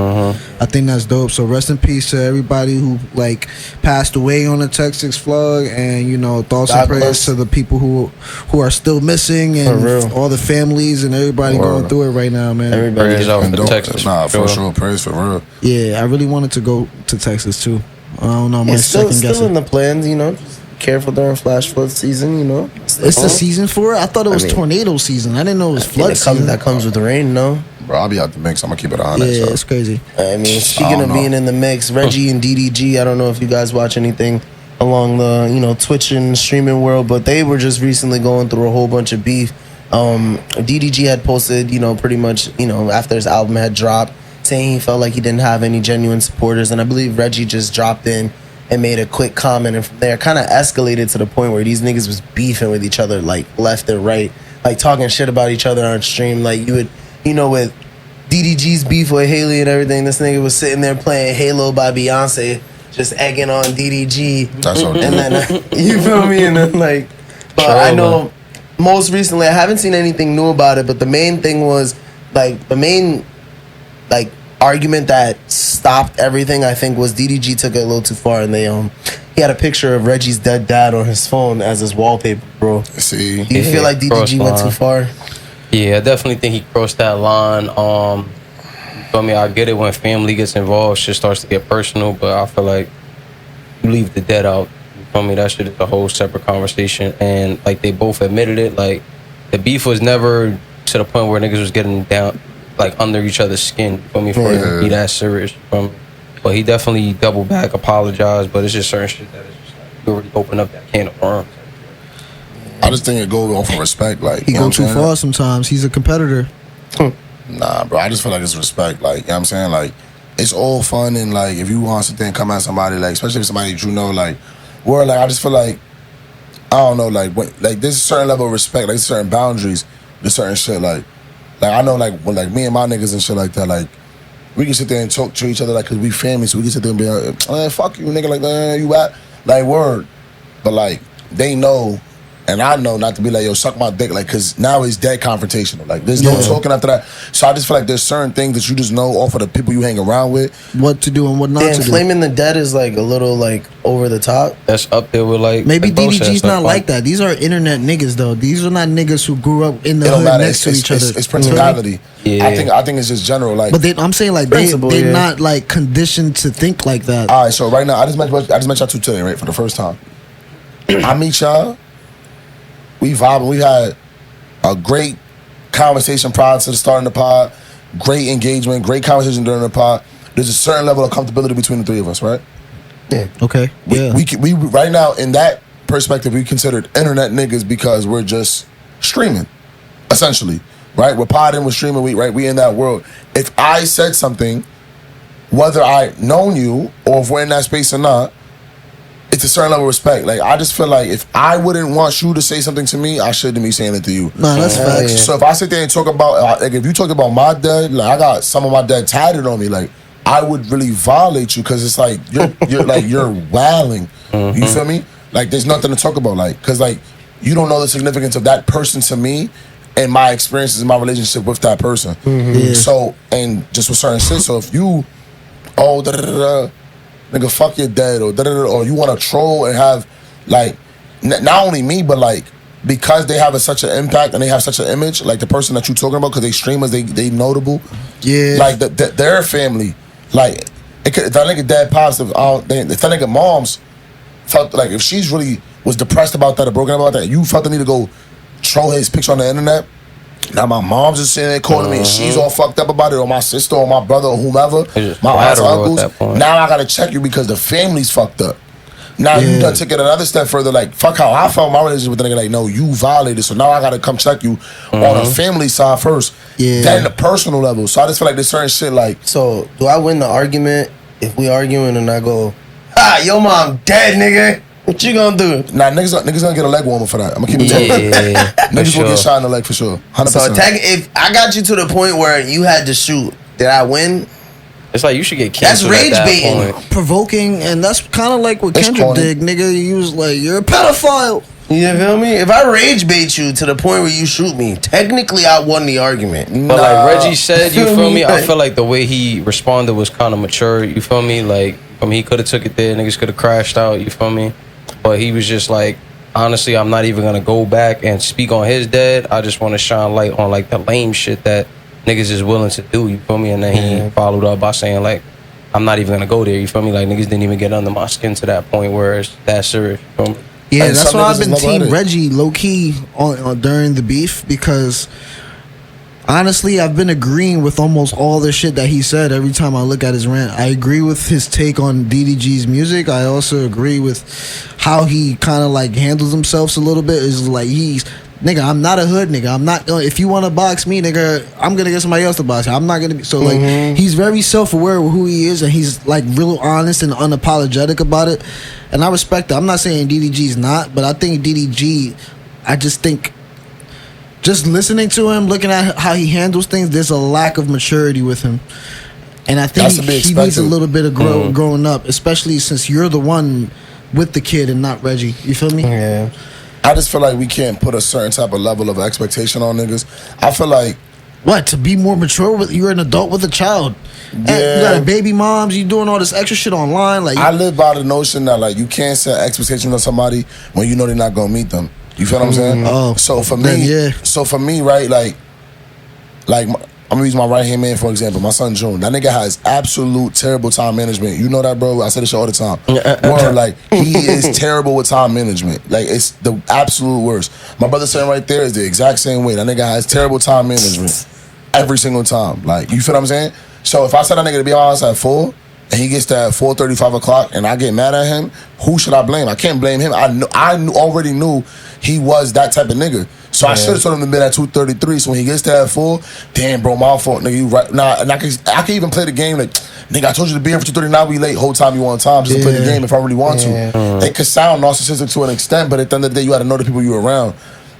I think that's dope. So rest in peace to everybody who like passed away on the Texas flood, and you know, thoughts and prayers to the people who are still missing, and all the families and everybody going through it right now, man. Everybody's out for Texas. Nah, for sure. Praise for real. Yeah, I really wanted to go to Texas too. I don't know. It's still in the plans, you know. Just careful during flash flood season, you know. It's the season for it. I thought it was tornado season. I didn't know it was flood season. That comes with the rain, no? Bro, I'll be out the mix. I'm gonna keep it on. Yeah, it's crazy. I mean, speaking of being in the mix, Reggie and DDG. I don't know if you guys watch anything along the Twitch and streaming world, but they were just recently going through a whole bunch of beef. DDG had posted, pretty much, after his album had dropped, saying he felt like he didn't have any genuine supporters, and I believe Reggie just dropped in and made a quick comment, and from there kind of escalated to the point where these niggas was beefing with each other, like left and right, like talking shit about each other on stream. Like you would, with DDG's beef with Haley and everything, this nigga was sitting there playing Halo by Beyonce, just egging on DDG. That's so and then you feel me? And then like, but I know most recently I haven't seen anything new about it, but the main thing was like argument that stopped everything, I think, was DDG took it a little too far, and they he had a picture of Reggie's dead dad on his phone as his wallpaper, bro. See, do you feel like DDG went too far? Yeah, I definitely think he crossed that line. You feel me? I get it when family gets involved, shit starts to get personal, but I feel like you leave the dead out. You feel me? That shit is a whole separate conversation, and like they both admitted it. Like the beef was never to the point where niggas was getting down, like under each other's skin, you feel me, for it to be that serious. But he definitely doubled back, apologized, but it's just certain shit that is just like, you already open up that can of worms. I just think it goes off of respect. Like he go too far sometimes. He's a competitor. Nah, bro, I just feel like it's respect. Like, you know what I'm saying? Like, it's all fun, and like, if you want to sit there and come at somebody, like, especially if somebody that you know, like, where, like, I just feel like, I don't know, like, there's a certain level of respect, like, certain boundaries, there's certain shit, like I know, like, when, like, me and my niggas and shit like that, like, we can sit there and talk to each other, like, because we family, so we can sit there and be like, fuck you, nigga, like, you at, like, word. But, like, they know, and I know not to be like, yo, suck my dick, like, because now it's dead confrontational. Like, there's no talking after that. So I just feel like there's certain things that you just know off of the people you hang around with. What to do and what not to do. Flaming the dead is, like, a little, like, over the top. That's up there with, like... Maybe like DDG's not like that. These are internet niggas, though. These are not niggas who grew up in the hood next to each other. It's principality. Yeah. I think it's just general, like... But I'm saying, like, they're not, like, conditioned to think like that. All right, so right now, I just met y'all two today, right, for the first time. I meet y'all. We vibing. We had a great conversation prior to the starting the pod. Great engagement. Great conversation during the pod. There's a certain level of comfortability between the three of us, right? Yeah. Okay. We right now, in that perspective, we considered internet niggas because we're just streaming, essentially, right? We're podding, we're streaming, we in that world. If I said something, whether I known you or if we're in that space or not, it's a certain level of respect. Like, I just feel like if I wouldn't want you to say something to me, I shouldn't be saying it to you. No, that's facts. So if I sit there and talk about, like, if you talk about my dad, like, I got some of my dad tatted on me, like, I would really violate you because it's like you're wailing. You feel me? Like, there's nothing to talk about, like, because like you don't know the significance of that person to me and my experiences in my relationship with that person. So, and just with certain shit. So if you, nigga, fuck your dad, or you want to troll and have, like, not only me, but, like, because they have such an impact and they have such an image, like, the person that you talking about, because they streamers, they notable. Yeah. Like, their family, like, if that nigga dad positive, if that nigga mom's felt, like, if she's really was depressed about that or broken about that, you felt the need to go troll his picture on the internet. Now my mom's just sitting there calling me and she's all fucked up about it, or my sister or my brother or whomever, my aunts or uncles. Now I gotta check you because the family's fucked up. Now you done took it another step further, like, fuck how I felt my relationship with the nigga, like, no, you violated, so now I gotta come check you on the family side first, then the personal level. So I just feel like there's certain shit, like... So, do I win the argument if we arguing and I go, your mom dead, nigga? What you gonna do? Nah, niggas gonna get a leg warmer for that. I'm gonna keep it talking. Niggas gonna get shot in the leg for sure. 100%. So if I got you to the point where you had to shoot, did I win? It's like you should get That's canceled rage at that baiting. point. Provoking, and that's kind of like what It's Kendrick corny. did, nigga. He was like, "You're a pedophile." You feel me? If I rage bait you to the point where you shoot me, technically I won the argument. But like Reggie said, you Feel feel me? me? I feel like the way he responded was kind of mature. You feel me? Like, I mean, he could have took it there. Niggas could have crashed out. You feel me? But he was just like, honestly, I'm not even gonna go back and speak on his dad. I just want to shine light on like the lame shit that niggas is willing to do. You feel me? And then he followed up by saying like, I'm not even gonna go there. You feel me? Like niggas didn't even get under my skin to that point where it's that serious. You feel me? Yeah, And that's some why niggas I've been is team level-headed. Reggie low key on during the beef, because honestly, I've been agreeing with almost all the shit that he said every time I look at his rant. I agree with his take on DDG's music. I also agree with how he kind of like handles himself a little bit. Is like he's nigga, I'm not a hood nigga. I'm not. If you want to box me, nigga, I'm gonna get somebody else to box you. I'm not gonna be. So like, he's very self-aware of who he is, and he's like real honest and unapologetic about it. And I respect that. I'm not saying DDG's not, but I think DDG. I just think. Just listening to him, looking at how he handles things, there's a lack of maturity with him, and I think That's to be he needs a expected. little bit of growing up, especially since you're the one with the kid and not Reggie. You feel me? Yeah. I just feel like we can't put a certain type of level of expectation on niggas. I feel like What, to be more mature? You're an adult with a child. And Yeah. you got a baby moms. You doing all this extra shit online. Like I live by the notion that like you can't set expectations on somebody when you know they're not gonna meet them. You feel what I'm saying? Oh, so for then, me, yeah. right, like I'm gonna use my right hand man for example. My son June, that nigga has absolute terrible time management. You know that, bro? I say this shit all the time. Word, like he is terrible with time management. Like it's the absolute worst. My brother sitting right there is the exact same way. That nigga has terrible time management every single time. Like you feel what I'm saying? So if I said that nigga to be honest at 4. And he gets there at 4:30, 5 o'clock, and I get mad at him. Who should I blame? I can't blame him. Already knew he was that type of nigga. So I should have told him to be at 2:33. So when he gets there at 4, damn, bro, my fault, nigga. You right? Nah, and I can even play the game like, nigga, I told you to be here for 2:30. Now we late. Whole time you on time just to play the game if I really want to. It could sound narcissistic to an extent, but at the end of the day, you got to know the people you around.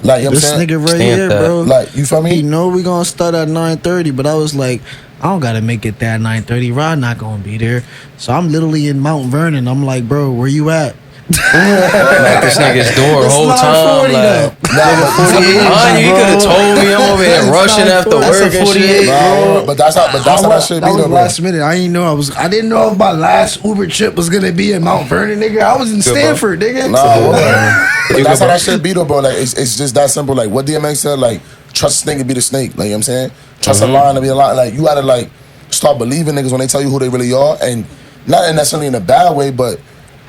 Like you know what this I'm saying? nigga right Stand here, that. bro. Like you feel me? He know we gonna start at 9:30, but I was like, I don't gotta make it there at 9:30. Rod not gonna be there, so I'm literally in Mount Vernon. I'm like, bro, where you at? Like this nigga's door the It's whole 9:40 time. Like, though. you could have told me I'm over here It's rushing 9:40. after That's a work and 48, shit. Nah, but that's how that shit be That was though, bro. last minute. I didn't know I didn't know if my last Uber trip was gonna be in Mount Vernon, nigga. I was in bro. Stanford, nigga. Nah, but that's how that shit be though, bro. Like it's just that simple. Like what DMX said, like trust a snake to be the snake. Like you know what I'm saying? Trust a lion to be a lion. Like you gotta like start believing niggas when they tell you who they really are, and not necessarily in a bad way, but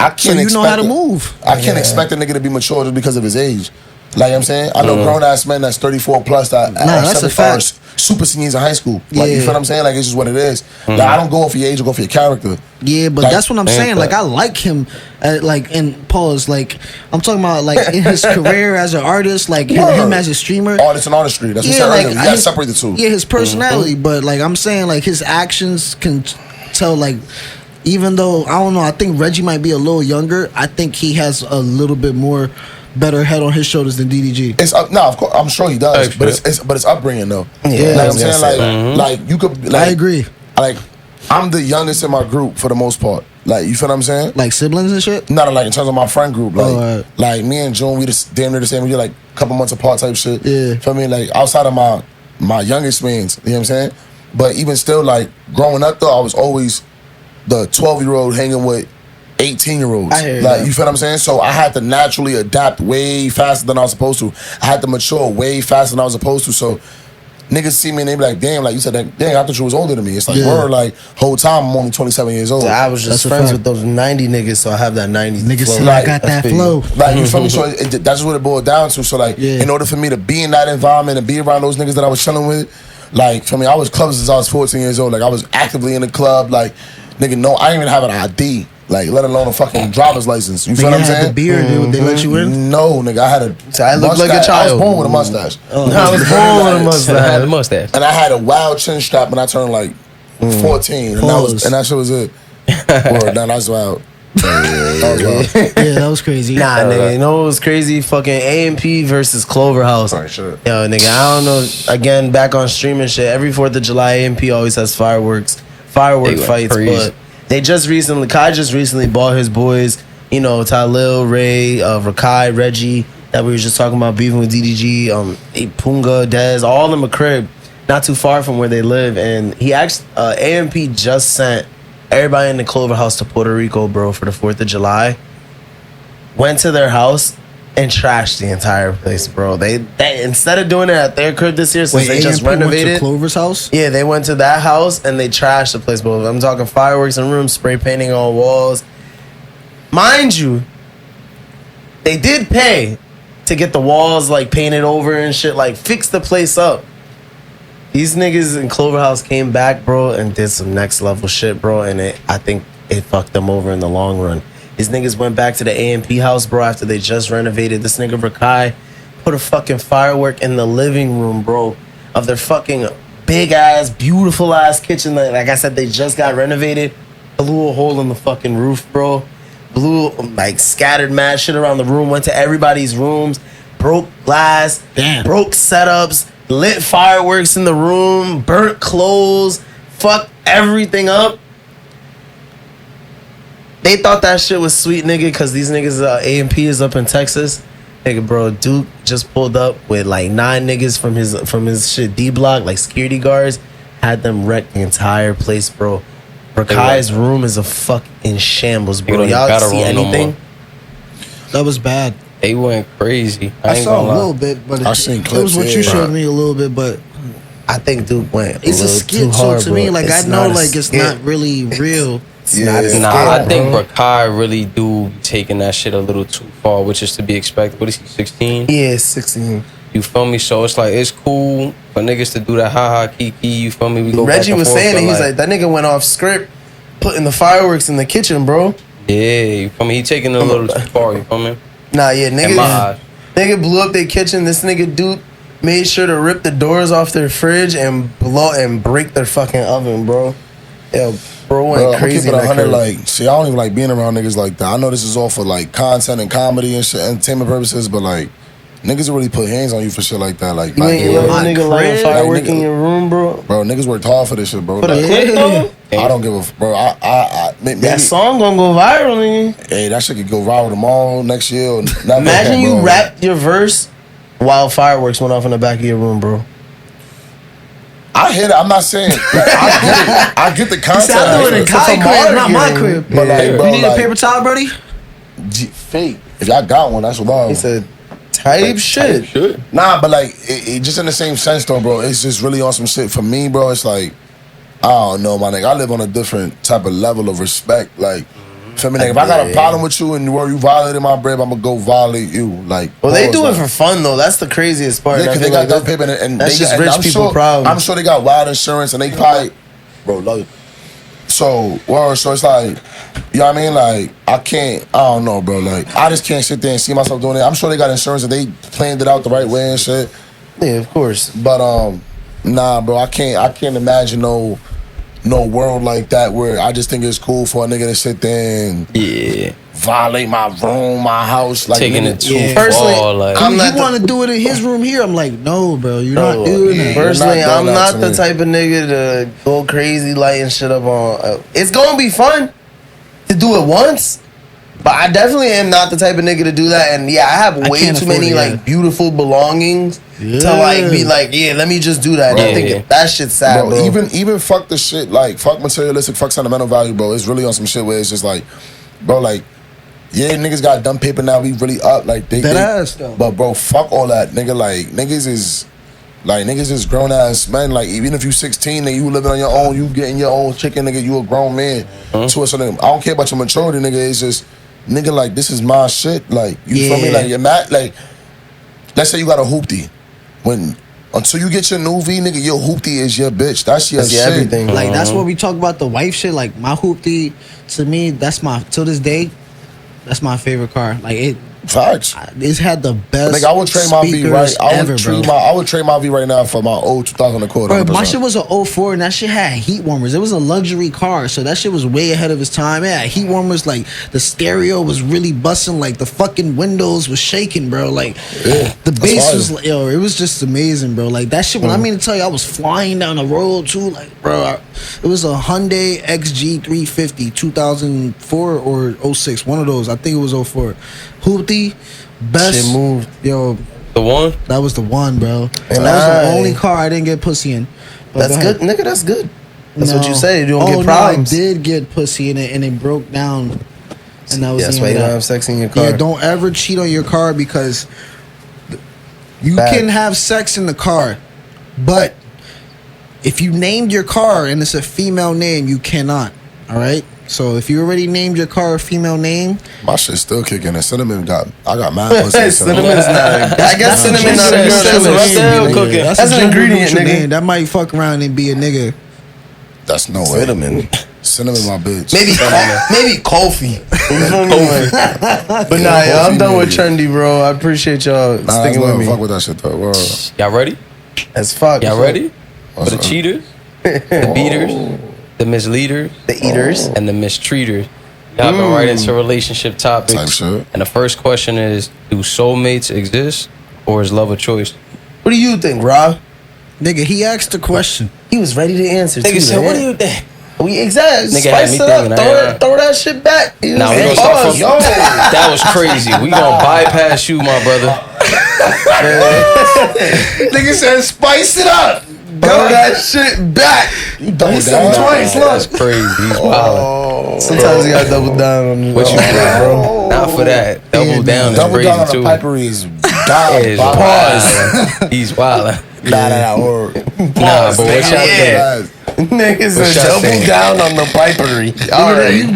I can't. So you know how to move. I can't expect a nigga to be mature just because of his age. Like you know what I'm saying, I know grown ass men that's 34 plus that that's a fact. super seniors in high school. Like you Yeah. feel what I'm saying? Like it's just what it is. Like, I don't go off your age, I go for your character. Yeah, but Like, that's what I'm saying. Like, I like him, like in pause. Like, I'm talking about like in his career as an artist, like him as a streamer. Artist and artistry. That's what I'm saying. You gotta his- separate the two. Yeah, his personality, but like I'm saying, like his actions can tell. Like, even though I don't know, I think Reggie might be a little younger. I think he has a little bit more better head on his shoulders than DDG. It's up. No, of course, I'm sure he does. Extra. But it's upbringing though. Yeah, like I I'm was saying, like you could. Like, I agree. Like I'm the youngest in my group for the most part. Like you feel what I'm saying? Like siblings and shit. Not like in terms of my friend group. Like Alright. like me and June, we just damn near the same. We're like a couple months apart type shit. Yeah. Feel me? Like outside of my youngest mans, you know what I'm saying? But even still, like growing up though, I was always the 12-year-old hanging with 18-year-olds. I hear Like that. you feel what I'm saying? So I had to naturally adapt way faster than I was supposed to. I had to mature way faster than I was supposed to. So niggas see me and they be like, damn, like you said, that, dang, I thought you was older than me. It's like, Yeah. word, like whole time I'm only 27 years old. I was just That's a friends fact. with those 90 niggas, so I have that 90 Niggas flow. said I got that feel you. flow. Like you feel me? So that's just what it boiled down to. So like, Yeah. in order for me to be in that environment and be around those niggas that I was chilling with, like for me, I was clubs since I was 14 years old. Like I was actively in the club. Like nigga, no, I didn't even have an ID. Like let alone a fucking driver's license. You feel Nigga what I'm had the saying? beard. They let you in. No, nigga, I had a. So I look like a mustache. I was child. born with a mustache. I was born with a I had mustache. the mustache. And I had a wild chin strap when I turned like 14, and Pause. that shit was it. Word, nah, that's wild. That was wild. Yeah, that was crazy. Nah, nigga, you know what was crazy? Fucking A&P versus Clover House. Alright, shut up. Yo, nigga, I don't know. Again, back on streaming shit. Every 4th of July, A&P always has fireworks. firework They went fights, crazy. but Kai just recently bought his boys, you know, Talil, Ray, Rakai, Reggie, that we were just talking about beefing with DDG, Punga, Dez, all in a crib, not too far from where they live. And he actually, AMP just sent everybody in the Clover House to Puerto Rico, bro, for the 4th of July. Went to their house and trashed the entire place, bro. They instead of doing it at their crib this year, since they just AMP renovated. went to Clover's house? Yeah, they went to that house and they trashed the place, bro. I'm talking fireworks in rooms, spray painting on walls. Mind you, they did pay to get the walls like painted over and shit, like fix the place up. These niggas in Clover House came back, bro, and did some next level shit, bro, and I think it fucked them over in the long run. These niggas went back to the AMP house, bro, after they just renovated. This nigga Rakai put a fucking firework in the living room, bro, of their fucking big ass, beautiful ass kitchen. Like I said, they just got renovated. Blew a hole in the fucking roof, bro. Blew, like, scattered mad shit around the room. Went to everybody's rooms. Broke glass. Damn. Broke setups. Lit fireworks in the room. Burnt clothes. Fucked everything up. They thought that shit was sweet, nigga, because these niggas, AMP is up in Texas. Nigga, bro, Duke just pulled up with like 9 niggas from his shit D block, like security guards. Had them wreck the entire place, bro. Rakai's room is a fucking shambles, bro. Y'all see anything? That was bad. They went crazy. I ain't saw a gonna lie. little bit, but I seen it was clips, what yeah. you showed me a little bit, but I think Duke went. it's a little skit. too hard, So to me, bro. like, It's I know, not a like, it's skit. not really real. It's Yeah. not a skit, Nah, I think bro. Rakai really do be taking that shit a little too far, which is to be expected. What is he, 16? Yeah, 16. You feel me? So it's like, it's cool for niggas to do that ha-ha kiki, you feel me? We go Reggie back and was forth, saying it. but He's like, that nigga went off script, putting the fireworks in the kitchen, bro. yeah, you feel me? He taking it a little too far, you feel me? Nah, yeah, In my eyes. nigga blew up their kitchen. This nigga Duke made sure to rip the doors off their fridge and break their fucking oven, bro. Yeah, bro went Bro, I'm crazy. keep it in that 100. crib. Like, see, I don't even like being around niggas like that. I know this is all for like content and comedy and shit, entertainment purposes, but like, niggas really put hands on you for shit like that. Like, You ain't bro, let a nigga light a crib? firework Like, nigga- in your room, bro. niggas worked hard for this shit, bro. For the Like, clip, though? I don't give a bro. Maybe That song gonna go viral, nigga. hey, that shit could go viral tomorrow, next year. Or never, Imagine you bro. rapped your verse while fireworks went off in the back of your room, bro. I hit it. I'm not saying. I get it. I get the concept. I'm doing it in It's Kai a crib, not my marketing. crib. But like, bro, You need a like, paper towel, Brody? fake. If y'all got one, that's what I'm. He said, type shit. Nah, but like, it just in the same sense though, bro. It's just really on some shit for me, bro. It's like, I don't know, my nigga. I live on a different type of level of respect. Like, feel me, nigga? If I got a problem with you and you violated my bread, I'm gonna go violate you. Like, Well, they pause, do it like- for fun, though. That's the craziest part. Yeah, because they got dumb paper and that's they just got, rich I'm people sure, problem. I'm sure they got wild insurance and they probably, bro, love it. So, so it's like, you know what I mean? Like, I don't know, bro. Like, I just can't sit there and see myself doing it. I'm sure they got insurance and they planned it out the right way and shit. Yeah, of course. But nah, bro, I can't imagine no world like that where I just think it's cool for a nigga to sit there and Yeah. violate my room, my house, like Taking nigga, it too Yeah. Personally, far, like. I'm You not the- want to do it in his room here? I'm like, no, bro, you're not Bro, doing that. Personally, You're not I'm doing that not to the me. type of nigga to go crazy lighting shit up on. It's gonna be fun to do it once, but I definitely am not the type of nigga to do that. And yeah, I have I way can't too afford many it, like yeah. beautiful belongings to like be like, yeah, let me just do that. And I Yeah. think that shit's sad, bro. Bro, even fuck the shit, like fuck materialistic, fuck sentimental value, bro. It's really on some shit where it's just like, bro, like, yeah, niggas got dumb paper now. We really up, like they. That they- ass, though. But bro, fuck all that, nigga. Like niggas is grown ass men. Like even if you 16 and you living on your own, you getting your own chicken, nigga. You a grown man. To a certain, I don't care about your maturity, nigga. It's just, nigga, like this is my shit. Like you feel me? Yeah. Like you're mad. Like let's say you got a hoopty. Until you get your new V, nigga, your hoopty is your bitch. That's your That's shit. everything. Like, that's what we talk about the wife shit. Like, my hoopty, to me, that's my, till this day, that's my favorite car. Like, Facts. It's had the best. Like I would trade my V right. Bro. I would trade my V right now for my old 2000 Accord. Bro, my shit was an 04 and that shit had heat warmers. It was a luxury car, so that shit was way ahead of its time. It had heat warmers, like the stereo was really busting, like the fucking windows was shaking, bro. Like the bass was, it was just amazing, bro. Like that shit. When I mean to tell you, I was flying down the road too, like, bro. It was a Hyundai XG350, 2004 or 06, one of those. I think it was 04. Hoopty, best. Shit moved. Yo, The one? that was the one, bro. And That was the only car I didn't get pussy in. But That's go good, ahead. nigga. That's good. That's No. what you say. You don't Oh, get problems. No, I did get pussy in it, and it broke down. And that was That's the why end you of don't that. have sex in your car. Yeah, don't ever cheat on your car because you Bad. can have sex in the car, but if you named your car and it's a female name, you cannot. All right. So if you already named your car a female name, My shit's still kicking. And I got mad pussy. Cinnamon's not. I guess cinnamon's not a That's girl. still That's cooking. That's an a gender ingredient, neutral nigga. name. That might fuck around and be a nigga. That's no way. Cinnamon. Cinnamon, my bitch. Maybe Kofi. But nah, yo, I'm done with trendy, bro. I appreciate y'all sticking with me. Fuck with that shit though. Word. Y'all ready? As fuck. Y'all ready? For What's the up? cheaters, the beaters, the misleaders, The eaters. and the mistreaters. Y'all go right into relationship topics. Type shit. And the first question is, do soulmates exist or is love a choice? What do you think, Rahh? Nigga, he asked the question. He was ready to answer. Nigga too, said, man. what do you think? We exactly Nigga had spice me it up. thinking, Throw that shit back. Now we gonna start from, Yo, that was crazy. We gonna bypass you, my brother. Nigga said, spice it up. throw that shit back. You double said down. twice, look. That's crazy. He's wild. Sometimes you gotta double down on What you on think, that, bro? Not for that. Double down is Double crazy down on too. the pipery is Is dial. wild. He's wild. Or Nah, but what y'all think? Niggas What are y'all double saying? down on the pipery. All right.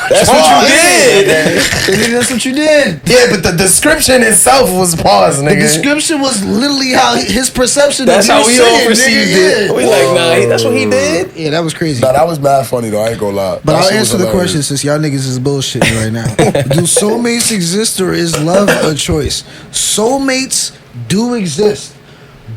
That's what you did. That's what you did. Yeah, but the description itself was pause, The nigga. description was literally how his perception. That's of how you we saying, all perceived nigga, it. We like, nah, that's what he did. Yeah, that was crazy. Nah, that was mad funny though. I ain't gonna lie. But That I'll shit was answer the hilarious. question since y'all niggas is bullshitting right now. Do soulmates exist or is love a choice? Soulmates do exist,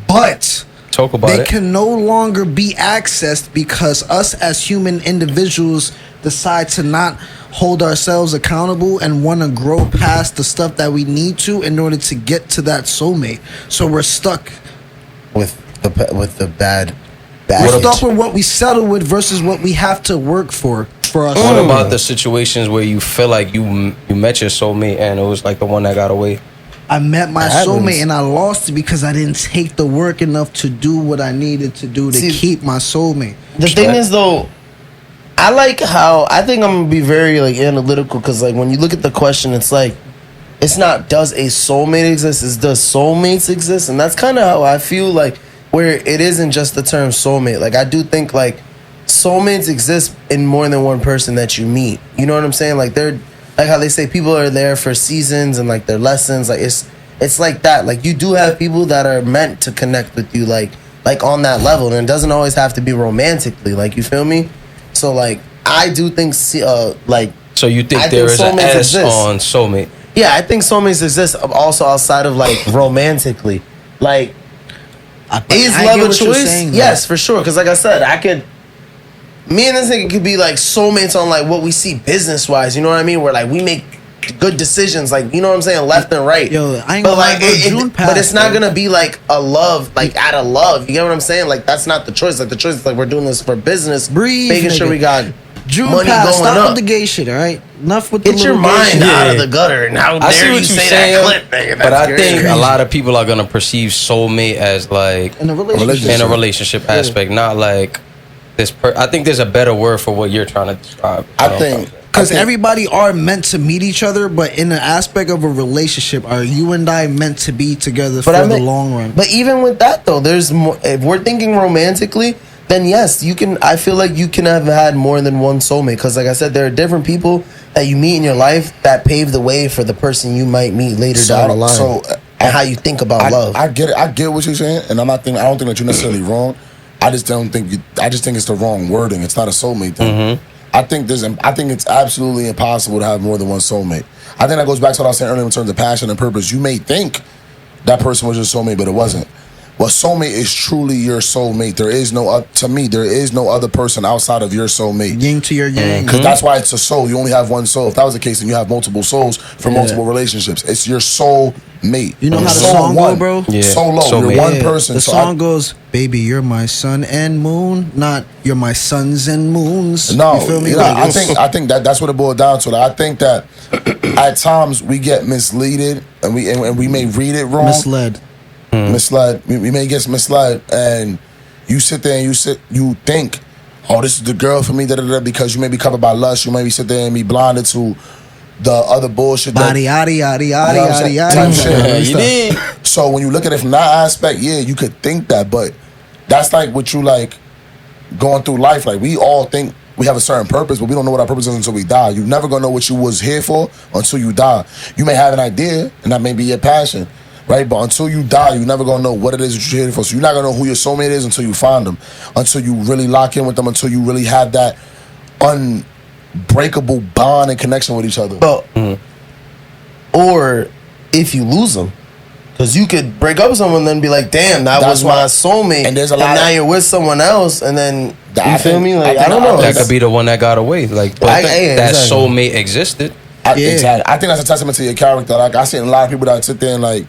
but Talk about they it. can no longer be accessed because us as human individuals decide to not hold ourselves accountable and want to grow past the stuff that we need to in order to get to that soulmate. So we're stuck. With the bad We're stuck with what we settle with versus what we have to work for What ourselves. about the situations where you feel like you met your soulmate and it was like the one that got away? I met my That happens. soulmate and I lost it because I didn't take the work enough to do what I needed to do to See, keep my soulmate. The thing is, though, I like how I think I'm gonna be very like analytical because like when you look at the question, it's like it's not does a soulmate exist, it's does soulmates exist, and that's kind of how I feel like where it isn't just the term soulmate. Like I do think like soulmates exist in more than one person that you meet. You know what I'm saying? Like they're like how they say people are there for seasons and like their lessons. Like it's like that. Like you do have people that are meant to connect with you like on that level, and it doesn't always have to be romantically. Like you feel me? So like I do think like So you think I there think is an soulmates S exist. on soulmate? yeah, I think soulmates exist also outside of like romantically. Like is I love get a what you're choice? saying, though. Yes, for sure. Because like I said, me and this nigga could be like soulmates on like what we see business wise. You know what I mean? Where like we make good decisions, like you know what I'm saying, left and right. Yo, I ain't but gonna lie, like, bro, June but it's passed, not bro. gonna be like a love, like out of love. You get what I'm saying? Like that's not the choice. Like the choice is like we're doing this for business, Breathe, making sure nigga. we got June money passed. going Stop up. with the gay shit, all right? Enough with the Get your little gay mind shit. out of Yeah. the gutter. And how I see dare what you you're say saying, that clip, nigga? but I That's think crazy. a lot of people are gonna perceive soulmate as like In a relationship. in a relationship aspect, not like this. I think there's a better word for what you're trying to describe. I think Because everybody are meant to meet each other, but in the aspect of a relationship, are you and I meant to be together for I the mean- long run? But even with that though, there's more. If we're thinking romantically, then yes, you can. I feel like you can have had more than one soulmate because, like I said, there are different people that you meet in your life that pave the way for the person you might meet later down the line. So and how you think about love. I get it. I get what you're saying, and I don't think that you're necessarily wrong. I just think it's the wrong wording. It's not a soulmate thing. I think it's absolutely impossible to have more than one soulmate. I think that goes back to what I was saying earlier in terms of passion and purpose. You may think that person was your soulmate, but it wasn't. Well, soulmate is truly your soulmate. There is no, to me, there is no other person outside of your soulmate. Yin to your yang. Because that's why it's a soul. You only have one soul. If that was the case, then you have multiple souls for multiple relationships. It's your soulmate. You know how the soul song one. go, bro? Yeah. Solo. Soulmate. You're one person. The So song goes, baby, you're my sun and moon, not you're my suns and moons. No, you feel me? yeah, Like, I think that's what it boiled down to. Like, I think that at times we get misleaded and we may read it wrong. Misled. We may get misled, and you sit there and you think, oh, this is the girl for me, because you may be covered by lust. You may be sit there and be blinded to the other bullshit. Body, yaddy, yaddy, yaddy, yaddy, type yaddy. shit. You did. So when you look at it from that aspect, yeah, you could think that, but that's like what you like going through life. Like, we all think we have a certain purpose, but we don't know what our purpose is until we die. You're never gonna know what you was here for until you die. You may have an idea, and that may be your passion, right? But until you die, you're never gonna know what it is that you're here for. So you're not gonna know who your soulmate is until you find them, until you really lock in with them, until you really have that unbreakable bond and connection with each other. But, or if you lose them. Because you could break up with someone and then be like, damn, that That's was my why- soulmate. and there's a lot now of- you're with someone else, and then, you feel me? Like, I don't know. That could be the one that got away. Like, but that exactly. soulmate existed. Exactly. I think that's a testament to your character. Like, I seen a lot of people that sit there and like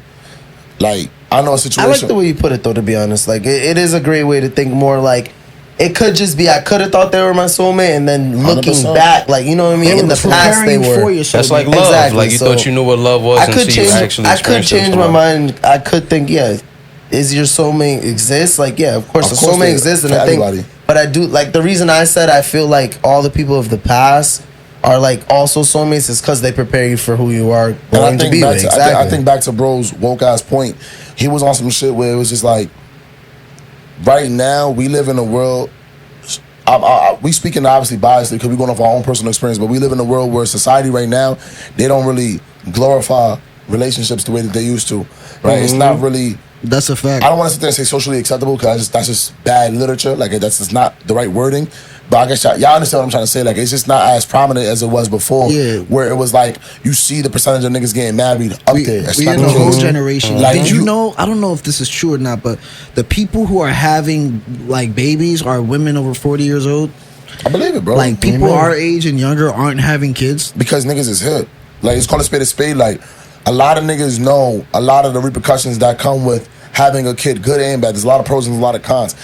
I know a situation. I like the way you put it, though, to be honest. Like, it is a great way to think more like, it could just be, I could have thought they were my soulmate, and then looking 100%. back, like, you know what I mean? In the past, they were. That's like love. Exactly, Like, you so thought you knew what love was I could until you actually I could experienced it. change my mind. I could think, yeah, is your soulmate exist? Like, yeah, of course, Of the course soulmate they- exists, and for I think. everybody. But I do like the reason I said I feel like all the people of the past are like also soulmates is because they prepare you for who you are And I going to think be back with. to, Exactly. I think back to bro's woke ass point. He was on some shit where it was just like, right now we live in a world. We speaking obviously biasly because we're going off our own personal experience, but we live in a world where society right now, they don't really glorify relationships the way that they used to. Right? It's not really. That's a fact. I don't want to sit there and say socially acceptable because that's just bad literature. Like, that's just not the right wording. But I guess y'all understand what I'm trying to say. Like, it's just not as prominent as it was before. Yeah. Where it was like, you see the percentage of niggas getting married up there. That's We not in the the whole case. generation. Like, Did you know? I don't know if this is true or not, but the people who are having like babies are women over 40 years old. I believe it, bro. Like, people Amen. our age and younger aren't having kids. Because niggas is hip. Like, it's called a spade a spade. Like, a lot of niggas know a lot of the repercussions that come with having a kid, good and bad. There's a lot of pros and a lot of cons.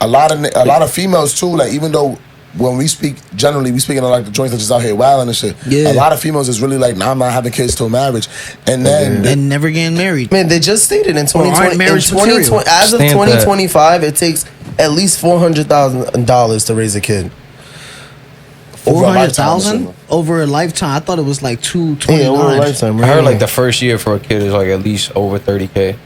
A lot of females too. Like, even though when we speak generally, we speaking of like the joints that just out here wilding and shit. Yeah. A lot of females is really like, nah, I'm not having kids till marriage, and then And never getting married. Man, they just stated in Or aren't 2020, marriage in 2020 material. as of Stamp that. 2025, it takes at least $400,000 to raise a kid. over a lifetime, 400,000 over a lifetime. I thought it was like 229. Yeah, over a lifetime. I heard like the first year for a kid is like at least over 30K.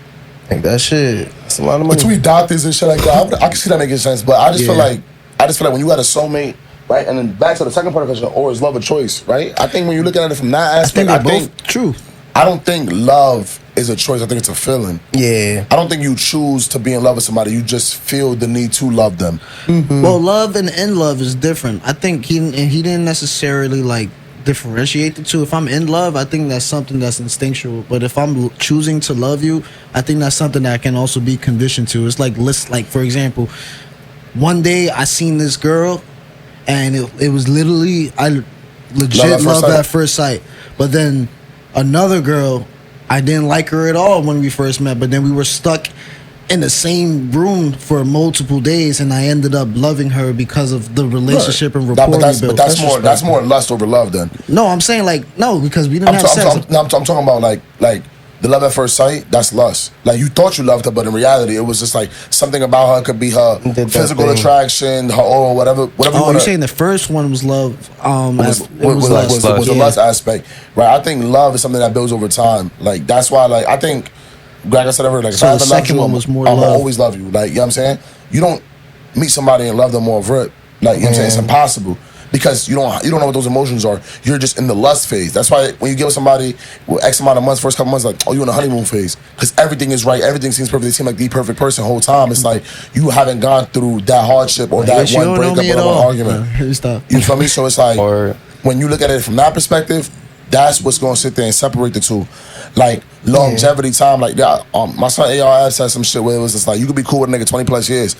like that shit. That's a lot of money. between doctors and shit like that, I can see that making sense. But I just feel like when you got a soulmate, right? And then back to the second part of the question, or is love a choice, right? I think when you look at it from that I aspect, think they're both true. I don't think love is a choice. I think it's a feeling. Yeah. I don't think you choose to be in love with somebody. You just feel the need to love them. Well, love and in love is different. I think he didn't necessarily like differentiate the two. If I'm in love, I think that's something that's instinctual. But if I'm choosing to love you, I think that's something that can also be conditioned to. It's like for example, one day I seen this girl, and it was literally I legit love at first sight. But then another girl, I didn't like her at all when we first met. But then we were stuck in the same room for multiple days, and I ended up loving her because of the relationship and rapport we built. But that's more lust over love then. No, I'm saying like no, because we didn't have sex. I'm talking about like the love at first sight. That's lust. Like, you thought you loved her, but in reality, it was just like something about her. It could be her physical attraction, her oral, whatever. Oh, you're saying the first one was love? Was the lust aspect, right? I think love is something that builds over time. Like, that's why, like, I think, like I said earlier, like, So if I the ever loved second you, one was more I'll love. always love you. Like, you know what I'm saying? You don't meet somebody and love them more of rip. Like, you know what I'm saying? It's impossible. because you don't know what those emotions are. You're just in the lust phase. That's why when you give somebody with X amount of months, first couple months, like, oh, you're in the honeymoon phase, because everything is right, everything seems perfect. They seem like the perfect person the whole time. It's like you haven't gone through that hardship or that one breakup or that one argument. Stop. You feel me? So it's like when you look at it from that perspective, that's what's gonna sit there and separate the two. Like longevity, time, like that. My son AR said some shit where it was just like you could be cool with a nigga 20 plus years,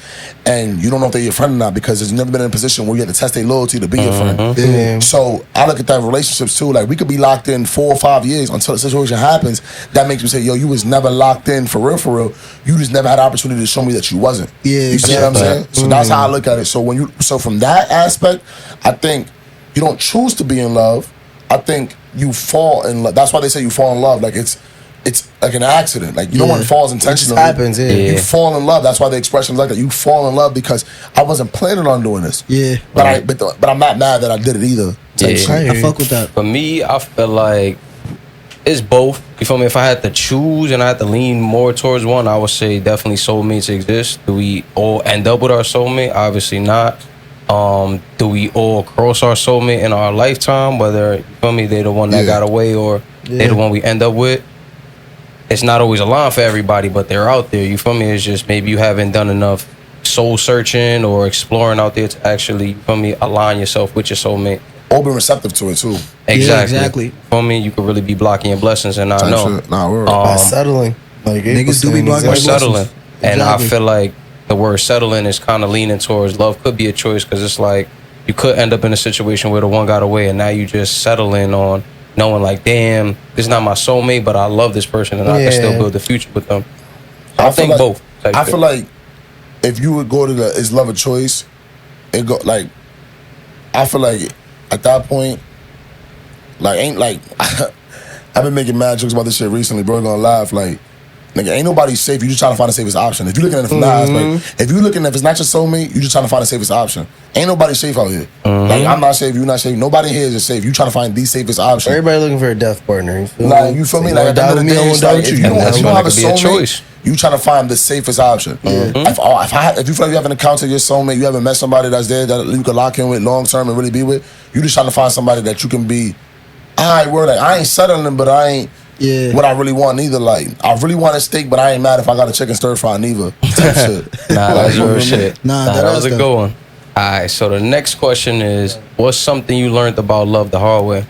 and you don't know if they're your friend or not because there's never been in a position where you have to test their loyalty to be your friend. Yeah. So I look at that relationships too. Like we could be locked in 4 or 5 years until the situation happens. That makes me say, yo, you was never locked in for real, for real. You just never had the opportunity to show me that you wasn't. Yeah, you see what I'm saying? So that's how I look at it. So from that aspect, I think you don't choose to be in love. I think you fall in love. That's why they say you fall in love. Like it's like an accident. Like no one falls intentionally. It just happens. You fall in love. That's why the expression is like that. You fall in love because I wasn't planning on doing this. Yeah. But I'm not mad that I did it either. I fuck with that. For me, I feel like it's both. You feel me? If I had to choose and I had to lean more towards one, I would say definitely soulmates exist. Do we all end up with our soulmate? Obviously not. Do we all cross our soulmate in our lifetime? Whether, you feel me, they're the one that got away or they're the one we end up with. It's not always a line for everybody, but they're out there. You feel me? It's just maybe you haven't done enough soul searching or exploring out there to actually, you feel me, align yourself with your soulmate. Or be receptive to it too. Exactly. For me, you could really be blocking your blessings and not know. By settling. Like niggas do be blocking or their settling. blessings. And Exactly. I feel like the word settling is kind of leaning towards love could be a choice because it's like you could end up in a situation where the one got away and now you just settling on knowing like, damn, this is not my soulmate, but I love this person and I can still build the future with them. So I think like, both. I feel like if you would go to the is love a choice, it go like I feel like at that point, like ain't like I've been making mad jokes about this shit recently, bro. Gonna laugh like. Nigga, ain't nobody safe. You just trying to find the safest option. If you looking at it from that aspect, if you looking at if it's not your soulmate, you just trying to find the safest option. Ain't nobody safe out here. Like I'm not safe, you not safe. Nobody here is safe. You trying to find the safest option. Everybody looking for a death partner. You feel Like me? you feel me? You Like at the end of the day, it's like, if you don't have a be a choice. soulmate, you trying to find the safest option. If you feel like you haven't encountered your soulmate, you haven't met somebody that's there that you can lock in with long term and really be with, you just trying to find somebody that you can be. Alright, word. Like I ain't settling, but I ain't. Yeah. What I really want neither. Like I really want a steak, but I ain't mad if I got a chicken stir fry neither. Type shit. Nah, that's real shit. Nah, that was a good. good one. All right, so the next question is, what's something you learned about love the hard way?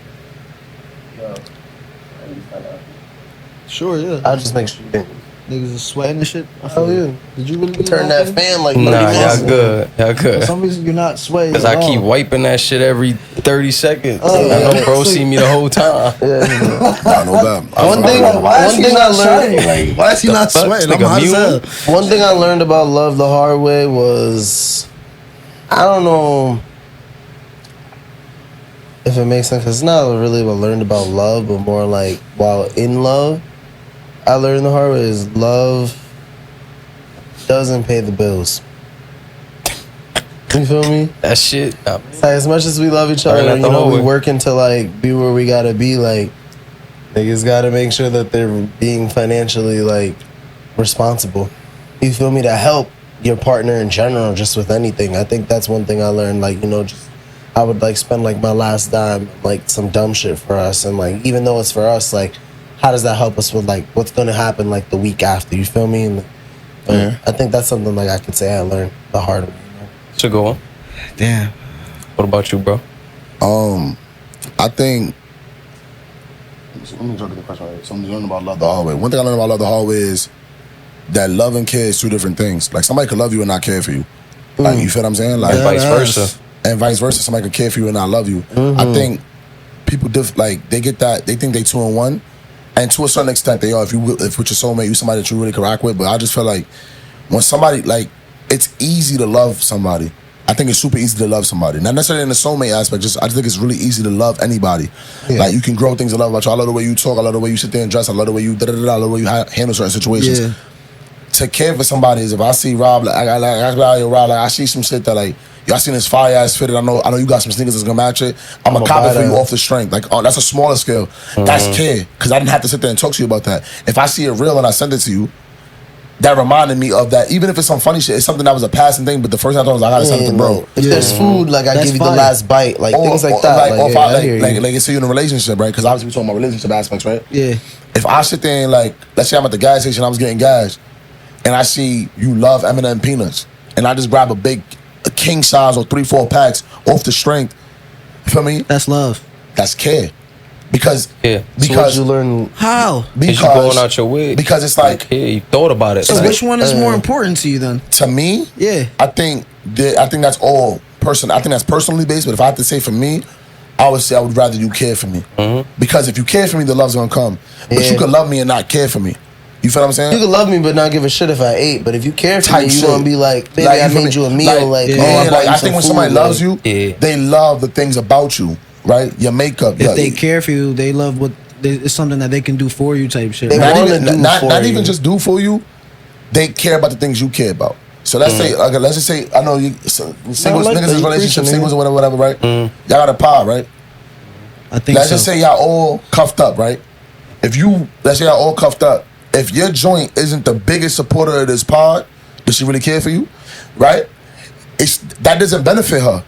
Sure, yeah. I'll just make sure you didn't. Niggas is sweating and shit. Hell yeah. Did you really Turn that fan like Nah, 30 minutes. y'all good. Y'all For good. some reason, you're not sweating. Because I keep wiping that shit every 30 seconds. I know bro see me the whole time. Nah, no doubt. One thing I learned. Like, why is he not sweating? I'm nigga hot as hell. One thing I learned about love the hard way was, I don't know if it makes sense, because it's not really what I learned about love, but more like while in love, I learned the hard way is love doesn't pay the bills. You feel me? That shit. It's like, as much as we love each Learn other, that you the know, whole we way. working to like be where we gotta be. Like niggas gotta make sure that they're being financially like responsible. You feel me? To help your partner in general, just with anything. I think that's one thing I learned. Like, you know, just I would like spend like my last dime like some dumb shit for us, and like even though it's for us, like how does that help us with like what's gonna happen like the week after? You feel me? And I think that's something like I could say I learned the hard way. It's a good one. Damn. What about you, bro? I think. Let me jump to the question. Right? Something you learn about love the hard way. One thing I learned about love the hard way is that love and care is two different things. Like somebody could love you and not care for you. Like you feel what I'm saying? Like And vice versa. And vice versa. Somebody could care for you and not love you. I think people like they get that they think they 2 in 1, and to a certain extent they are. If with your soulmate, you somebody that you really can rock with. But I just feel like when somebody like it's easy to love somebody. I think it's super easy to love somebody. Not necessarily in the soulmate aspect. I just think it's really easy to love anybody. Yeah. Like you can grow things to love about you. I love the way you talk. I love the way you sit there and dress. I love the way you I love the way you handle certain situations. Yeah. To care for somebody is if I see Rob, like I see some shit that like y'all seen this fire ass fitted. I know you got some sneakers that's gonna match it. I'm gonna cop it for you off the strength. Like that's a smaller scale. That's care because I didn't have to sit there and talk to you about that. If I see it real and I send it to you, that reminded me of that. Even if it's some funny shit, it's something that was a passing thing. But the first time I thought was, I gotta send it to bro. If there's food, like I That's give you fire. the last bite, like things like that. Or if I hear you. let's say you're in a relationship, right? Because obviously we're talking about relationship aspects, right? Yeah. If I sit there and like, let's say I'm at the gas station, I was getting gas, and I see you love M&M peanuts, and I just grab a king size or 3-4 packs off the strength. You feel me? That's love. That's care. Because Yeah. So what you learn? How? Because you going out your way. Because it's like, yeah, you thought about it. So Like, which one is more important to you then? to me, Yeah. I think that's all I think that's personally based. But if I had to say for me, I would say I would rather you care for me. Because if you care for me, the love's gonna come. But Yeah. you could love me and not care for me. You feel what I'm saying? You can love me but not give a shit if I ate. But if you care for Type me, you shit. gonna be like, baby, Like, I feel made me? you a meal. Like, yeah. oh, I Yeah, bought like, you I some think when food, somebody like- loves you, Yeah. they love the things about you, right? Your makeup. If they care for you, they love it's something that they can do for you type shit. They right? not wanna even do not, for not you. even just do for you, they care about the things you care about. So let's say, okay, let's just say, I know you singles, like niggas that. in You relationships, preaching, singles or whatever, right? Y'all got a pod, right? I think Let's so. just say y'all all cuffed up, right? Let's say y'all all cuffed up. If your joint isn't the biggest supporter of this pod, does she really care for you, right? That doesn't benefit her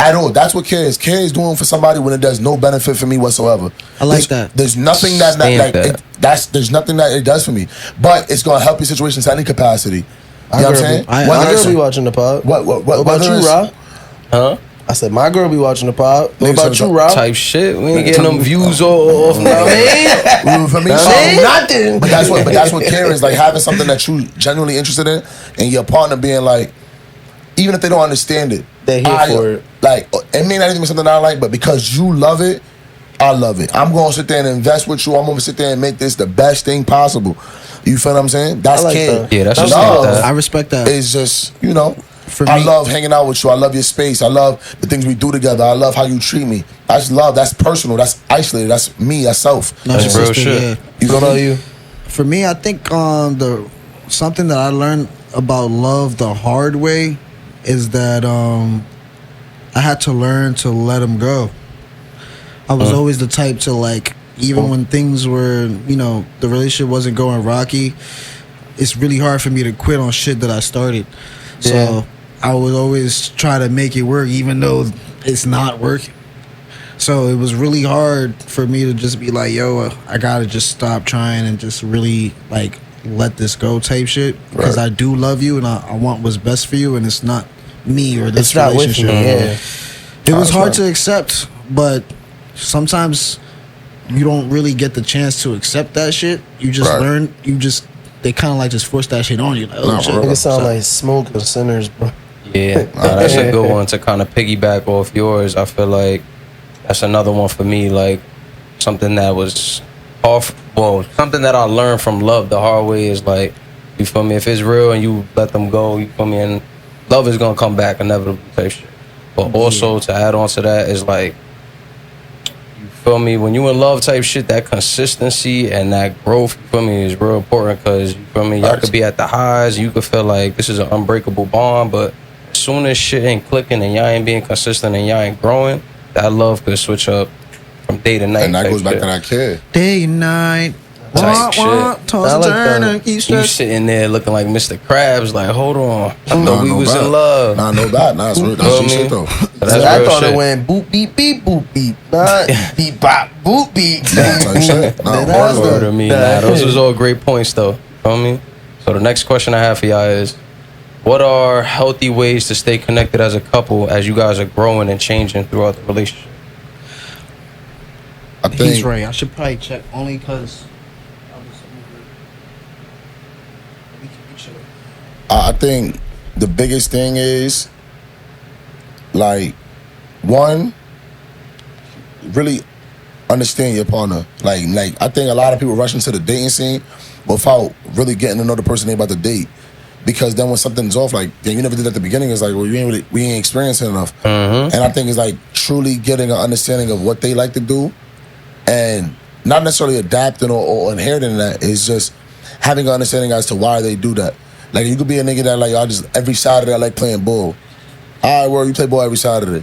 at all. That's what care is. Care is doing for somebody when it does no benefit for me whatsoever. I like that. There's nothing that Stamp that. there's nothing that it does for me, but it's gonna help your situation to any capacity. You know what I'm saying? I- My I- girl be watching the pod. What What about you, is- Rahh? Huh? I said my girl be watching the pod. What Nigga, about so- you, Rahh? Type shit. We ain't getting them views off now. You feel me? Nah. So- Nothing. But that's what care is, like having something that you genuinely interested in, and your partner being like, even if they don't understand it, They're here for it. Like it may not even be something I like, but because you love it, I love it. I'm gonna sit there and invest with you. I'm gonna sit there and make this the best thing possible. You feel what I'm saying? That's I like care. that. Yeah, that's That's just love. like that. I respect that. It's just, For I me- love hanging out with you. I love your space. I love the things we do together. I love how you treat me. I just love. That's personal. That's isolated. That's me. That's self. That's real shit. Yeah. You What feel about me? you? For me, I think something that I learned about love the hard way is that I had to learn to let him go. I was always the type to like, even when things were, the relationship wasn't going rocky, it's really hard for me to quit on shit that I started. So Yeah. I would always try to make it work even though it's not working. So it was really hard for me to just be like, yo, I gotta just stop trying and just really like let this go type shit. Because Right. I do love you and I want what's best for you, and it's not me or this It's not with relationship. me. Yeah. It was That's hard right. to accept, but sometimes you don't really get the chance to accept that shit. You just Right. learn. They kind of like just force that shit on you. Like, oh, Nah, shit. for real. Niggas sound like smoke and sinners, bro. Yeah, nah, that's a good one to kind of piggyback off yours. I feel like that's another one for me. Like something that was something that I learned from love the hard way is like, you feel me? If it's real and you let them go, you feel me? And love is gonna come back inevitably type shit. But also to add on to that is like, you feel me? When you in love type shit, that consistency and that growth, you feel me, is real important because, you feel me, y'all could be at the highs, you could feel like this is an unbreakable bond, but as soon as shit ain't clicking and y'all ain't being consistent and y'all ain't growing, that love could switch up from day to night. And that type goes back shit. to that care. Day and night. Type shit. Toss I and like turn that. and keep You stretching. sitting there looking like Mr. Krabs, like, hold on. I Nah, thought we no was bad. in love. Nah, no bad. Nah, that's real. That's Feel G me? shit though. That's I real thought shit. it went boop beep beep boop beep, not beep bop boop beep. Type shit. Nah, That was word, Word word. of me. Nah, those was all great points, though. Feel me? So the next question I have for y'all is, what are healthy ways to stay connected as a couple as you guys are growing and changing throughout the relationship? I think He's right. I should probably check only because. I think the biggest thing is like one, really understand your partner. Like I think a lot of people rush into the dating scene without really getting to know the person they about to date. Because then when something's off, like, then you never did at the beginning, it's like, well, we ain't experiencing enough. And I think it's like truly getting an understanding of what they like to do and not necessarily adapting or inheriting that. It's just having an understanding as to why they do that. Like, you could be a nigga that, like, I just, every Saturday I like playing ball. All right, well, you play ball every Saturday.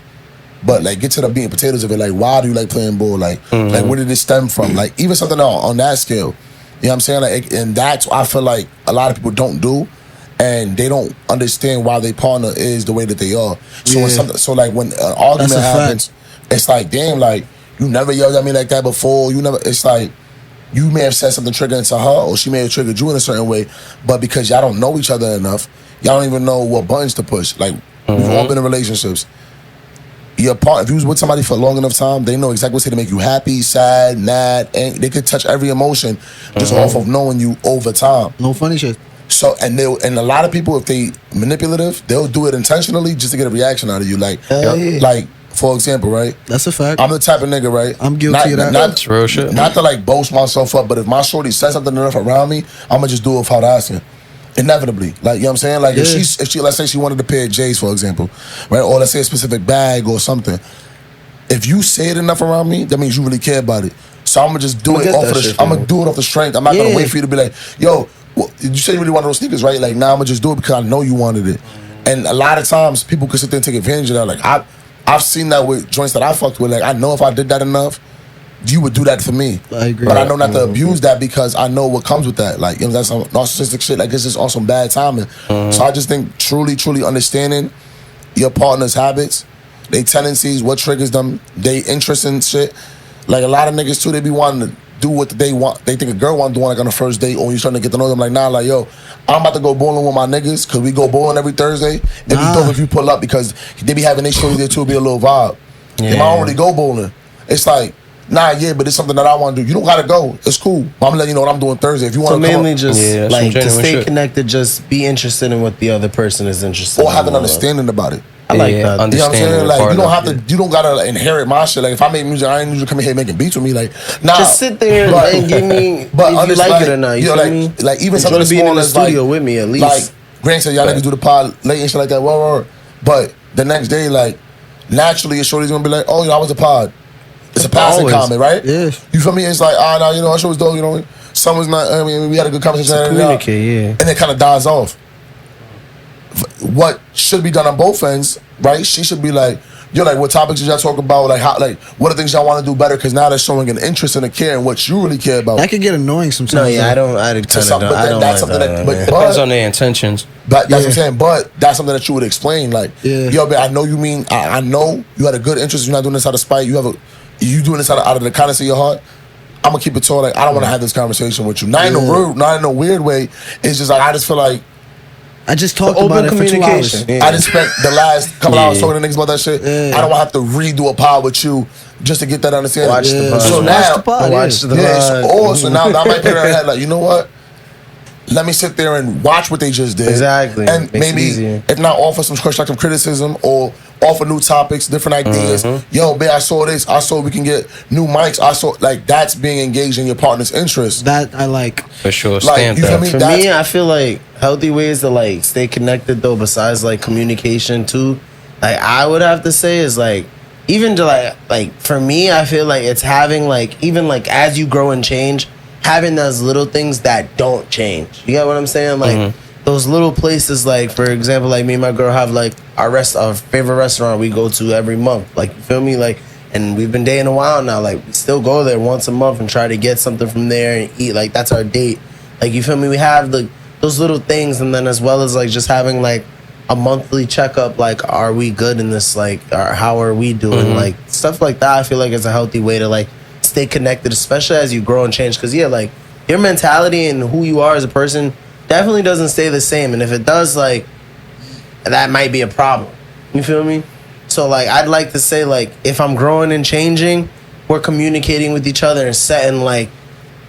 But, like, get to the meat and potatoes of it. Like, why do you like playing ball? Like, where did it stem from? Like, even something on that scale. know what I'm saying? Like, and that's what I feel like a lot of people don't do, and they don't understand why their partner is the way that they are. So when like when an argument happens, it's like, damn, like you never yelled at me like that before. You never. It's like you may have said something triggering to her, or she may have triggered you in a certain way, but because y'all don't know each other enough, y'all don't even know what buttons to push. Like we've all been in relationships. Your partner, if you was with somebody for a long enough time, they know exactly what's going to make you happy, sad, mad, and they could touch every emotion just off of knowing you over time. No funny shit. So and a lot of people, if they manipulative, they'll do it intentionally just to get a reaction out of you. Like, like for example, right? That's a fact. I'm the type of nigga, right? I'm guilty of that. That's real shit. Not to like boast myself up, but if my shorty says something enough around me, I'm gonna just do it without asking. Inevitably, like, you know what I'm saying? Like, if she, let's say she wanted a pair of J's, for example, right? Or let's say a specific bag or something. If you say it enough around me, that means you really care about it. So I'm gonna just do it off of the. I'm gonna do it off the strength. I'm not gonna wait for you to be like, yo, well, you say you really wanted those sneakers, right? Like, nah, I'm gonna just do it because I know you wanted it. And a lot of times, people could sit there and take advantage of that. Like, I've seen that with joints that I fucked with. Like, I know if I did that enough, you would do that for me. I agree. But I know not to abuse that because I know what comes with that. Like, you know, that's some narcissistic shit. Like, it's just on some bad timing. So I just think truly understanding your partner's habits, their tendencies, what triggers them, they interests in shit. Like, a lot of niggas, too, they be wanting to do what they want. They think a girl want to do like on the first date, or when you're trying to get to know them. Like, nah, like, yo, I'm about to go bowling with my niggas because we go bowling every Thursday. It'd be dope if you pull up because they be having their shorty there, too, be a little vibe. They might already go bowling. It's like, nah, but it's something that I want to do. You don't gotta go. It's cool. I'm gonna let you know what I'm doing Thursday. If you want to come mainly up, just like to stay connected, just be interested in what the other person is interested in. Or have an understanding about it. I like that. You know what I'm saying? Like, you don't have to. You don't gotta inherit my shit. Like, if I make music, I ain't usually come in here making beats with me. Like, nah. Just sit there and give me if you like it or not. You know, like even something to be in the as studio like, with me at least. Like, Grant said, y'all niggas do the pod late and shit like that. Whoa. But the next day, like, naturally, your shorty's gonna be like, oh, I was a pod. It's a passing comment, right? Yeah. You feel me? It's like, nah, you know, our show was dope, you know. Someone's not, I mean, we had a good conversation. Communicate, And it kind of dies off. What should be done on both ends, right? She should be like, yo, like, what topics did y'all talk about? Like, how, like, what are things y'all want to do better? Because now they're showing an interest and a care in what you really care about. That could get annoying sometimes. No, yeah, I don't like that. But depends on their intentions. But that's what I'm saying. But that's something that you would explain. Like, yo, man, I know you mean, I know you had a good interest. You're not doing this out of spite. You doing this out of the kindness of your heart. I'm gonna keep it tall. Like, I don't want to have this conversation with you. Not in a weird way. It's just like, I just feel like I just talked about it for 2 hours. I just spent the last couple hours talking to niggas about that shit. I don't want to have to redo a pod with you just to get that understanding. Watch the pod. So now, watch the pod. So now I might put in her head like, you know what? Let me sit there and watch what they just did. Exactly. And maybe, if not, offer some constructive criticism or offer new topics, different ideas. Yo, babe, I saw this. I saw we can get new mics. I saw, like, that's being engaged in your partner's interest. That I like. For sure. Like, Stand you feel that. me? For me, I feel like healthy ways to, like, stay connected, though, besides, like, communication, too, like, I would have to say is, like, even to, like, for me, I feel like it's having, like, even, like, as you grow and change, having those little things that don't change. You get what I'm saying? Like, those little places, like, for example, like, me and my girl have, like, our favorite restaurant we go to every month. Like, you feel me? Like, and we've been dating a while now. Like, we still go there once a month and try to get something from there and eat. Like, that's our date. Like, you feel me? We have those little things, and then as well as, like, just having, like, a monthly checkup, like, are we good in this? Like, or how are we doing? Like, stuff like that, I feel like is a healthy way to, like, stay connected, especially as you grow and change. Because, like, your mentality and who you are as a person definitely doesn't stay the same. And if it does, like, that might be a problem. You feel me? So, like, I'd like to say, like, if I'm growing and changing, we're communicating with each other and setting, like,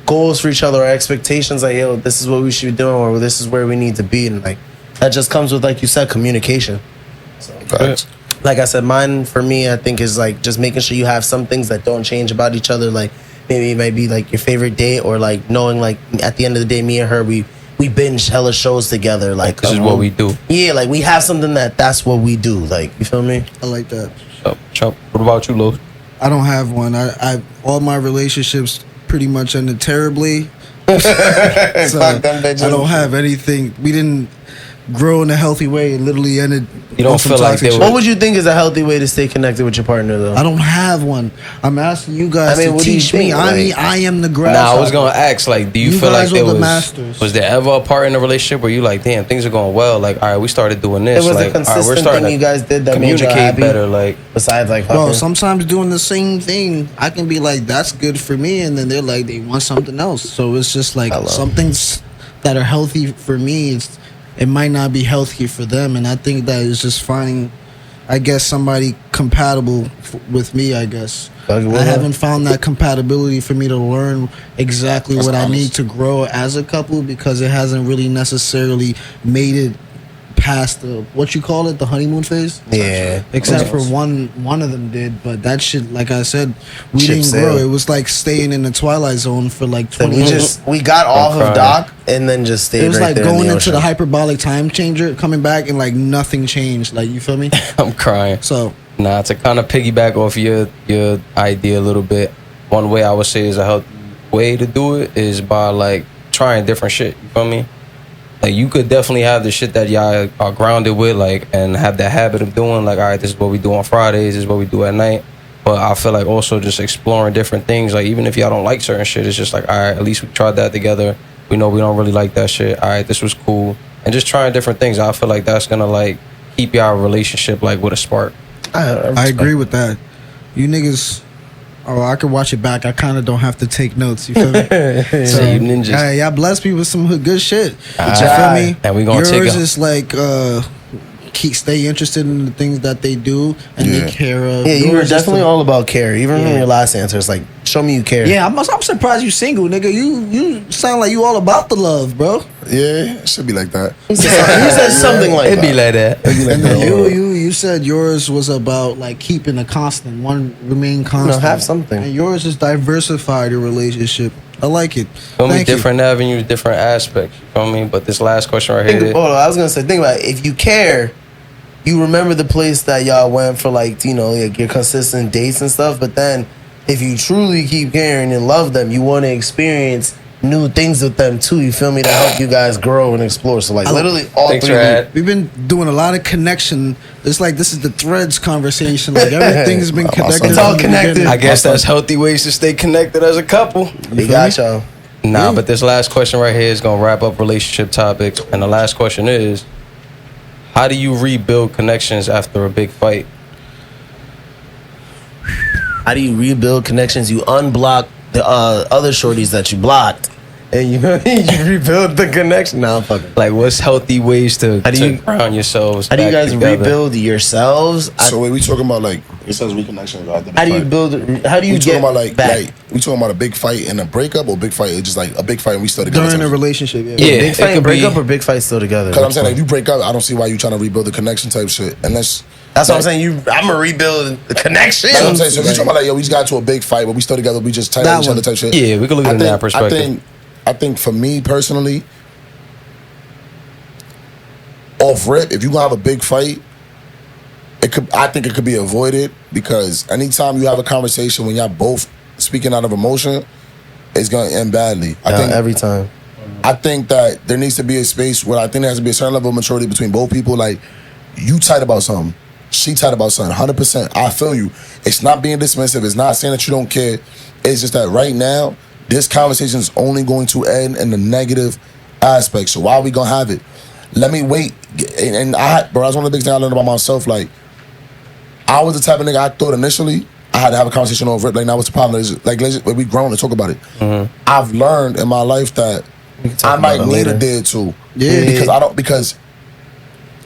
goals for each other or expectations. Like, yo, this is what we should be doing, or this is where we need to be. And, like, that just comes with, like you said, communication. So, like I said, mine, for me, I think is, like, just making sure you have some things that don't change about each other. Like, maybe it might be, like, your favorite date, or, like, knowing, like, at the end of the day, me and her, we binge hella shows together. Like, this is what we do. Yeah, like, we have something that's what we do. Like, you feel me? I like that. Chuck, what about you, Lo? I don't have one. I all my relationships pretty much ended terribly. So Fuck them bitches. I don't have anything. grow in a healthy way. It literally ended. You don't on some feel like toxic they shit. were- What would you think is a healthy way to stay connected with your partner, though? I don't have one. I'm asking you guys I mean, to what do you teach me. think, I am the grass. Nah, I was gonna ask, like, do you You feel like guys there are the was masters. was there ever a part in the relationship where you like, damn, things are going well, like, all right, we started doing this, It was a like, all right, we're consistent starting thing to you guys did that made y'all communicate happy? better, like, Besides, like, Bro, fucking. sometimes doing the same thing, I can be like, that's good for me, and then they're like, they want something else. So it's just like Hello. some things that are healthy for me, it might not be healthy for them, and I think that is just finding, I guess, somebody compatible with me. I guess Fuck it, I what haven't found that compatibility for me to learn exactly That's what I honest. need to grow as a couple, because it hasn't really necessarily made it past the, what you call it, the honeymoon phase. Yeah. Except for one of them did, but that shit, like I said, we Ship didn't sailed. grow. It was like staying in the twilight zone for like So 20 we years. we got off of crying. Doc and then just stayed It was right like there in going the into ocean. the hyperbolic time changer, coming back, and like nothing changed. Like, you feel me? I'm crying. So Nah, to kind of piggyback off your idea a little bit, one way I would say is a healthy way to do it is by like trying different shit. You feel me? Like, you could definitely have the shit that y'all are grounded with, like, and have that habit of doing, like, all right, this is what we do on Fridays, this is what we do at night. But I feel like also just exploring different things, like, even if y'all don't like certain shit, it's just like, all right, at least we tried that together. We know we don't really like that shit. All right, this was cool. And just trying different things. I feel like that's gonna, like, keep y'all relationship, like, with a spark. I agree with that. You niggas, oh, I could watch it back. I kind of don't have to take notes. You feel me? So you ninjas. Hey, y'all bless me with some good shit. You Ah, feel me? and we gonna Yours take 'em. is like stay interested in the things that they do and Yeah. take care of. Yeah, you were Yours is definitely the- all about care. Even from Yeah. your last answer, it's like, show me you care. Yeah, I'm surprised you single, nigga. You sound like you all about the love, bro. Yeah, it should be like that. He said something like It'd that. be like that. It'd be like And that. then you said yours was about like keeping a constant, one remain constant. have something. And yours is diversified your relationship. I like it. Feel me? Thank you. Different avenues, different aspects. You feel me? But this last question right Think, here. hold on, I was gonna say, think about it. If you care, you remember the place that y'all went for, like, you know, like your consistent dates and stuff. But then, if you truly keep caring and love them, you want to experience new things with them too. You feel me? To help you guys grow and explore. So, like, literally all Thanks, three. Rahh. We've been doing a lot of connection. It's like this is the threads conversation. Like everything's been connected. It's all from the connected. beginning. I guess that's healthy ways to stay connected as a couple. We got y'all. Nah, but this last question right here is gonna wrap up relationship topics. And the last question is, how do you rebuild connections after a big fight? How do you rebuild connections? You unblock the other shorties that you blocked, and you rebuild the connection. Nah, I'm fucking. Like, what's healthy ways to How do you- ground yourselves? How do you back guys together? rebuild yourselves? So wait, we talking about like it says reconnection. How do you build? How do you We get talking about like back? we talking about a big fight and a breakup, or big fight? It's just like a big fight and we still together. During a relationship. Yeah. Yeah. Big it fight and could break be- up, or big fight still together? Because I'm saying, like, if you break up, I don't see why you trying to rebuild the connection type shit. Unless That's what I'm saying. I'm gonna rebuild the connection. that's what I'm saying. So if you talking about like, yo, we just got to a big fight, but we still together, we just tight That at each one. other type shit. Yeah, we can look at it in that perspective. I think for me personally, off rip, if you gonna have a big fight, I think it could be avoided, because anytime you have a conversation when y'all both speaking out of emotion, it's gonna end badly. I think every time. I think that there needs to be a space where I think there has to be a certain level of maturity between both people. Like, you tight about something, she tight about something, 100%. I feel you. It's not being dismissive. It's not saying that you don't care. It's just that right now, this conversation is only going to end in the negative aspect. So why are we gonna have it? Let me wait. And bro, that's one of the big things I learned about myself. Like, I was the type of nigga I thought initially I had to have a conversation over it. Like, now what's the problem? We grown and talk about it. I've learned in my life that I might need a day or two. Yeah. Because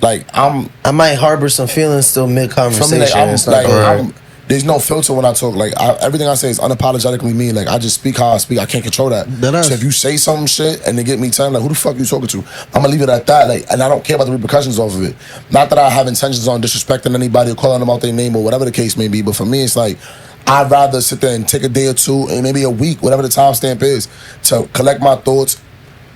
like I might harbor some feelings still mid for me, conversation. like, there's no filter when I talk. Like, everything I say is unapologetically me. Like, I just speak how I speak. I can't control that. That So if you say some shit and they get me time, like, who the fuck you talking to? I'm gonna leave it at that. Like, and I don't care about the repercussions off of it. Not that I have intentions on disrespecting anybody or calling them out their name or whatever the case may be. But for me, it's like, I'd rather sit there and take a day or two and maybe a week, whatever the timestamp is, to collect my thoughts.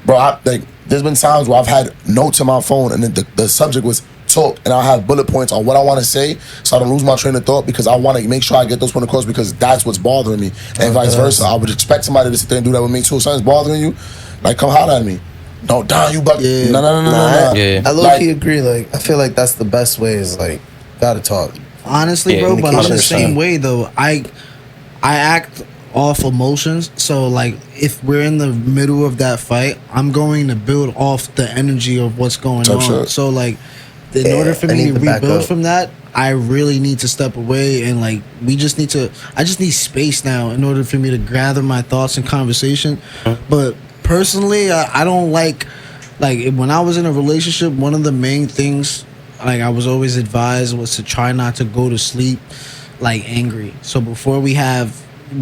Bro, there's been times where I've had notes on my phone and then the subject was talk, and I'll have bullet points on what I want to say so I don't lose my train of thought, because I want to make sure I get those points across, because that's what's bothering me, and vice versa. I would expect somebody to sit there and do that with me too. If something's bothering you, like, come holler at me. No, Don, you buck. Yeah. No. Yeah. I low Like- key agree. Like, I feel like that's the best way. Is like, gotta talk. Honestly, Yeah, bro, but I'm the 100%. same way though. I act off emotions. So like, if we're in the middle of that fight, I'm going to build off the energy of what's going Type on. shit. So like, in Yeah, order for I me need to to back rebuild up. from that, I really need to step away and like I just need space now in order for me to gather my thoughts and conversation. But personally, I don't like when I was in a relationship, one of the main things like I was always advised was to try not to go to sleep like angry. So before we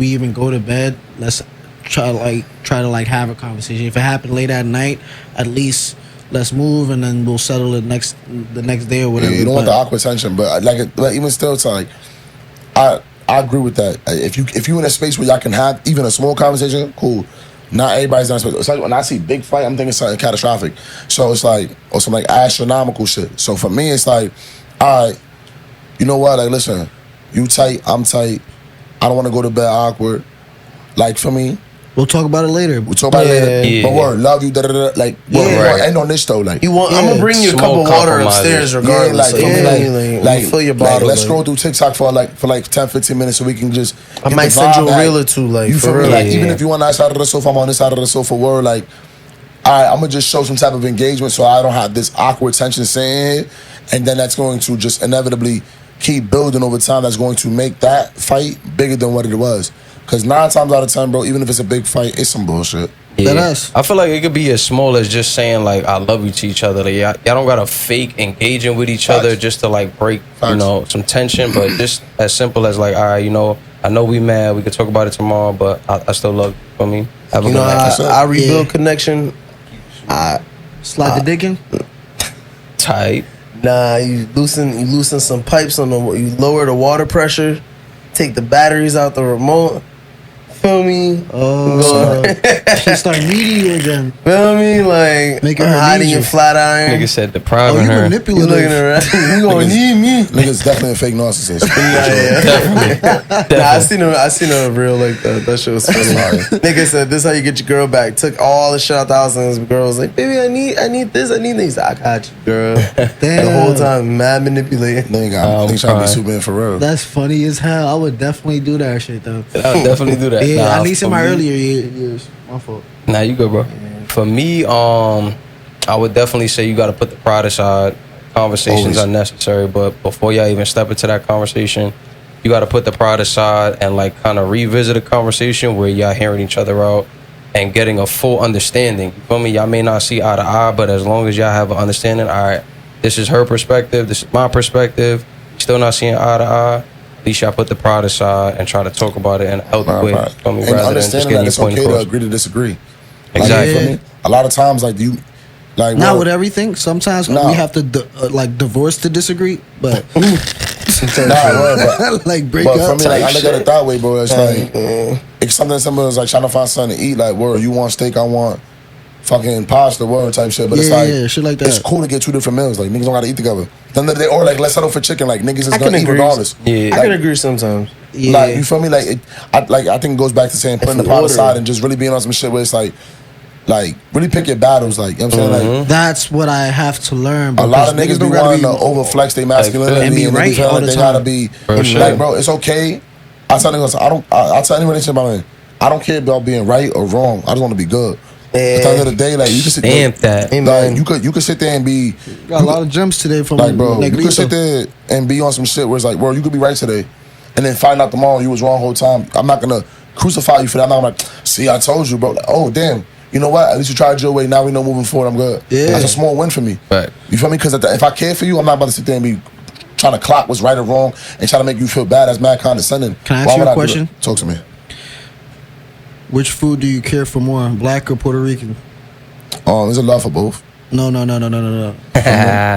even go to bed, let's try to have a conversation. If it happened late at night, at least let's move and then we'll settle it the next day or whatever. Yeah, you don't want the But- awkward tension, but like even still, it's like I agree with that. If you in a space where y'all can have even a small conversation, cool. Not everybody's not. It's like when I see big fight, I'm thinking something catastrophic. So it's like or some like astronomical shit. So for me, it's like, all right, you know what? Like, listen, you tight, I'm tight. I don't want to go to bed awkward. Like for me, We'll talk about it later. we'll talk about it later. Yeah. But word, love you, da da da. Like, we're Right. gonna end on this though. Like, I'm gonna bring you a Small cup of water compromises. upstairs yeah, regardless. like, Fill your bottle. let's like, scroll through TikTok for like 10, 15 minutes so we can just. I get might the send you vibe a back. reel or two. Like, You for feel me? real. Like, Yeah. even if you on that side of the sofa, I'm on this side of the sofa. Word, like, all right, I'm gonna just show some type of engagement so I don't have this awkward tension sitting here, and then that's going to just inevitably keep building over time. That's going to make that fight bigger than what it was. Because 9 times out of 10, bro, even if it's a big fight, it's some bullshit. That us. I feel like it could be as small as just saying like I love you to each other. Like y'all don't gotta fake engaging with each other Facts. just to like break Facts. some tension. But just as simple as like, all right, I know we mad. We could talk about it tomorrow, but I still love you. For me, have a You good know, night. I rebuild Yeah. connection. Slide the dick in. Tight. Nah, you loosen some pipes on the. You lower the water pressure. Take the batteries out the remote. Feel me? Oh, she start needing you again. Feel me? Like Making her hiding need your you. flat iron. Nigga said Oh, depriving you her. You manipulative. looking around? You gonna Niggas- need me? Niggas definitely a fake narcissist. Nah, I seen a reel like that. That shit was funny. Nigga said, "This how you get your girl back." Took all the shit out the house, and his girl was like, "Baby, I need this, I need this." He said, "I got you, girl." The whole time, mad manipulating. Nigga trying to be Superman for real. That's funny as hell. I would definitely do that shit though. I would definitely do that. Yeah, Nah, at least in for my me- earlier years. My fault. Nah, you go, bro. For me, I would definitely say you got to put the pride aside. Conversations Always. are necessary, but before y'all even step into that conversation, you got to put the pride aside and like kind of revisit a conversation where y'all hearing each other out and getting a full understanding. You feel me? Y'all may not see eye to eye, but as long as y'all have an understanding, all right, this is her perspective, this is my perspective. Still not seeing eye to eye. At least y'all put the pride aside and try to talk about it in a healthy way. You feel me? And Rather than just understanding getting that your it's point okay to across. agree to disagree. Exactly. Like, you feel me? A lot of times, like Not well, with everything. Sometimes No. we have to divorce to disagree, but like break but up. for me, like, I type look at it shit. that way, bro. It's like it's something simple as like trying to find something to eat. Like, word, you want steak, I want fucking pasta, word type shit. But it's Yeah, like, yeah, shit like that. It's cool to get 2 different meals. Like niggas don't gotta eat together. Then they or like let's settle for chicken. Like niggas is I can gonna eat agree. regardless. Yeah. I can agree sometimes. Yeah. Like you feel me? Like I think it goes back to saying putting the we pride order aside it. and just really being on some shit where it's like really pick your battles. Like you know what I'm saying? Like That's what I have to learn. a lot of because niggas be don't gotta wanting to overflex their masculinity And be and they right be feeling all like the they time. gotta be For sure. like, bro, it's okay. I tell niggas, I tell any relationship I'm in, I don't care about being right or wrong. I just want to be good. At the end of the day, like you can sit Stamp that. Amen. like, you could sit there and be Got a lot of gems today from like, bro, you Negrito. could sit there and be on some shit where it's like, bro, you could be right today, and then find out tomorrow you was wrong the whole time. I'm not gonna crucify you for that. I'm not gonna like, see, I told you, bro. Like, oh damn. You know what? At least you tried your way. Now we know moving forward, I'm good. Yeah. That's a small win for me. Right. You feel me? Because if I care for you, I'm not about to sit there and be trying to clock what's right or wrong and try to make you feel bad. That's mad condescending. Can I ask Why you would a do question? that? Talk to me. Which food do you care for more, black or Puerto Rican? There's a love for both. No.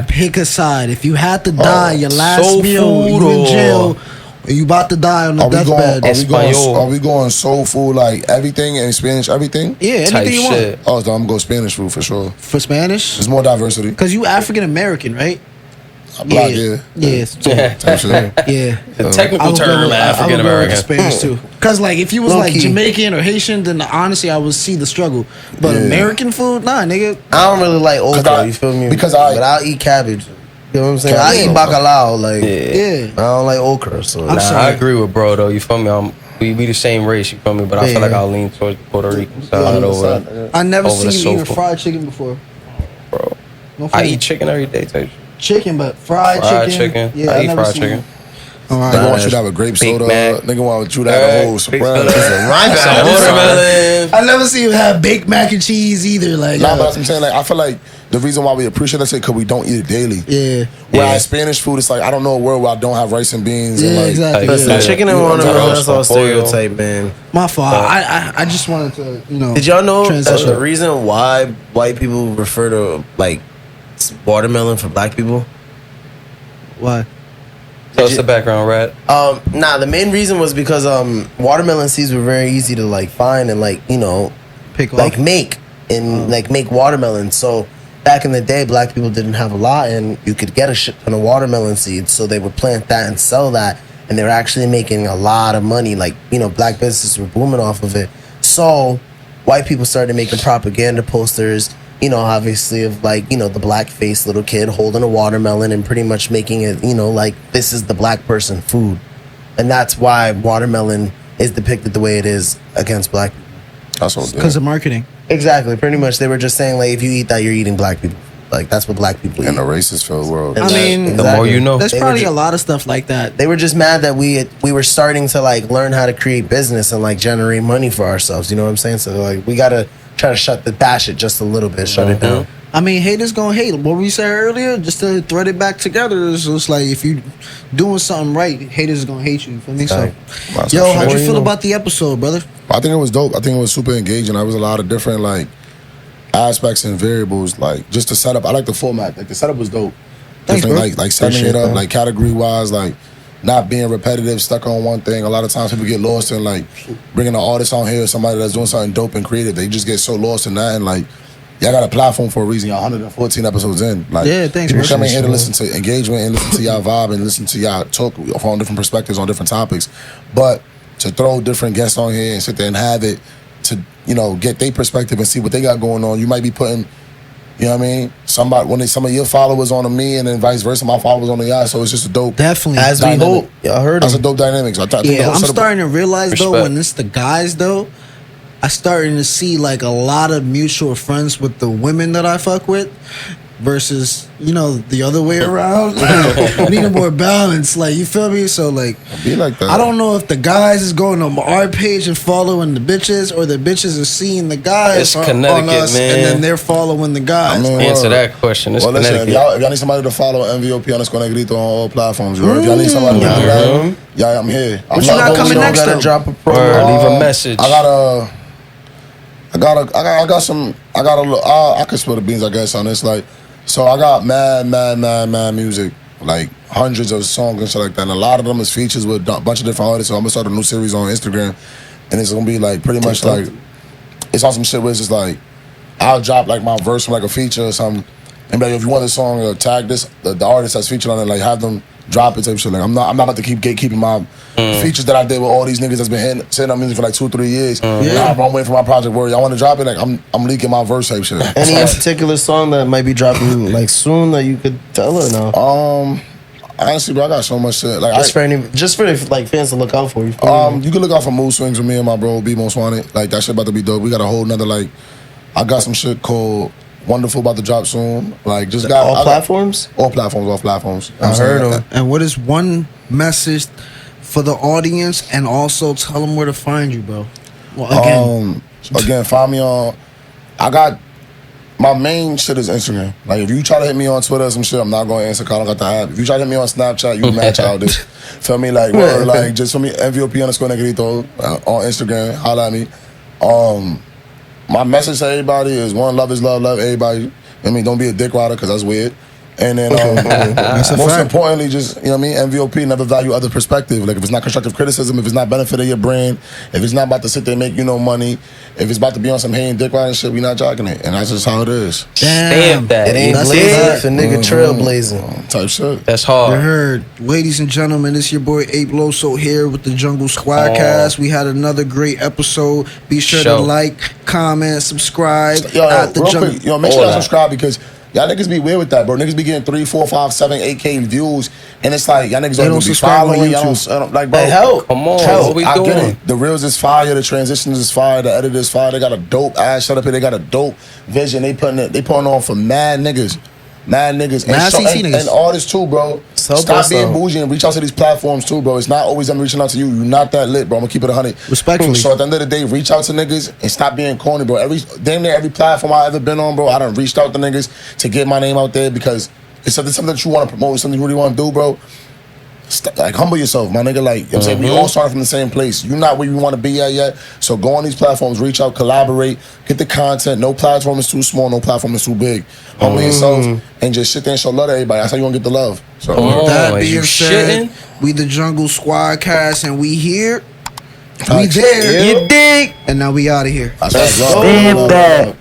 Pick a side. If you had to die, your last soul meal, food you in or- jail, and you about to die on the deathbed. Espanol. Are we going soul food like everything in Spanish, everything? Yeah, Type anything you want. shit. So I'm gonna go Spanish food for sure. For Spanish? There's more diversity. Because you African American, right? Black, yeah. Type shit. Yeah. The technical term, African American. Spanish too. Cause like if you was Low like key. Jamaican or Haitian, then honestly I would see the struggle. But Yeah. American food, nah, nigga. I don't really like okra, you feel me? Because but I'll eat cabbage. You know what I'm saying? I eat bacalao, like Yeah. I don't like okra, so I'm Nah, sorry. I agree with bro though. You feel me? We the same race. You feel me? But I feel like I'll lean towards the Puerto Rican side over. I never Over the seen you eat a sofa. fried chicken before. Bro, No I funny. eat chicken every day. Type shit. chicken, but fried chicken. Yeah, I eat never fried seen chicken. it. All right. Nigga want you to have a grape Big soda. Mac. Nigga want you to have a whole Big surprise. soda. Some watermelon. I never see you have baked mac and cheese either. Like, Nah, but that's what I'm saying. Like, I feel like the reason why we appreciate that shit because we don't eat it daily. yeah, Whereas Spanish food, it's like I don't know a world where I don't have rice and beans. and yeah, like, exactly. Listen, Yeah. chicken and Yeah. watermelon, that's all Oil. stereotype, man. My fault. I just wanted to, you know. Did y'all know that transition. the reason why white people refer to like watermelon for black people? Why? So it's the background, Rat. Nah, the main reason was because watermelon seeds were very easy to like find and like, you know, Pick like off. make and like make watermelon. So back in the day, black people didn't have a lot and you could get a shit ton of watermelon seeds. So they would plant that and sell that, and they were actually making a lot of money. Like, you know, black businesses were booming off of it. So white people started making propaganda posters, you know, obviously of like, you know, the black faced little kid holding a watermelon and pretty much making it, you know, like this is the black person food. And that's why watermelon is depicted the way it is against black people. that's what Because of marketing. Exactly. Pretty much they were just saying like if you eat that, you're eating black people. Like that's what black people eat. in a racist filled world. I mean, The more you know. there's They were probably ju- a lot of stuff like that. They were just mad that we were starting to like learn how to create business and like generate money for ourselves. You know what I'm saying? So like we gotta try to bash it just a little bit, shut it down. I mean, haters gonna hate. What we said earlier, just to thread it back together, is it's like if you doing something right, haters is gonna hate you. You feel me? So, Right. That's yo, for how'd sure. you feel about the episode, brother? I think it was dope. I think it was super engaging. There was a lot of different like aspects and variables. Like just the setup. I like the format. Like the setup was dope. Thanks, Different, bro. like setting Appreciate it up, that. like category wise, like not being repetitive, stuck on one thing. A lot of times people get lost in like bringing an artist on here, somebody that's doing something dope and creative. They just get so lost in that and like. Y'all got a platform for a reason. Y'all 114 episodes in. Like, Yeah, thanks, people bro. come in here to listen to engagement and listen to y'all vibe and listen to y'all talk from different perspectives on different topics. But to throw different guests on here and sit there and have it to, you know, get their perspective and see what they got going on. You might be putting, you know what I mean? Some of your followers on to me and then vice versa, my followers on to y'all. So it's just a dope. Definitely. As we Dynamic. hope. Y'all heard That's a him. dope dynamic. So I think the Yeah, whole I'm setup- starting to realize though Respect. when it's the guys though, I starting to see like a lot of mutual friends with the women that I fuck with versus, you know, the other way around. Like, need a more balance. Like, you feel me? So like Be like that. I don't know if the guys is going on our page and following the bitches or the bitches are seeing the guys It's on Connecticut, us man. and then they're following the guys. I mean, Answer word. that question. It's Well, listen, if Connecticut. y'all need somebody to follow NVOP Negrito on all platforms, bro. If y'all need somebody to do that, yeah, I'm here. But you're not coming next gotta though. drop a promo. Word, leave a message. I got some. I could spill the beans, I guess, on this. Like, so I got mad music, like hundreds of songs and shit like that. And a lot of them is features with a bunch of different artists. So I'm gonna start a new series on Instagram, and it's gonna be like pretty much like it's on some shit where it's just like I'll drop like my verse from like a feature or something, and be like, if you want this song, tag this the artist that's featured on it, like have them drop it type shit. Like I'm not about to keep gatekeeping my features that I did with all these niggas that's been sitting on music for like 2-3 years. Nah, bro, I'm waiting for my project where y'all want to drop it. Like I'm leaking my verse type shit. Any particular song that might be dropping like soon that you could tell or no? Honestly, bro, I got so much shit. Like Just for the like fans to look out for you. you can look out for mood swings with me and my bro B Most Wanted. Like that shit about to be dope. We got a whole nother like I got some shit called Wonderful about to drop soon. Like just got all platforms. all platforms. I heard them. And what is one message for the audience and also tell them where to find you, bro? Well, Again, find me on. I got my main shit is Instagram. Like if you try to hit me on Twitter or some shit, I'm not gonna answer. 'Cause I don't got the app. If you try to hit me on Snapchat, you match out this. Feel me? Like word, like just for me NVOP Negrito on Instagram. Holla at me. My message to everybody is one: love is love, love everybody. I mean, don't be a dick rider because that's weird. And then, That's a most fact. importantly, just, you know what I mean? NVOP, never value other perspective. Like, if it's not constructive criticism, if it's not benefit of your brand, if it's not about to sit there and make you no money, if it's about to be on some hay and dick riding shit, we not jocking it. And that's just how it is. Stamp that. It ain't That's blazing a if a nigga trailblazing. Type shit. That's You hard. heard, ladies and gentlemen, it's your boy Ape Loso here with the Jungle Squadcast. We had another great episode. Be sure to like, comment, subscribe. at the real Jungle. quick, make sure y'all subscribe because y'all niggas be weird with that, bro. Niggas be getting 3, 4, 5, 7, 8K views, and it's like y'all niggas They don't don't be subscribe on following. Y'all YouTube. don't like, bro. Hey, help. Come on, Help. what we I get doing? it. The reels is fire. The transitions is fire. The edit is fire. They got a dope ass setup here. They got a dope vision. They putting on for mad niggas. Mad niggas. Mad CC niggas. And artists too, bro. So Stop being so. bougie and reach out to these platforms too, bro. It's not always them reaching out to you. You're not that lit, bro. I'm gonna keep it 100. Respectfully. So at the end of the day, reach out to niggas and stop being corny, bro. Damn near every platform I ever been on, bro, I done reached out to niggas to get my name out there because it's something that you want to promote, something you really want to do, bro. Like, humble yourself, my nigga. Like, you know what I'm saying? We all started from the same place. You're not where you want to be at yet. So go on these platforms, reach out, collaborate, get the content. No platform is too small, no platform is too big. Humble yourself and just sit there and show love to everybody. That's how you want to get the love. So, That is being you said, shitting? we the Jungle Squadcast, and we here. We Facts. there. You dig? And now we out of here. that's go. love.